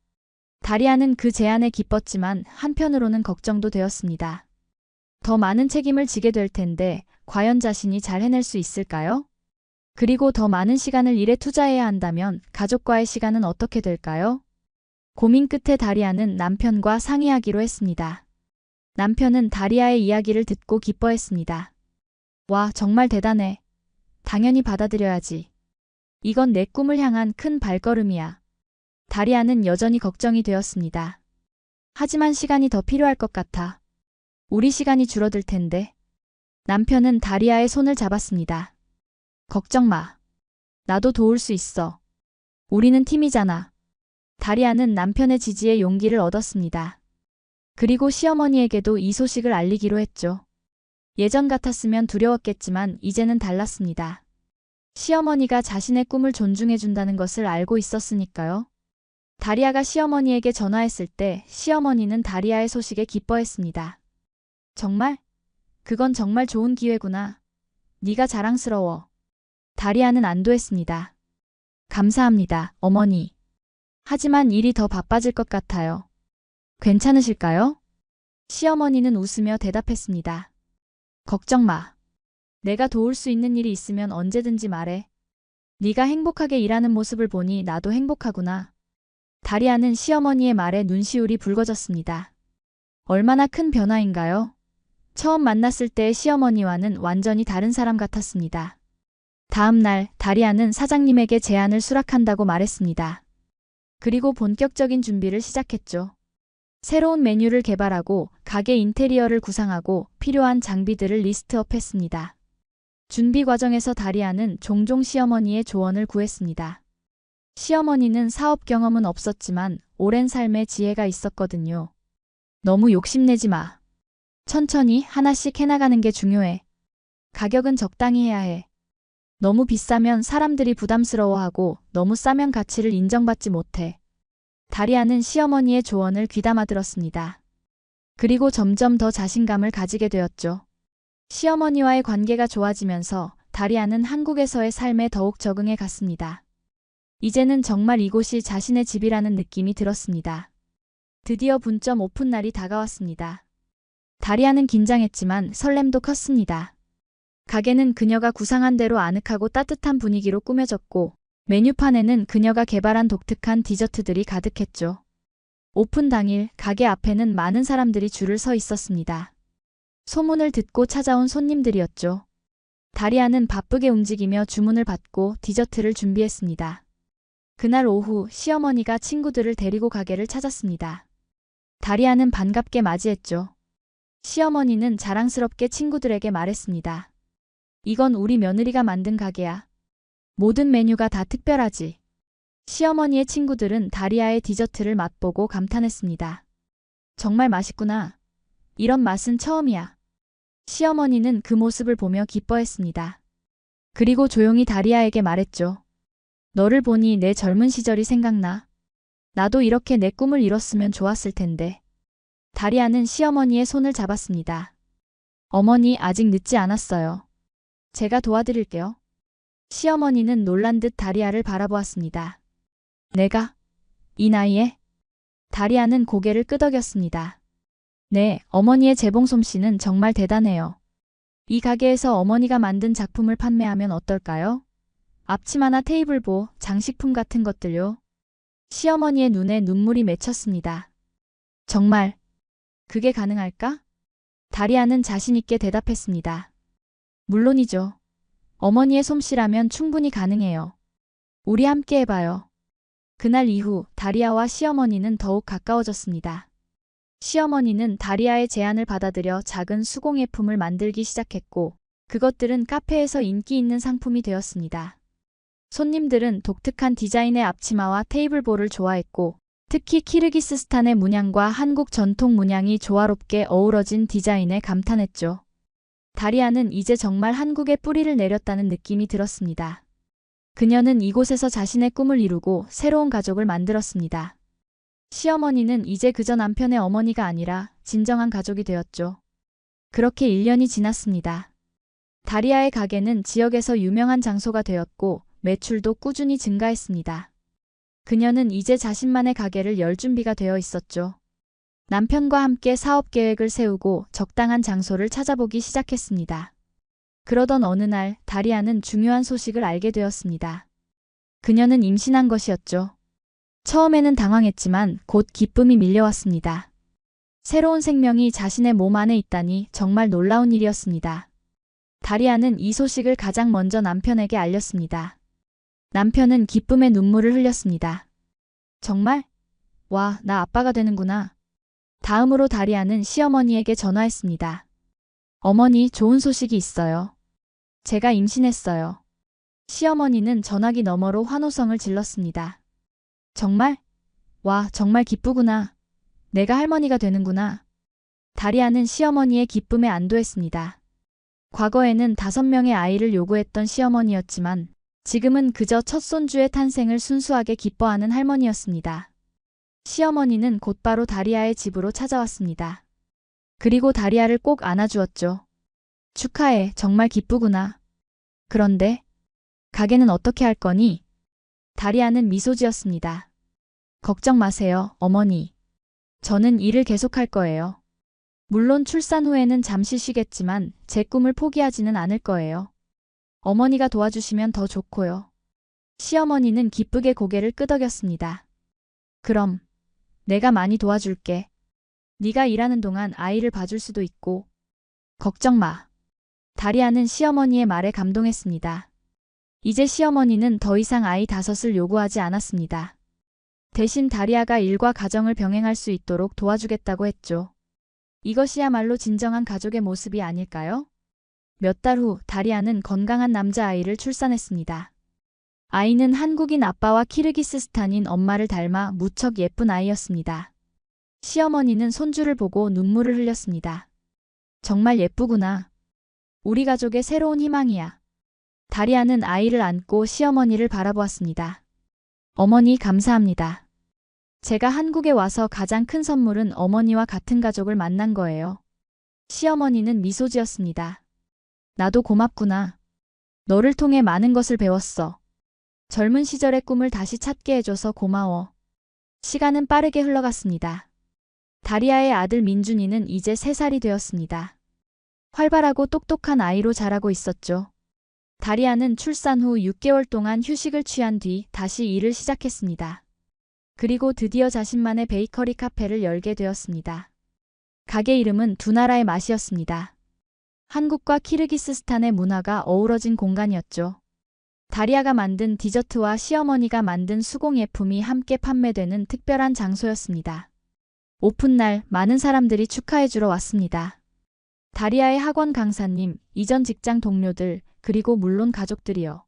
다리아는 그 제안에 기뻤지만 한편으로는 걱정도 되었습니다. 더 많은 책임을 지게 될 텐데 과연 자신이 잘 해낼 수 있을까요? 그리고 더 많은 시간을 일에 투자해야 한다면 가족과의 시간은 어떻게 될까요? 고민 끝에 다리아는 남편과 상의하기로 했습니다. 남편은 다리아의 이야기를 듣고 기뻐했습니다. 와, 정말 대단해. 당연히 받아들여야지. 이건 내 꿈을 향한 큰 발걸음이야. 다리아는 여전히 걱정이 되었습니다. 하지만 시간이 더 필요할 것 같아. 우리 시간이 줄어들 텐데. 남편은 다리아의 손을 잡았습니다. 걱정 마. 나도 도울 수 있어. 우리는 팀이잖아. 다리아는 남편의 지지에 용기를 얻었습니다. 그리고 시어머니에게도 이 소식을 알리기로 했죠. 예전 같았으면 두려웠겠지만 이제는 달랐습니다. 시어머니가 자신의 꿈을 존중해준다는 것을 알고 있었으니까요. 다리아가 시어머니에게 전화했을 때 시어머니는 다리아의 소식에 기뻐했습니다. 정말? 그건 정말 좋은 기회구나. 네가 자랑스러워. 다리아는 안도했습니다. 감사합니다, 어머니. 하지만 일이 더 바빠질 것 같아요. 괜찮으실까요? 시어머니는 웃으며 대답했습니다. 걱정 마. 내가 도울 수 있는 일이 있으면 언제든지 말해. 네가 행복하게 일하는 모습을 보니 나도 행복하구나. 다리아는 시어머니의 말에 눈시울이 붉어졌습니다. 얼마나 큰 변화인가요? 처음 만났을 때의 시어머니와는 완전히 다른 사람 같았습니다. 다음 날 다리아는 사장님에게 제안을 수락한다고 말했습니다. 그리고 본격적인 준비를 시작했죠. 새로운 메뉴를 개발하고 가게 인테리어를 구상하고 필요한 장비들을 리스트업했습니다. 준비 과정에서 다리아는 종종 시어머니의 조언을 구했습니다. 시어머니는 사업 경험은 없었지만 오랜 삶의 지혜가 있었거든요. 너무 욕심내지 마. 천천히 하나씩 해나가는 게 중요해. 가격은 적당히 해야 해. 너무 비싸면 사람들이 부담스러워하고 너무 싸면 가치를 인정받지 못해. 다리아는 시어머니의 조언을 귀담아 들었습니다. 그리고 점점 더 자신감을 가지게 되었죠. 시어머니와의 관계가 좋아지면서 다리아는 한국에서의 삶에 더욱 적응해 갔습니다. 이제는 정말 이곳이 자신의 집이라는 느낌이 들었습니다. 드디어 분점 오픈 날이 다가왔습니다. 다리아는 긴장했지만 설렘도 컸습니다. 가게는 그녀가 구상한 대로 아늑하고 따뜻한 분위기로 꾸며졌고 메뉴판에는 그녀가 개발한 독특한 디저트들이 가득했죠. 오픈 당일 가게 앞에는 많은 사람들이 줄을 서 있었습니다. 소문을 듣고 찾아온 손님들이었죠. 다리아는 바쁘게 움직이며 주문을 받고 디저트를 준비했습니다. 그날 오후 시어머니가 친구들을 데리고 가게를 찾았습니다. 다리아는 반갑게 맞이했죠. 시어머니는 자랑스럽게 친구들에게 말했습니다. 이건 우리 며느리가 만든 가게야. 모든 메뉴가 다 특별하지. 시어머니의 친구들은 다리아의 디저트를 맛보고 감탄했습니다. 정말 맛있구나. 이런 맛은 처음이야. 시어머니는 그 모습을 보며 기뻐했습니다. 그리고 조용히 다리아에게 말했죠. 너를 보니 내 젊은 시절이 생각나. 나도 이렇게 내 꿈을 이뤘으면 좋았을 텐데. 다리아는 시어머니의 손을 잡았습니다. 어머니, 아직 늦지 않았어요. 제가 도와드릴게요. 시어머니는 놀란 듯 다리아를 바라보았습니다. 내가? 이 나이에? 다리아는 고개를 끄덕였습니다. 네, 어머니의 재봉 솜씨는 정말 대단해요. 이 가게에서 어머니가 만든 작품을 판매하면 어떨까요? 앞치마나 테이블보, 장식품 같은 것들요. 시어머니의 눈에 눈물이 맺혔습니다. 정말, 그게 가능할까? 다리아는 자신있게 대답했습니다. 물론이죠. 어머니의 솜씨라면 충분히 가능해요. 우리 함께 해봐요. 그날 이후 다리아와 시어머니는 더욱 가까워졌습니다. 시어머니는 다리아의 제안을 받아들여 작은 수공예품을 만들기 시작했고 그것들은 카페에서 인기 있는 상품이 되었습니다. 손님들은 독특한 디자인의 앞치마와 테이블볼을 좋아했고 특히 키르기스스탄의 문양과 한국 전통 문양이 조화롭게 어우러진 디자인에 감탄했죠. 다리아는 이제 정말 한국에 뿌리를 내렸다는 느낌이 들었습니다. 그녀는 이곳에서 자신의 꿈을 이루고 새로운 가족을 만들었습니다. 시어머니는 이제 그저 남편의 어머니가 아니라 진정한 가족이 되었죠. 그렇게 1년이 지났습니다. 다리아의 가게는 지역에서 유명한 장소가 되었고 매출도 꾸준히 증가했습니다. 그녀는 이제 자신만의 가게를 열 준비가 되어 있었죠. 남편과 함께 사업 계획을 세우고 적당한 장소를 찾아보기 시작했습니다. 그러던 어느 날 다리아는 중요한 소식을 알게 되었습니다. 그녀는 임신한 것이었죠. 처음에는 당황했지만 곧 기쁨이 밀려왔습니다. 새로운 생명이 자신의 몸 안에 있다니 정말 놀라운 일이었습니다. 다리아는 이 소식을 가장 먼저 남편에게 알렸습니다. 남편은 기쁨의 눈물을 흘렸습니다. 정말? 와, 나 아빠가 되는구나. 다음으로 다리아는 시어머니에게 전화했습니다. 어머니, 좋은 소식이 있어요. 제가 임신했어요. 시어머니는 전화기 너머로 환호성을 질렀습니다. 정말? 와, 정말 기쁘구나. 내가 할머니가 되는구나. 다리아는 시어머니의 기쁨에 안도했습니다. 과거에는 5명의 아이를 요구했던 시어머니였지만 지금은 그저 첫 손주의 탄생을 순수하게 기뻐하는 할머니였습니다. 시어머니는 곧바로 다리아의 집으로 찾아왔습니다. 그리고 다리아를 꼭 안아주었죠. 축하해, 정말 기쁘구나. 그런데 가게는 어떻게 할 거니? 다리아는 미소 지었습니다. 걱정 마세요, 어머니. 저는 일을 계속할 거예요. 물론 출산 후에는 잠시 쉬겠지만 제 꿈을 포기하지는 않을 거예요. 어머니가 도와주시면 더 좋고요. 시어머니는 기쁘게 고개를 끄덕였습니다. 그럼 내가 많이 도와줄게. 네가 일하는 동안 아이를 봐줄 수도 있고. 걱정 마. 다리아는 시어머니의 말에 감동했습니다. 이제 시어머니는 더 이상 아이 5을 요구하지 않았습니다. 대신 다리아가 일과 가정을 병행할 수 있도록 도와주겠다고 했죠. 이것이야말로 진정한 가족의 모습이 아닐까요? 몇 달 후 다리아는 건강한 남자아이를 출산했습니다. 아이는 한국인 아빠와 키르기스스탄인 엄마를 닮아 무척 예쁜 아이였습니다. 시어머니는 손주를 보고 눈물을 흘렸습니다. 정말 예쁘구나. 우리 가족의 새로운 희망이야. 다리아는 아이를 안고 시어머니를 바라보았습니다. 어머니 감사합니다. 제가 한국에 와서 가장 큰 선물은 어머니와 같은 가족을 만난 거예요. 시어머니는 미소 지었습니다. 나도 고맙구나. 너를 통해 많은 것을 배웠어. 젊은 시절의 꿈을 다시 찾게 해줘서 고마워. 시간은 빠르게 흘러갔습니다. 다리아의 아들 민준이는 이제 3살이 되었습니다. 활발하고 똑똑한 아이로 자라고 있었죠. 다리아는 출산 후 6개월 동안 휴식을 취한 뒤 다시 일을 시작했습니다. 그리고 드디어 자신만의 베이커리 카페를 열게 되었습니다. 가게 이름은 두 나라의 맛이었습니다. 한국과 키르기스스탄의 문화가 어우러진 공간이었죠. 다리아가 만든 디저트와 시어머니가 만든 수공예품이 함께 판매되는 특별한 장소였습니다. 오픈날 많은 사람들이 축하해주러 왔습니다. 다리아의 학원 강사님, 이전 직장 동료들, 그리고 물론 가족들이요.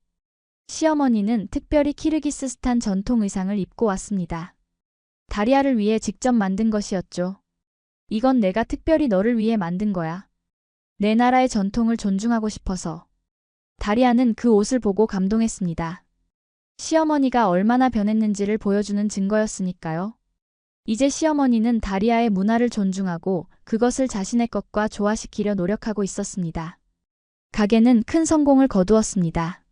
시어머니는 특별히 키르기스스탄 전통 의상을 입고 왔습니다. 다리아를 위해 직접 만든 것이었죠. 이건 내가 특별히 너를 위해 만든 거야. 내 나라의 전통을 존중하고 싶어서. 다리아는 그 옷을 보고 감동했습니다. 시어머니가 얼마나 변했는지를 보여주는 증거였으니까요. 이제 시어머니는 다리아의 문화를 존중하고 그것을 자신의 것과 조화시키려 노력하고 있었습니다. 가게는 큰 성공을 거두었습니다.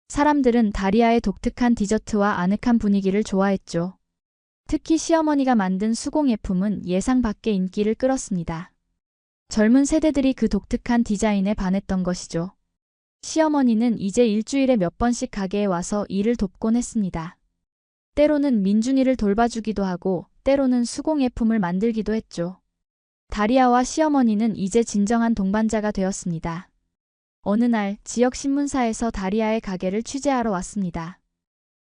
사람들은 다리아의 독특한 디저트와 아늑한 분위기를 좋아했죠. 특히 시어머니가 만든 수공예품은 예상 밖의 인기를 끌었습니다. 젊은 세대들이 그 독특한 디자인에 반했던 것이죠. 시어머니는 이제 일주일에 몇 번씩 가게에 와서 일을 돕곤 했습니다. 때로는 민준이를 돌봐주기도 하고 때로는 수공예품을 만들기도 했죠. 다리아와 시어머니는 이제 진정한 동반자가 되었습니다. 어느 날 지역 신문사에서 다리아의 가게를 취재하러 왔습니다.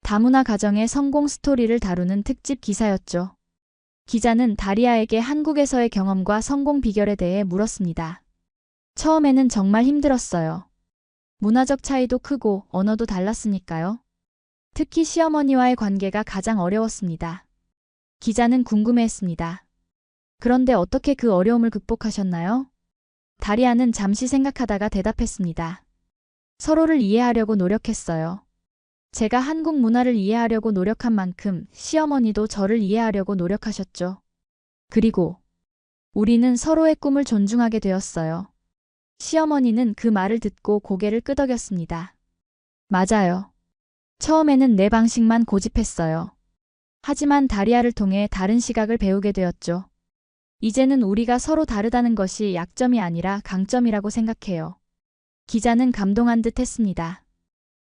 다문화 가정의 성공 스토리를 다루는 특집 기사였죠. 기자는 다리아에게 한국에서의 경험과 성공 비결에 대해 물었습니다. 처음에는 정말 힘들었어요. 문화적 차이도 크고 언어도 달랐으니까요. 특히 시어머니와의 관계가 가장 어려웠습니다. 기자는 궁금해했습니다. 그런데 어떻게 그 어려움을 극복하셨나요? 다리아는 잠시 생각하다가 대답했습니다. 서로를 이해하려고 노력했어요. 제가 한국 문화를 이해하려고 노력한 만큼 시어머니도 저를 이해하려고 노력하셨죠. 그리고 우리는 서로의 꿈을 존중하게 되었어요. 시어머니는 그 말을 듣고 고개를 끄덕였습니다. 맞아요. 처음에는 내 방식만 고집했어요. 하지만 다리아를 통해 다른 시각을 배우게 되었죠. 이제는 우리가 서로 다르다는 것이 약점이 아니라 강점이라고 생각해요. 기자는 감동한 듯 했습니다.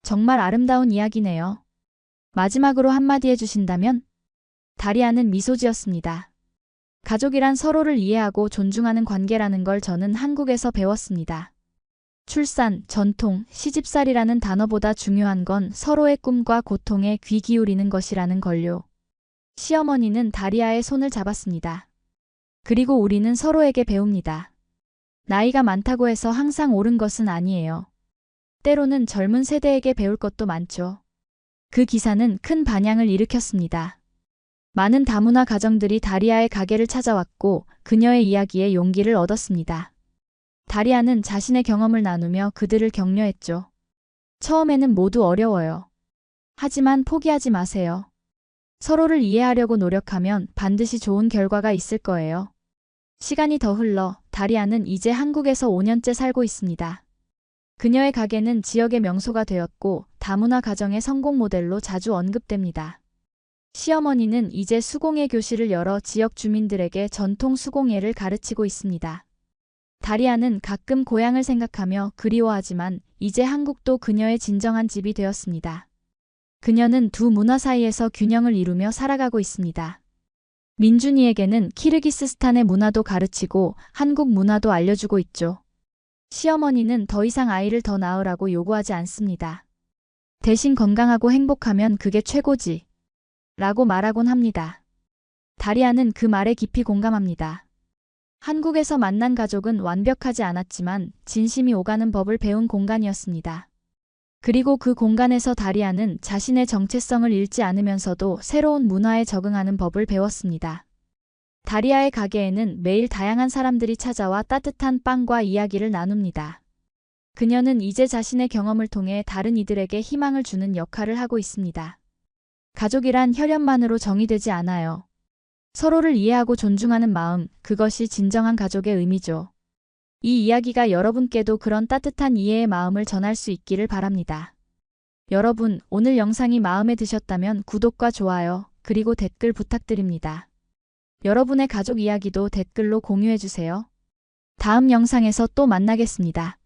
정말 아름다운 이야기네요. 마지막으로 한마디 해주신다면? 다리아는 미소 지었습니다. 가족이란 서로를 이해하고 존중하는 관계라는 걸 저는 한국에서 배웠습니다. 출산, 전통, 시집살이라는 단어보다 중요한 건 서로의 꿈과 고통에 귀 기울이는 것이라는 걸요. 시어머니는 다리아의 손을 잡았습니다. 그리고 우리는 서로에게 배웁니다. 나이가 많다고 해서 항상 옳은 것은 아니에요. 때로는 젊은 세대에게 배울 것도 많죠. 그 기사는 큰 반향을 일으켰습니다. 많은 다문화 가정들이 다리아의 가게를 찾아왔고 그녀의 이야기에 용기를 얻었습니다. 다리아는 자신의 경험을 나누며 그들을 격려했죠. 처음에는 모두 어려워요. 하지만 포기하지 마세요. 서로를 이해하려고 노력하면 반드시 좋은 결과가 있을 거예요. 시간이 더 흘러 다리아는 이제 한국에서 5년째 살고 있습니다. 그녀의 가게는 지역의 명소가 되었고 다문화 가정의 성공 모델로 자주 언급됩니다. 시어머니는 이제 수공예 교실을 열어 지역 주민들에게 전통 수공예를 가르치고 있습니다. 다리아는 가끔 고향을 생각하며 그리워하지만 이제 한국도 그녀의 진정한 집이 되었습니다. 그녀는 두 문화 사이에서 균형을 이루며 살아가고 있습니다. 민준이에게는 키르기스스탄의 문화도 가르치고 한국 문화도 알려주고 있죠. 시어머니는 더 이상 아이를 더 낳으라고 요구하지 않습니다. 대신 건강하고 행복하면 그게 최고지. 라고 말하곤 합니다. 다리아는 그 말에 깊이 공감합니다. 한국에서 만난 가족은 완벽하지 않았지만 진심이 오가는 법을 배운 공간이었습니다. 그리고 그 공간에서 다리아는 자신의 정체성을 잃지 않으면서도 새로운 문화에 적응하는 법을 배웠습니다. 다리아의 가게에는 매일 다양한 사람들이 찾아와 따뜻한 빵과 이야기를 나눕니다. 그녀는 이제 자신의 경험을 통해 다른 이들에게 희망을 주는 역할을 하고 있습니다. 가족이란 혈연만으로 정의되지 않아요. 서로를 이해하고 존중하는 마음, 그것이 진정한 가족의 의미죠. 이 이야기가 여러분께도 그런 따뜻한 이해의 마음을 전할 수 있기를 바랍니다. 여러분, 오늘 영상이 마음에 드셨다면 구독과 좋아요, 그리고 댓글 부탁드립니다. 여러분의 가족 이야기도 댓글로 공유해주세요. 다음 영상에서 또 만나겠습니다.